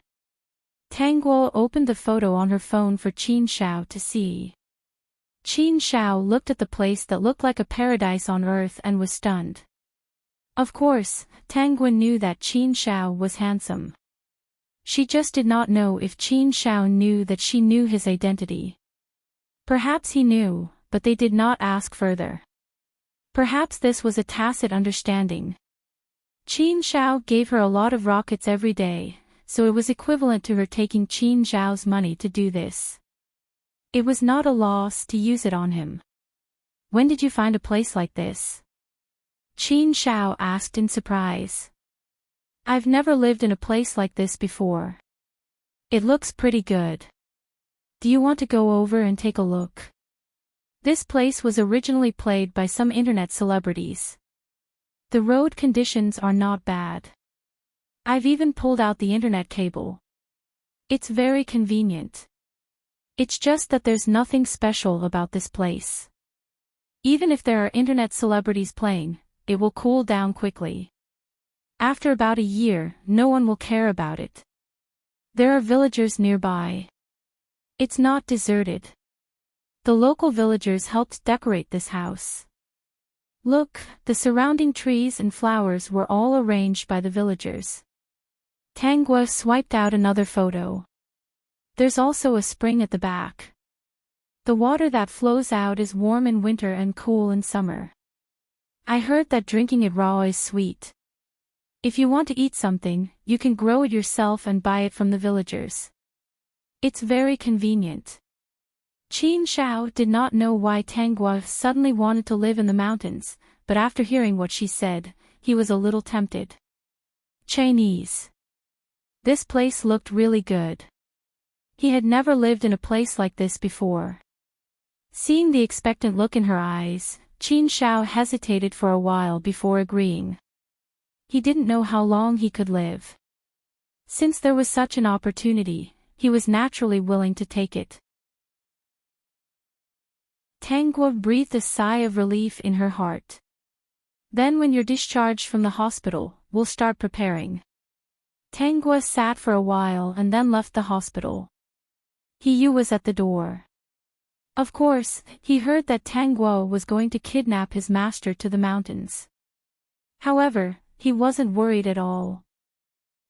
Speaker 1: Tang Guo opened the photo on her phone for Qin Zhao to see. Qin Zhao looked at the place that looked like a paradise on earth and was stunned. Of course, Tang Guo knew that Qin Zhao was handsome. She just did not know if Qin Zhao knew that she knew his identity. Perhaps he knew, but they did not ask further. Perhaps this was a tacit understanding. Qin Zhao gave her a lot of rockets every day, so it was equivalent to her taking Qin Zhao's money to do this. It was not a loss to use it on him. When did you find a place like this? Qin Zhao asked in surprise. I've never lived in a place like this before. It looks pretty good. Do you want to go over and take a look? This place was originally played by some internet celebrities. The road conditions are not bad. I've even pulled out the internet cable. It's very convenient. It's just that there's nothing special about this place. Even if there are internet celebrities playing, it will cool down quickly. After about a year, no one will care about it. There are villagers nearby. It's not deserted. The local villagers helped decorate this house. Look, the surrounding trees and flowers were all arranged by the villagers. Tang Guo swiped out another photo. There's also a spring at the back. The water that flows out is warm in winter and cool in summer. I heard that drinking it raw is sweet. If you want to eat something, you can grow it yourself and buy it from the villagers. It's very convenient. Qin Zhao did not know why Tang Guo suddenly wanted to live in the mountains, but after hearing what she said, he was a little tempted. Chinese. This place looked really good. He had never lived in a place like this before. Seeing the expectant look in her eyes, Qin Zhao hesitated for a while before agreeing. He didn't know how long he could live. Since there was such an opportunity, he was naturally willing to take it. Tang Guo breathed a sigh of relief in her heart. Then when you're discharged from the hospital, we'll start preparing. Tang Guo sat for a while and then left the hospital. He Yu was at the door. Of course, he heard that Tang Guo was going to kidnap his master to the mountains. However, he wasn't worried at all.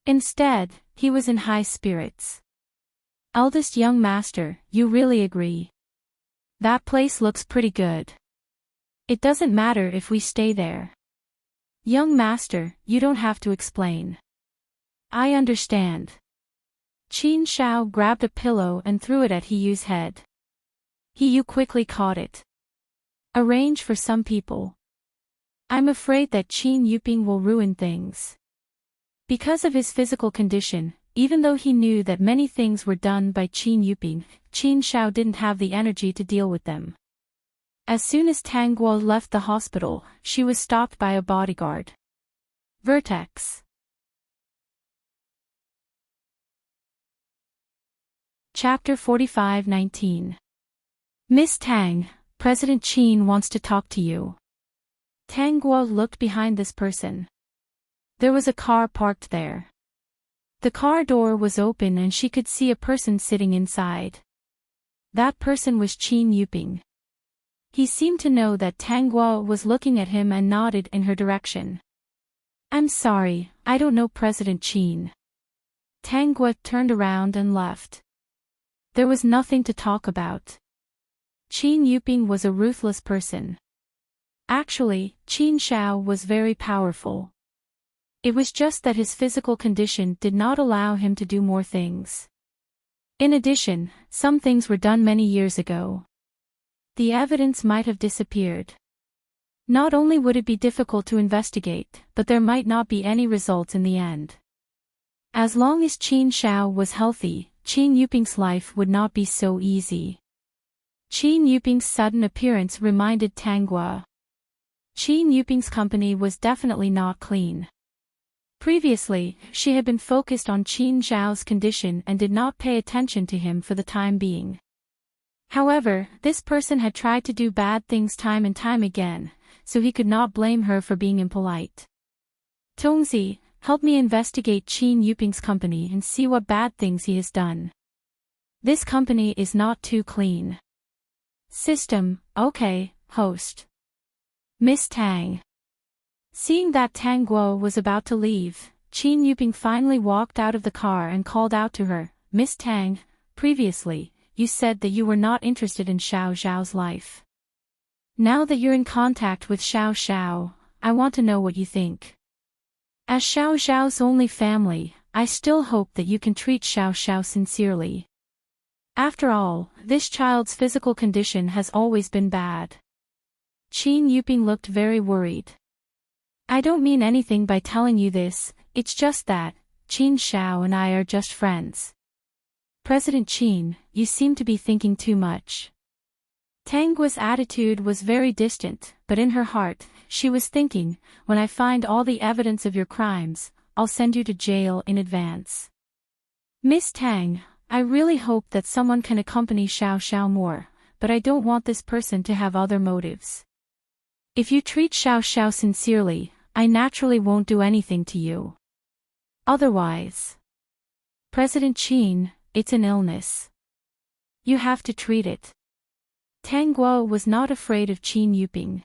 Speaker 1: Instead, he was in high spirits. Eldest young master, you really agree? That place looks pretty good. It doesn't matter if we stay there. Young master, you don't have to explain. I understand. Qin Zhao grabbed a pillow and threw it at He Yu's head. He Yu quickly caught it. Arrange for some people. I'm afraid that Qin Yuping will ruin things. Because of his physical condition, even though he knew that many things were done by Qin Yuping, Qin Zhao didn't have the energy to deal with them. As soon as Tang Guo left the hospital, she was stopped by a bodyguard. Vertex. Chapter 45:19. Miss Tang, President Qin wants to talk to you. Tang Guo looked behind this person. There was a car parked there. The car door was open and she could see a person sitting inside. That person was Qin Yuping. He seemed to know that Tang Guo was looking at him and nodded in her direction. I'm sorry, I don't know President Qin. Tang Guo turned around and left. There was nothing to talk about. Qin Yuping was a ruthless person. Actually, Qin Shao was very powerful. It was just that his physical condition did not allow him to do more things. In addition, some things were done many years ago. The evidence might have disappeared. Not only would it be difficult to investigate, but there might not be any results in the end. As long as Qin Shao was healthy, Qin Yuping's life would not be so easy. Qin Yuping's sudden appearance reminded Tang Guo. Qin Yuping's company was definitely not clean. Previously, she had been focused on Qin Shao's condition and did not pay attention to him for the time being. However, this person had tried to do bad things time and time again, so he could not blame her for being impolite. Tongzi, help me investigate Qin Yuping's company and see what bad things he has done. This company is not too clean. System, okay, host. Miss Tang. Seeing that Tang Guo was about to leave, Qin Yuping finally walked out of the car and called out to her, Miss Tang, previously, you said that you were not interested in Xiao Xiao's life. Now that you're in contact with Xiao Xiao, I want to know what you think. As Xiao Xiao's only family, I still hope that you can treat Xiao Xiao sincerely. After all, this child's physical condition has always been bad. Qin Yuping looked very worried. I don't mean anything by telling you this, it's just that, Qin Shao and I are just friends. President Qin, you seem to be thinking too much. Tang Guo's attitude was very distant, but in her heart, she was thinking, when I find all the evidence of your crimes, I'll send you to jail in advance. Miss Tang, I really hope that someone can accompany Xiao Xiao more, but I don't want this person to have other motives. If you treat Xiao Xiao sincerely, I naturally won't do anything to you. Otherwise. President Qin, it's an illness. You have to treat it. Tang Guo was not afraid of Qin Yuping.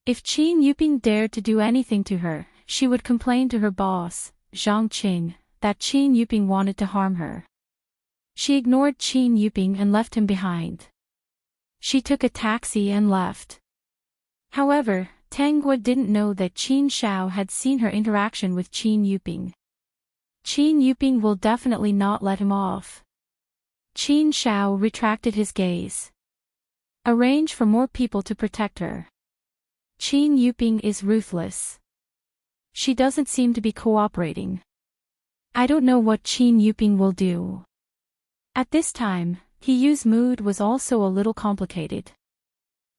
Speaker 1: If Qin Yuping dared to do anything to her, she would complain to her boss, Zhang Qing, that Qin Yuping wanted to harm her. She ignored Qin Yuping and left him behind. She took a taxi and left. However, Tang Guo didn't know that Qin Shao had seen her interaction with Qin Yuping. Qin Yuping will definitely not let him off. Qin Shao retracted his gaze. Arrange for more people to protect her. Qin Yuping is ruthless. She doesn't seem to be cooperating. I don't know what Qin Yuping will do. At this time, Hiyu's mood was also a little complicated.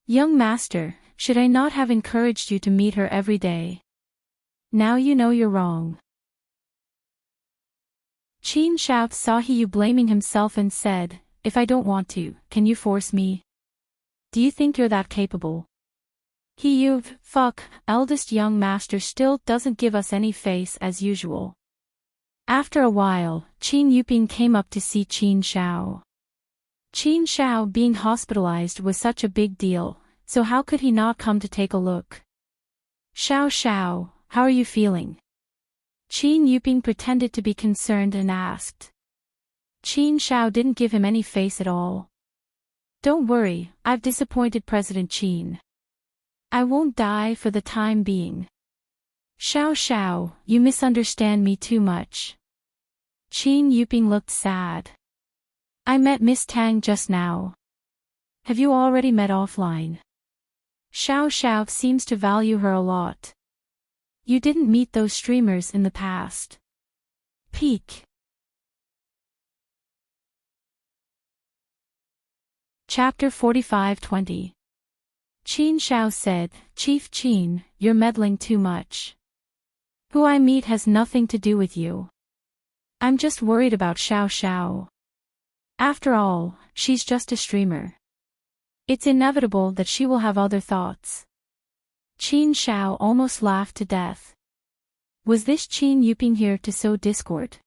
Speaker 1: Young master, should I not have encouraged you to meet her every day? Now you know you're wrong. Qin Shao saw Hiyu blaming himself and said, if I don't want to, can you force me? Do you think you're that capable? Hiyu, fuck, eldest young master still doesn't give us any face as usual. After a while, Qin Yuping came up to see Qin Shao. Qin Shao being hospitalized was such a big deal, so how could he not come to take a look? Xiao Xiao, how are you feeling? Qin Yuping pretended to be concerned and asked. Qin Shao didn't give him any face at all. Don't worry, I've disappointed President Qin. I won't die for the time being. Xiao Xiao, you misunderstand me too much. Qin Yuping looked sad. I met Miss Tang just now. Have you already met offline? Xiao Xiao seems to value her a lot. You didn't meet those streamers in the past. Peak. Chapter 45-20. Qin Shao said, Chief Qin, you're meddling too much. Who I meet has nothing to do with you. I'm just worried about Xiao Xiao. After all, she's just a streamer. It's inevitable that she will have other thoughts. Qin Shao almost laughed to death. Was this Qin Yuping here to sow discord?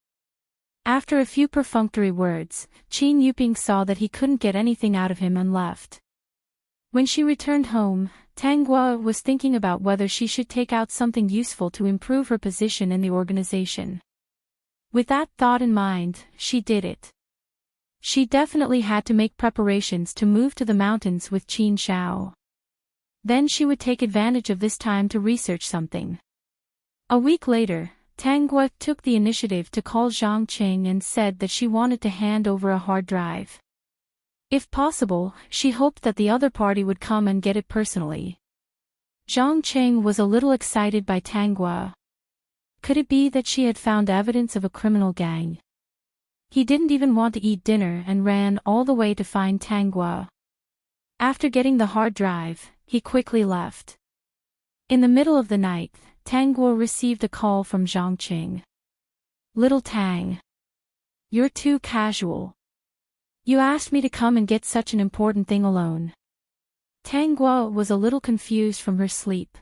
Speaker 1: After a few perfunctory words, Qin Yuping saw that he couldn't get anything out of him and left. When she returned home, Tang Guo was thinking about whether she should take out something useful to improve her position in the organization. With that thought in mind, she did it. She definitely had to make preparations to move to the mountains with Qin Shao. Then she would take advantage of this time to research something. A week later, Tang Guo took the initiative to call Zhang Qing and said that she wanted to hand over a hard drive. If possible, she hoped that the other party would come and get it personally. Zhang Qing was a little excited by Tang Guo. Could it be that she had found evidence of a criminal gang? He didn't even want to eat dinner and ran all the way to find Tang Guo. After getting the hard drive, he quickly left. In the middle of the night, Tang Guo received a call from Zhang Qing. "Little Tang. You're too casual. You asked me to come and get such an important thing alone." Tang Guo was a little confused from her sleep.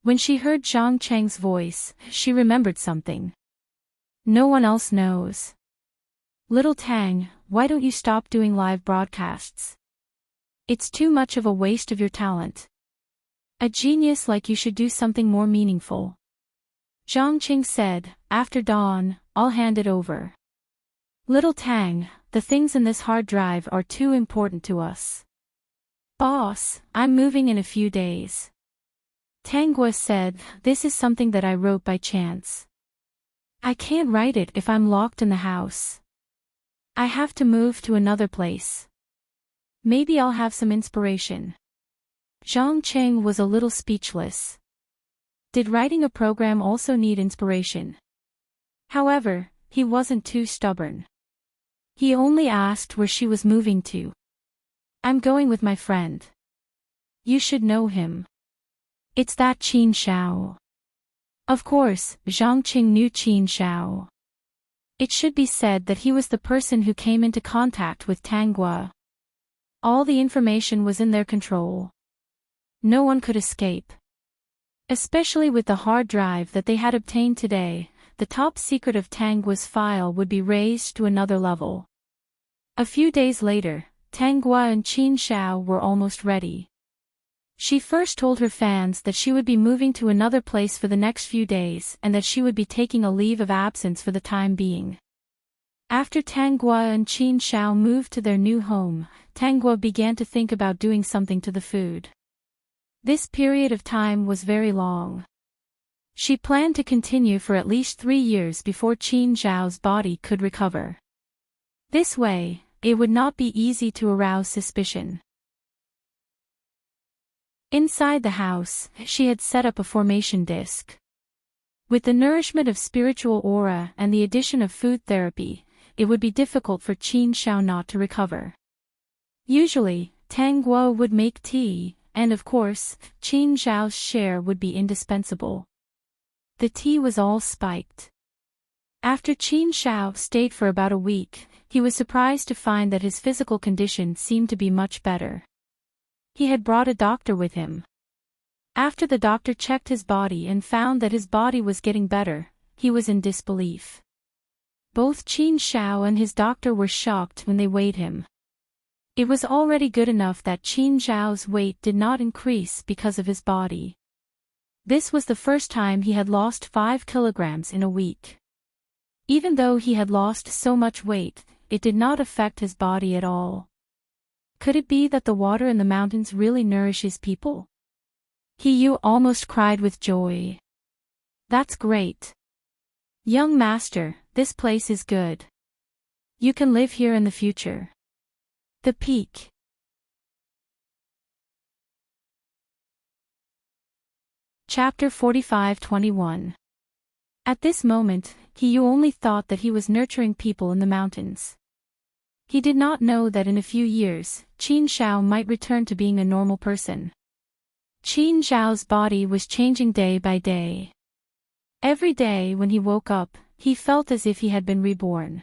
Speaker 1: When she heard Zhang Qing's voice, she remembered something. "No one else knows. Little Tang, why don't you stop doing live broadcasts? It's too much of a waste of your talent. A genius like you should do something more meaningful." Zhang Qing said, "After dawn, I'll hand it over. Little Tang, the things in this hard drive are too important to us. Boss, I'm moving in a few days." Tang Guo said, "This is something that I wrote by chance. I can't write it if I'm locked in the house. I have to move to another place. Maybe I'll have some inspiration." Zhang Qing was a little speechless. Did writing a program also need inspiration? However, he wasn't too stubborn. He only asked where she was moving to. "I'm going with my friend. You should know him. It's that Qin Shao." Of course, Zhang Qing knew Qin Shao. It should be said that he was the person who came into contact with Tang Guo. All the information was in their control. No one could escape. Especially with the hard drive that they had obtained today, the top secret of Tang Guo's file would be raised to another level. A few days later, Tang Guo and Qin Shao were almost ready. She first told her fans that she would be moving to another place for the next few days and that she would be taking a leave of absence for the time being. After Tang Guo and Qin Shao moved to their new home, Tang Guo began to think about doing something to the food. This period of time was very long. She planned to continue for at least 3 years before Qin Shao's body could recover. This way, it would not be easy to arouse suspicion. Inside the house, she had set up a formation disc. With the nourishment of spiritual aura and the addition of food therapy, it would be difficult for Qin Shao not to recover. Usually, Tang Guo would make tea, and of course, Qin Shao's share would be indispensable. The tea was all spiked. After Qin Shao stayed for about a week, he was surprised to find that his physical condition seemed to be much better. He had brought a doctor with him. After the doctor checked his body and found that his body was getting better, he was in disbelief. Both Qin Shao and his doctor were shocked when they weighed him. It was already good enough that Qin Shao's weight did not increase because of his body. This was the first time he had lost 5 kilograms in a week. Even though he had lost so much weight, it did not affect his body at all. Could it be that the water in the mountains really nourishes people? Yu almost cried with joy. "That's great. Young master, this place is good. You can live here in the future." The peak. Chapter 45-21. At this moment, Yu only thought that he was nurturing people in the mountains. He did not know that in a few years, Qin Shao might return to being a normal person. Qin Shao's body was changing day by day. Every day when he woke up, he felt as if he had been reborn.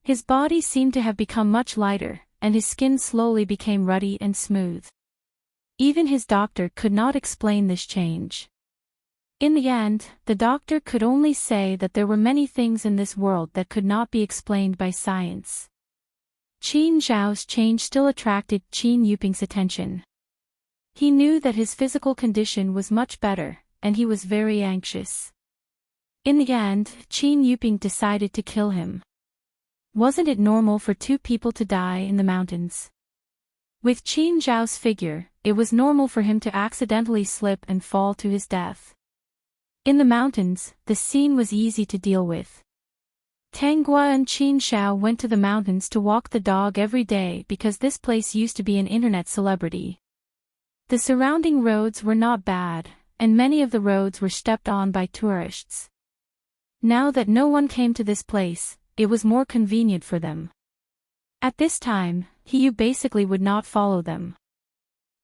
Speaker 1: His body seemed to have become much lighter, and his skin slowly became ruddy and smooth. Even his doctor could not explain this change. In the end, the doctor could only say that there were many things in this world that could not be explained by science. Qin Zhao's change still attracted Qin Yuping's attention. He knew that his physical condition was much better, and he was very anxious. In the end, Qin Yuping decided to kill him. Wasn't it normal for two people to die in the mountains? With Qin Zhao's figure, it was normal for him to accidentally slip and fall to his death. In the mountains, the scene was easy to deal with. Tang Guo and Qin Xiao went to the mountains to walk the dog every day because this place used to be an internet celebrity. The surrounding roads were not bad, and many of the roads were stepped on by tourists. Now that no one came to this place, it was more convenient for them. At this time, Hiyu basically would not follow them.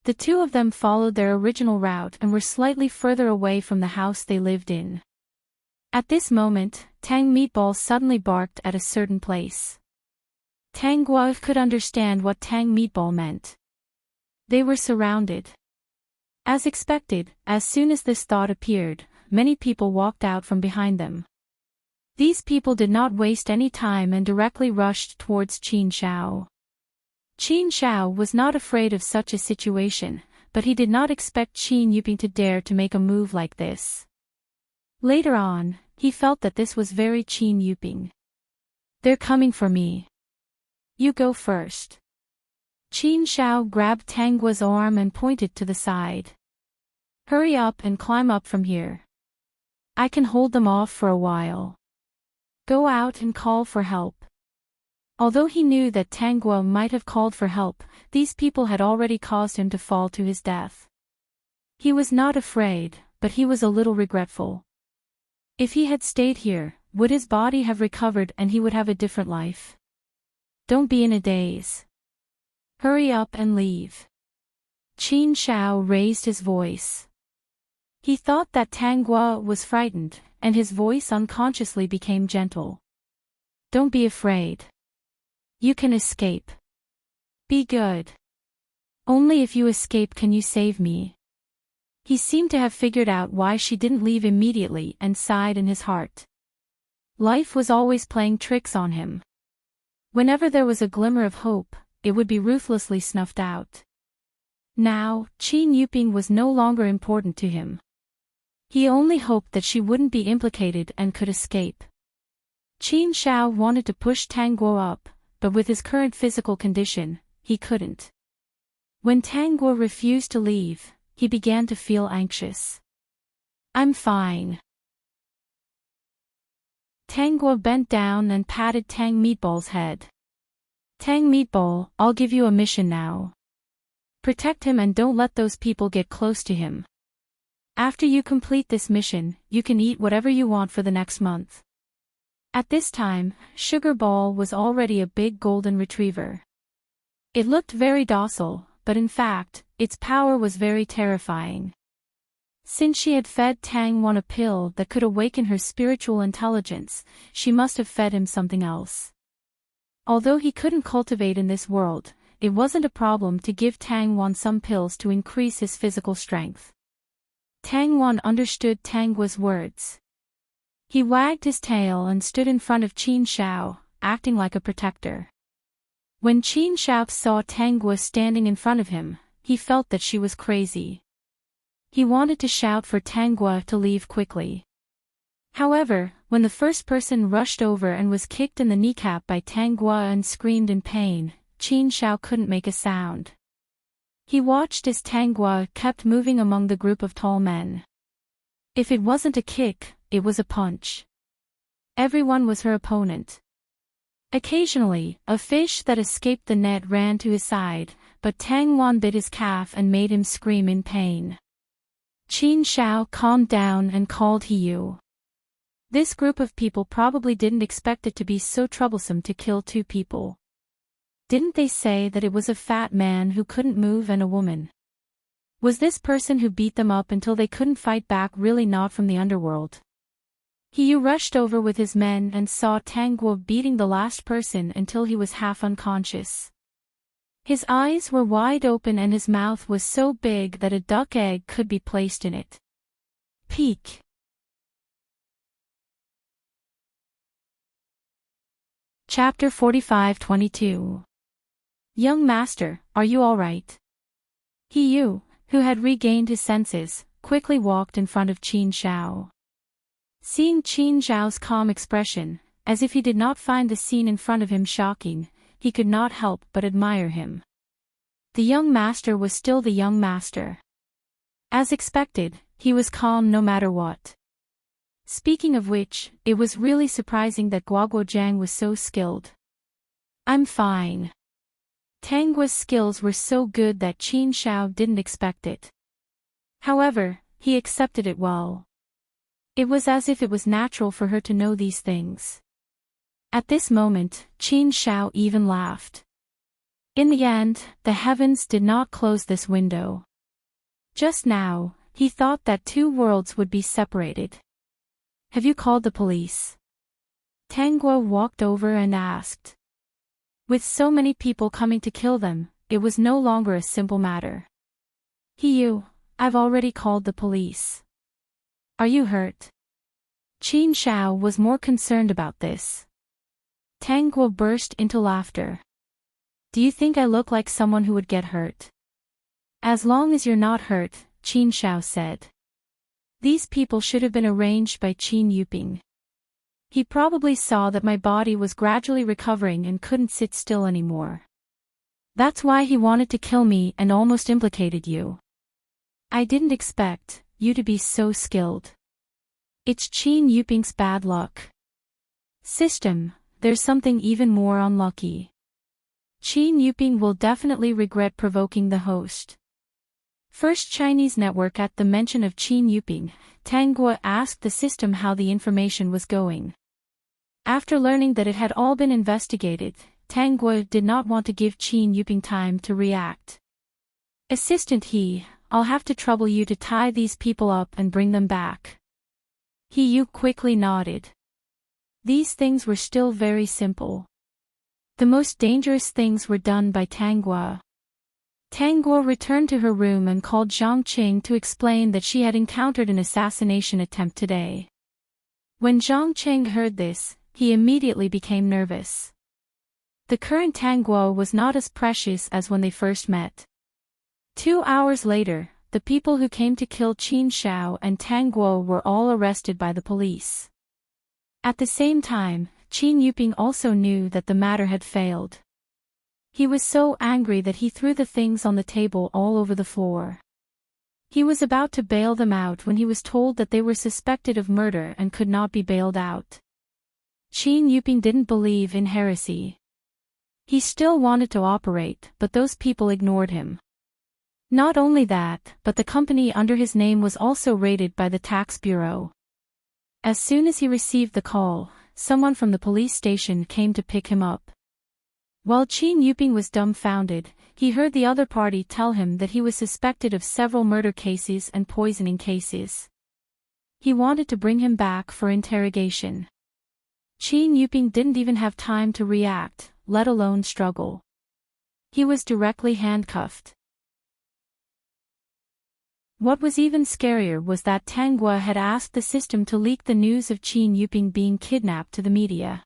Speaker 1: The two of them followed their original route and were slightly further away from the house they lived in. At this moment, Tang Meatball suddenly barked at a certain place. Tang Guo could understand what Tang Meatball meant. They were surrounded. As expected, as soon as this thought appeared, many people walked out from behind them. These people did not waste any time and directly rushed towards Qin Xiao. Qin Xiao was not afraid of such a situation, but he did not expect Qin Yuping to dare to make a move like this. Later on, he felt that this was very Qin Yuping. They're coming for me. You go first. Qin Xiao grabbed Tang Guo's arm and pointed to the side. Hurry up and climb up from here. I can hold them off for a while. Go out and call for help. Although he knew that Tang Guo might have called for help, these people had already caused him to fall to his death. He was not afraid, but he was a little regretful. If he had stayed here, would his body have recovered and he would have a different life? Don't be in a daze. Hurry up and leave. Qin Xiao raised his voice. He thought that Tang Guo was frightened, and his voice unconsciously became gentle. Don't be afraid. You can escape. Be good. Only if you escape can you save me. He seemed to have figured out why she didn't leave immediately and sighed in his heart. Life was always playing tricks on him. Whenever there was a glimmer of hope, it would be ruthlessly snuffed out. Now, Qin Yuping was no longer important to him. He only hoped that she wouldn't be implicated and could escape. Qin Xiao wanted to push Tang Guo up, but with his current physical condition, he couldn't. When Tang Guo refused to leave, he began to feel anxious. I'm fine. Tang Guo bent down and patted Tang Meatball's head. Tang Meatball, I'll give you a mission now. Protect him and don't let those people get close to him. After you complete this mission, you can eat whatever you want for the next month. At this time, Sugar Ball was already a big golden retriever. It looked very docile, but in fact, its power was very terrifying. Since she had fed Tang Wan a pill that could awaken her spiritual intelligence, she must have fed him something else. Although he couldn't cultivate in this world, it wasn't a problem to give Tang Wan some pills to increase his physical strength. Tang Wan understood Tang Guo's words. He wagged his tail and stood in front of Qin Xiao, acting like a protector. When Qin Xiao saw Tang Guo standing in front of him, he felt that she was crazy. He wanted to shout for Tang Guo to leave quickly. However, when the first person rushed over and was kicked in the kneecap by Tang Guo and screamed in pain, Qin Xiao couldn't make a sound. He watched as Tang Guo kept moving among the group of tall men. If it wasn't a kick, it was a punch. Everyone was her opponent. Occasionally, a fish that escaped the net ran to his side, but Tang Wan bit his calf and made him scream in pain. Qin Xiao calmed down and called Hiyu. This group of people probably didn't expect it to be so troublesome to kill two people. Didn't they say that it was a fat man who couldn't move and a woman? Was this person who beat them up until they couldn't fight back really not from the underworld? Hiyu rushed over with his men and saw Tang Guo beating the last person until he was half unconscious. His eyes were wide open and his mouth was so big that a duck egg could be placed in it. Peek! Chapter 45-22. Young master, are you all right? He, who had regained his senses, quickly walked in front of Qin Xiao. Seeing Qin Xiao's calm expression, as if he did not find the scene in front of him shocking, he could not help but admire him. The young master was still the young master. As expected, he was calm no matter what. Speaking of which, it was really surprising that Guoguo Jiang was so skilled. I'm fine. Tang Guo's skills were so good that Qin Xiao didn't expect it. However, he accepted it well. It was as if it was natural for her to know these things. At this moment, Qin Xiao even laughed. In the end, the heavens did not close this window. Just now, he thought that two worlds would be separated. Have you called the police? Tang Guo walked over and asked. With so many people coming to kill them, it was no longer a simple matter. I've already called the police. Are you hurt? Qin Xiao was more concerned about this. Tang Guo burst into laughter. Do you think I look like someone who would get hurt? As long as you're not hurt, Qin Xiao said. These people should have been arranged by Qin Yuping. He probably saw that my body was gradually recovering and couldn't sit still anymore. That's why he wanted to kill me and almost implicated you. I didn't expect you to be so skilled. It's Qin Yuping's bad luck. System, there's something even more unlucky. Qin Yuping will definitely regret provoking the host. First Chinese network. At the mention of Qin Yuping, Tang Guo asked the system how the information was going. After learning that it had all been investigated, Tang Guo did not want to give Qin Yuping time to react. Assistant I'll have to trouble you to tie these people up and bring them back. He quickly nodded. These things were still very simple. The most dangerous things were done by Tang Guo. Tang Guo returned to her room and called Zhang Qing to explain that she had encountered an assassination attempt today. When Zhang Qing heard this, he immediately became nervous. The current Tang Guo was not as precious as when they first met. 2 hours later, the people who came to kill Qin Xiao and Tang Guo were all arrested by the police. At the same time, Qin Yuping also knew that the matter had failed. He was so angry that he threw the things on the table all over the floor. He was about to bail them out when he was told that they were suspected of murder and could not be bailed out. Qin Yuping didn't believe in heresy. He still wanted to operate, but those people ignored him. Not only that, but the company under his name was also raided by the tax bureau. As soon as he received the call, someone from the police station came to pick him up. While Qin Yuping was dumbfounded, he heard the other party tell him that he was suspected of several murder cases and poisoning cases. He wanted to bring him back for interrogation. Qin Yuping didn't even have time to react, let alone struggle. He was directly handcuffed. What was even scarier was that Tang Guo had asked the system to leak the news of Qin Yuping being kidnapped to the media.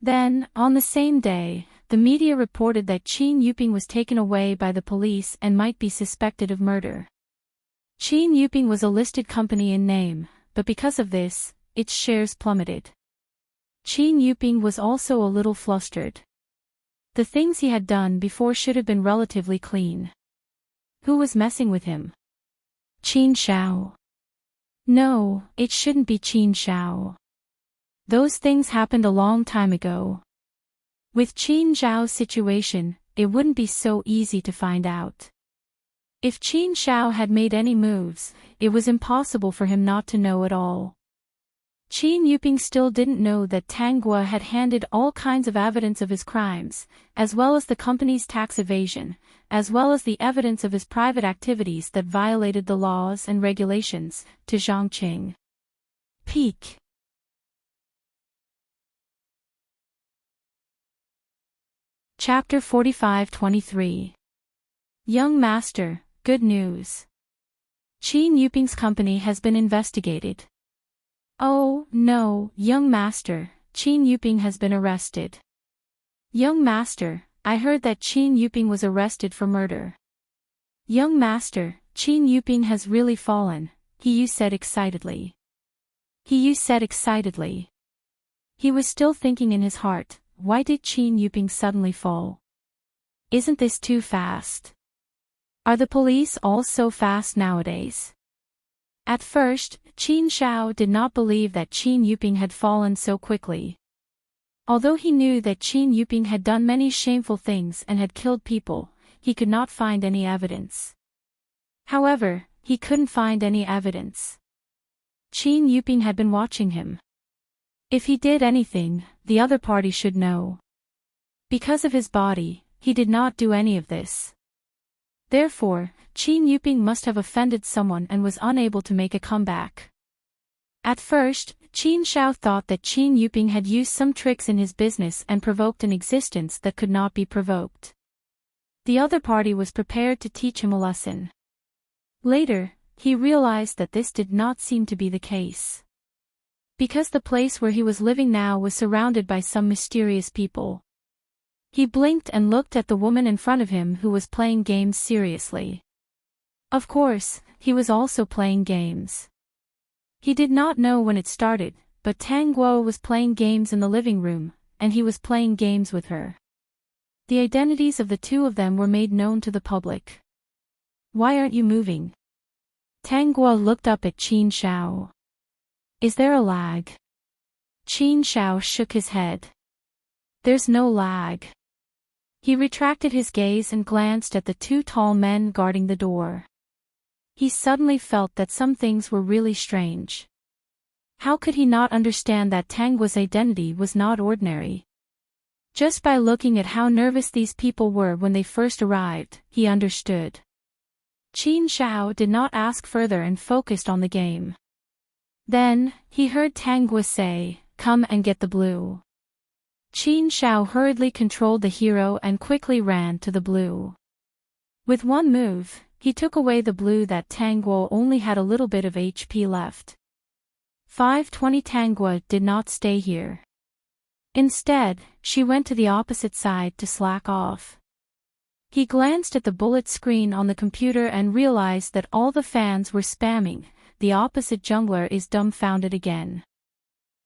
Speaker 1: Then, on the same day, the media reported that Qin Yuping was taken away by the police and might be suspected of murder. Qin Yuping was a listed company in name, but because of this, its shares plummeted. Qin Yuping was also a little flustered. The things he had done before should have been relatively clean. Who was messing with him? Qin Xiao. No, it shouldn't be Qin Xiao. Those things happened a long time ago. With Qin Xiao's situation, it wouldn't be so easy to find out. If Qin Xiao had made any moves, it was impossible for him not to know at all. Qin Yuping still didn't know that Tang Guo had handed all kinds of evidence of his crimes, as well as the company's tax evasion, as well as the evidence of his private activities that violated the laws and regulations, to Zhang Qing. Peak. Chapter 45-23. Young Master, good news. Qin Yuping's company has been investigated. Oh, no, young master, Qin Yuping has been arrested. Young master, I heard that Qin Yuping was arrested for murder. Young master, Qin Yuping has really fallen, He said excitedly. He said excitedly. He was still thinking in his heart, why did Qin Yuping suddenly fall? Isn't this too fast? Are the police all so fast nowadays? At first, Qin Shao did not believe that Qin Yuping had fallen so quickly. Although he knew that Qin Yuping had done many shameful things and had killed people, he could not find any evidence. However, he couldn't find any evidence. Qin Yuping had been watching him. If he did anything, the other party should know. Because of his body, he did not do any of this. Therefore, Qin Yuping must have offended someone and was unable to make a comeback. At first, Qin Shao thought that Qin Yuping had used some tricks in his business and provoked an existence that could not be provoked. The other party was prepared to teach him a lesson. Later, he realized that this did not seem to be the case. Because the place where he was living now was surrounded by some mysterious people. He blinked and looked at the woman in front of him who was playing games seriously. Of course, he was also playing games. He did not know when it started, but Tang Guo was playing games in the living room, and he was playing games with her. The identities of the two of them were made known to the public. Why aren't you moving? Tang Guo looked up at Qin Shao. Is there a lag? Qin Shao shook his head. There's no lag. He retracted his gaze and glanced at the two tall men guarding the door. He suddenly felt that some things were really strange. How could he not understand that Tang Guo's identity was not ordinary? Just by looking at how nervous these people were when they first arrived, he understood. Qin Shao did not ask further and focused on the game. Then, he heard Tang Guo say, "Come and get the blue." Qin Shao hurriedly controlled the hero and quickly ran to the blue. With one move, he took away the blue that Tang Guo only had a little bit of HP left. 520 Tang Guo did not stay here. Instead, she went to the opposite side to slack off. He glanced at the bullet screen on the computer and realized that all the fans were spamming, "The opposite jungler is dumbfounded again."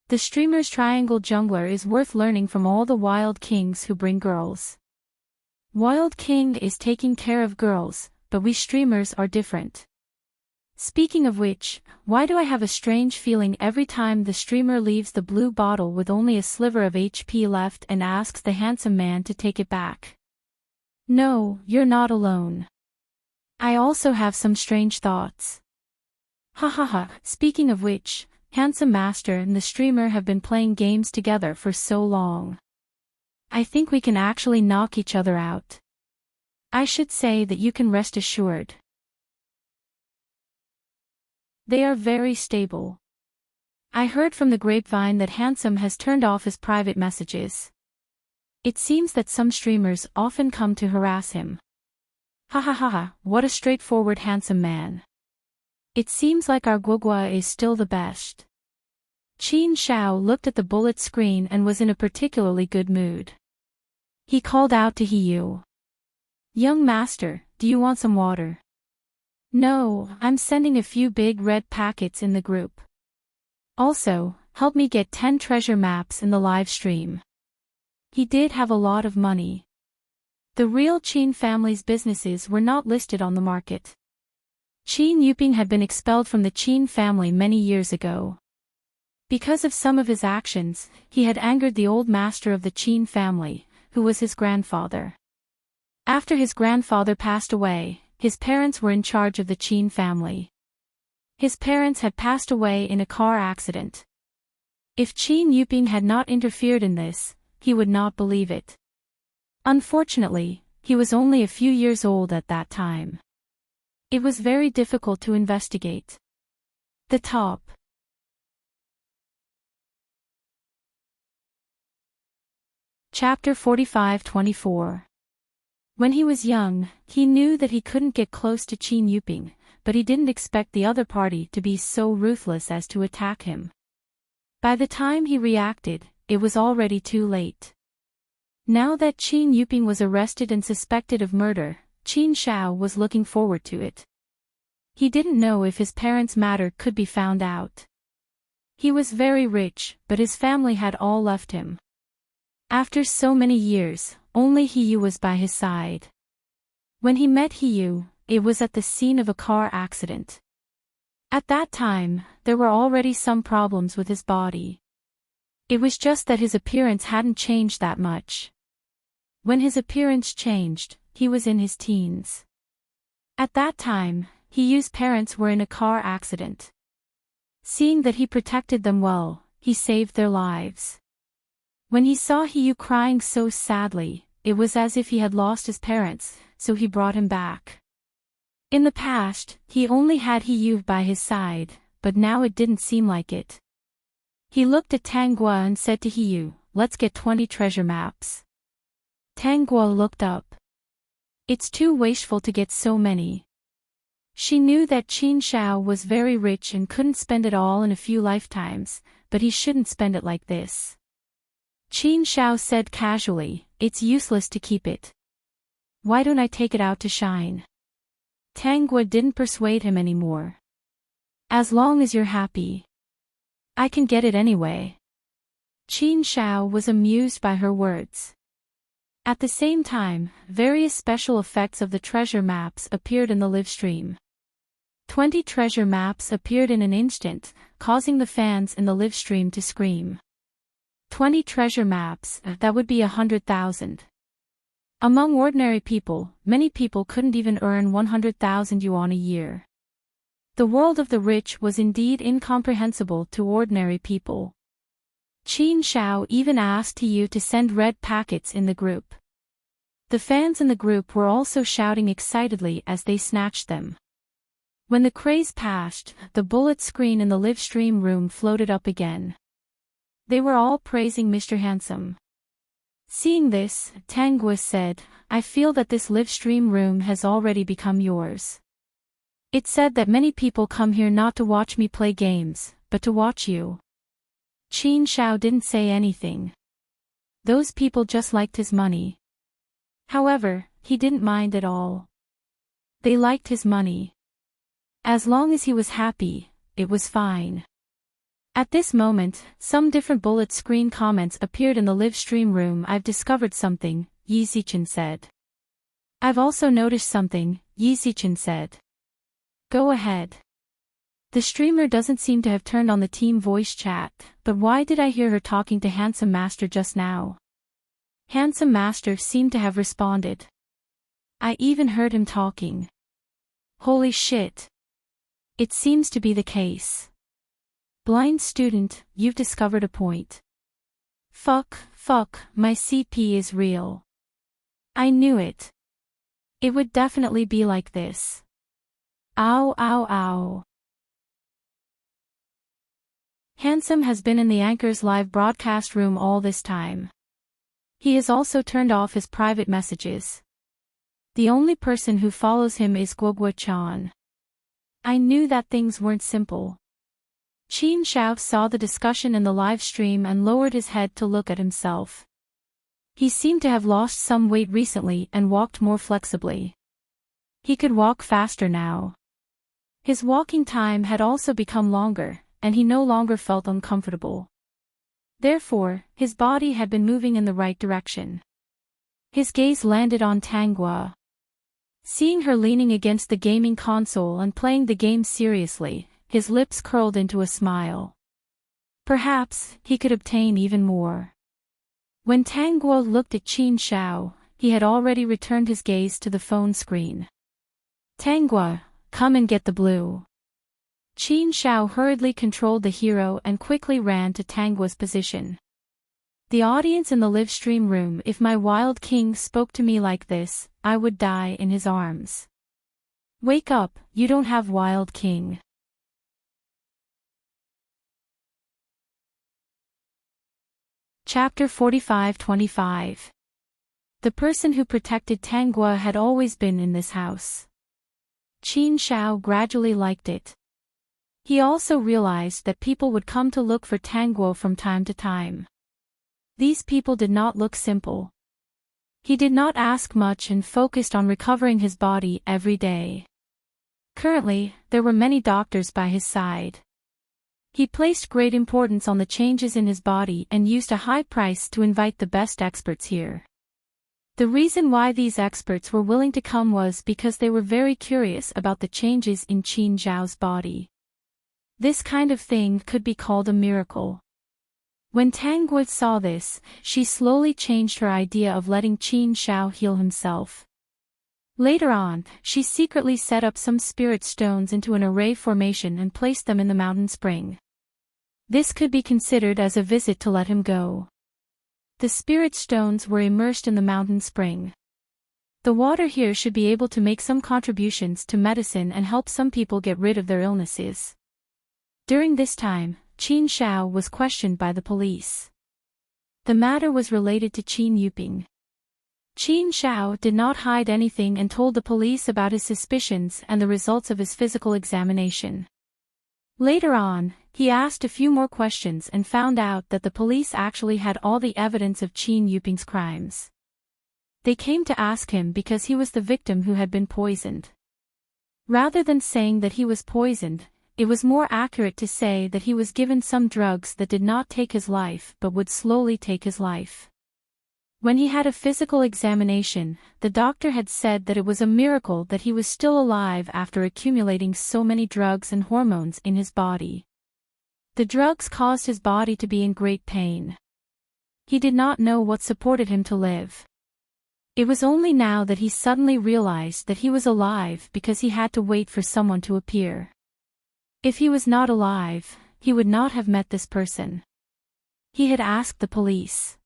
Speaker 1: The streamer's triangle jungler is worth learning from all the wild kings who bring girls. Wild King is taking care of girls, but we streamers are different. Speaking of which, why do I have a strange feeling every time the streamer leaves the blue bottle with only a sliver of HP left and asks the handsome man to take it back? No, you're not alone. I also have some strange thoughts. Ha ha ha, speaking of which, handsome master and the streamer have been playing games together for so long. I think we can actually knock each other out. I should say that you can rest assured. They are very stable. I heard from the grapevine that Handsome has turned off his private messages. It seems that some streamers often come to harass him. Ha ha ha ha, what a straightforward handsome man. It seems like our Guogua is still the best. Qin Shao looked at the bullet screen and was in a particularly good mood. He called out to Hiyu. Young master, do you want some water? No, I'm sending a few big red packets in the group. Also, help me get 10 treasure maps in the live stream. He did have a lot of money. The real Qin family's businesses were not listed on the market. Qin Yuping had been expelled from the Qin family many years ago. Because of some of his actions, he had angered the old master of the Qin family, who was his grandfather. After his grandfather passed away, his parents were in charge of the Qin family. His parents had passed away in a car accident. If Qin Yuping had not interfered in this, he would not believe it. Unfortunately, he was only a few years old at that time. It was very difficult to investigate. The top. Chapter 45-24. When he was young, he knew that he couldn't get close to Qin Yuping, but he didn't expect the other party to be so ruthless as to attack him. By the time he reacted, it was already too late. Now that Qin Yuping was arrested and suspected of murder, Qin Shao was looking forward to it. He didn't know if his parents' matter could be found out. He was very rich, but his family had all left him. After so many years, only Hiyu was by his side. When he met Hiyu, it was at the scene of a car accident. At that time, there were already some problems with his body. It was just that his appearance hadn't changed that much. When his appearance changed, he was in his teens. At that time, Hiyu's parents were in a car accident. Seeing that he protected them well, he saved their lives. When he saw Hiyu crying so sadly, it was as if he had lost his parents, so he brought him back. In the past, he only had Hiyu by his side, but now it didn't seem like it. He looked at Tanggua and said to Hiyu, "Let's get 20 treasure maps." Tanggua looked up. It's too wasteful to get so many. She knew that Qin Shao was very rich and couldn't spend it all in a few lifetimes, but he shouldn't spend it like this. Qin Shao said casually, "It's useless to keep it. Why don't I take it out to shine?" Tanggua didn't persuade him anymore. "As long as you're happy. I can get it anyway." Qin Shao was amused by her words. At the same time, various special effects of the treasure maps appeared in the live stream. 20 treasure maps appeared in an instant, causing the fans in the live stream to scream. 20 treasure maps, that would be 100,000. Among ordinary people, many people couldn't even earn 100,000 yuan a year. The world of the rich was indeed incomprehensible to ordinary people. Qin Shao even asked Hiyu to send red packets in the group. The fans in the group were also shouting excitedly as they snatched them. When the craze passed, the bullet screen in the live stream room floated up again. They were all praising Mr. Handsome. Seeing this, Tanggua said, "I feel that this live stream room has already become yours. It said that many people come here not to watch me play games, but to watch you." Qin Shao didn't say anything. Those people just liked his money. However, he didn't mind at all. They liked his money. As long as he was happy, it was fine. At this moment, some different bullet screen comments appeared in the live stream room. "I've discovered something," Yi Zichen said. "I've also noticed something," Yi Zichen said. "Go ahead." The streamer doesn't seem to have turned on the team voice chat, but why did I hear her talking to Handsome Master just now? Handsome Master seemed to have responded. I even heard him talking. Holy shit. It seems to be the case. Blind student, you've discovered a point. Fuck, my CP is real. I knew it. It would definitely be like this. Ow ow ow. Handsome has been in the Anchor's live broadcast room all this time. He has also turned off his private messages. The only person who follows him is Guogua-chan. I knew that things weren't simple. Qin Shao saw the discussion in the live stream and lowered his head to look at himself. He seemed to have lost some weight recently and walked more flexibly. He could walk faster now. His walking time had also become longer, and he no longer felt uncomfortable. Therefore, his body had been moving in the right direction. His gaze landed on Tanggua. Seeing her leaning against the gaming console and playing the game seriously, his lips curled into a smile. Perhaps, he could obtain even more. When Tanggua looked at Qin Shao, he had already returned his gaze to the phone screen. Tanggua, come and get the blue. Qin Shao hurriedly controlled the hero and quickly ran to Tanggua's position. The audience in the live stream room. If my wild king spoke to me like this, I would die in his arms. Wake up, you don't have wild king. Chapter 45-25. The person who protected Tanggua had always been in this house. Qin Shao gradually liked it. He also realized that people would come to look for Tanggua from time to time. These people did not look simple. He did not ask much and focused on recovering his body every day. Currently, there were many doctors by his side. He placed great importance on the changes in his body and used a high price to invite the best experts here. The reason why these experts were willing to come was because they were very curious about the changes in Qin Zhao's body. This kind of thing could be called a miracle. When Tang Guo saw this, she slowly changed her idea of letting Qin Zhao heal himself. Later on, she secretly set up some spirit stones into an array formation and placed them in the mountain spring. This could be considered as a visit to let him go. The spirit stones were immersed in the mountain spring. The water here should be able to make some contributions to medicine and help some people get rid of their illnesses. During this time, Qin Zhao was questioned by the police. The matter was related to Qin Yuping. Qin Zhao did not hide anything and told the police about his suspicions and the results of his physical examination. Later on, he asked a few more questions and found out that the police actually had all the evidence of Qin Yuping's crimes. They came to ask him because he was the victim who had been poisoned. Rather than saying that he was poisoned, it was more accurate to say that he was given some drugs that did not take his life but would slowly take his life. When he had a physical examination, the doctor had said that it was a miracle that he was still alive after accumulating so many drugs and hormones in his body. The drugs caused his body to be in great pain. He did not know what supported him to live. It was only now that he suddenly realized that he was alive because he had to wait for someone to appear. If he was not alive, he would not have met this person. He had asked the police.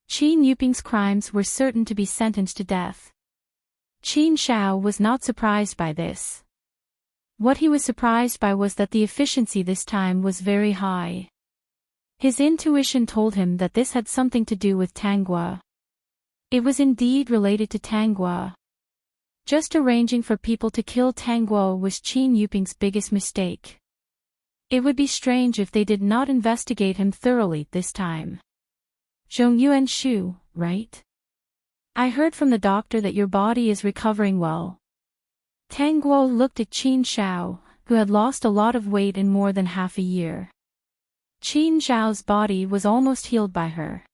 Speaker 1: Qin Yuping's crimes were certain to be sentenced to death. Qin Zhao was not surprised by this. What he was surprised by was that the efficiency this time was very high. His intuition told him that this had something to do with Tang Guo. It was indeed related to Tang Guo. Just arranging for people to kill Tang Guo was Qin Yuping's biggest mistake. It would be strange if they did not investigate him thoroughly this time. Zhongyuan Shu, right? I heard from the doctor that your body is recovering well. Tang Guo looked at Qin Zhao, who had lost a lot of weight in more than half a year. Qin Zhao's body was almost healed by her.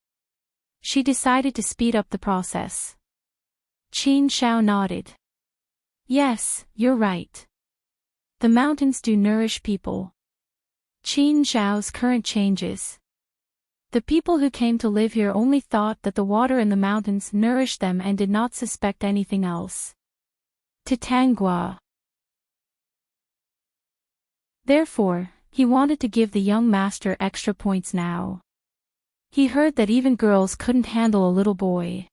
Speaker 1: She decided to speed up the process. Qin Zhao nodded. Yes, you're right. The mountains do nourish people. Qin Zhao's current changes. The people who came to live here only thought that the water in the mountains nourished them and did not suspect anything else. To Tang Guo. Therefore, he wanted to give the young master extra points now. He heard that even girls couldn't handle a little boy.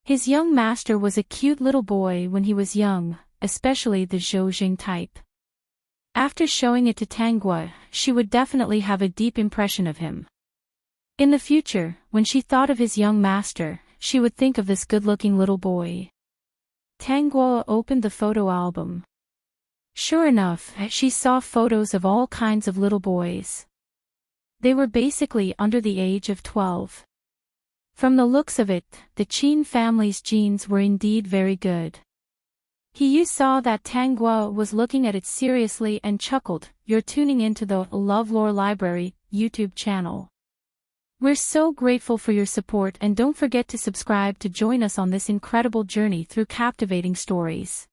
Speaker 1: His young master was a cute little boy when he was young, especially the Zhou type. After showing it to Tang Guo, she would definitely have a deep impression of him. In the future, when she thought of his young master, she would think of this good-looking little boy. Tang Guo opened the photo album. Sure enough, she saw photos of all kinds of little boys. They were basically under the age of 12. From the looks of it, the Qin family's genes were indeed very good. He saw that Tang Guo was looking at it seriously and chuckled. You're tuning into the LoveLore Library YouTube channel. We're so grateful for your support and don't forget to subscribe to join us on this incredible journey through captivating stories.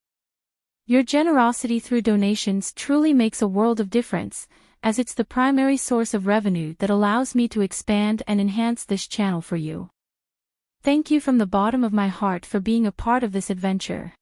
Speaker 1: Your generosity through donations truly makes a world of difference, as it's the primary source of revenue that allows me to expand and enhance this channel for you. Thank you from the bottom of my heart for being a part of this adventure.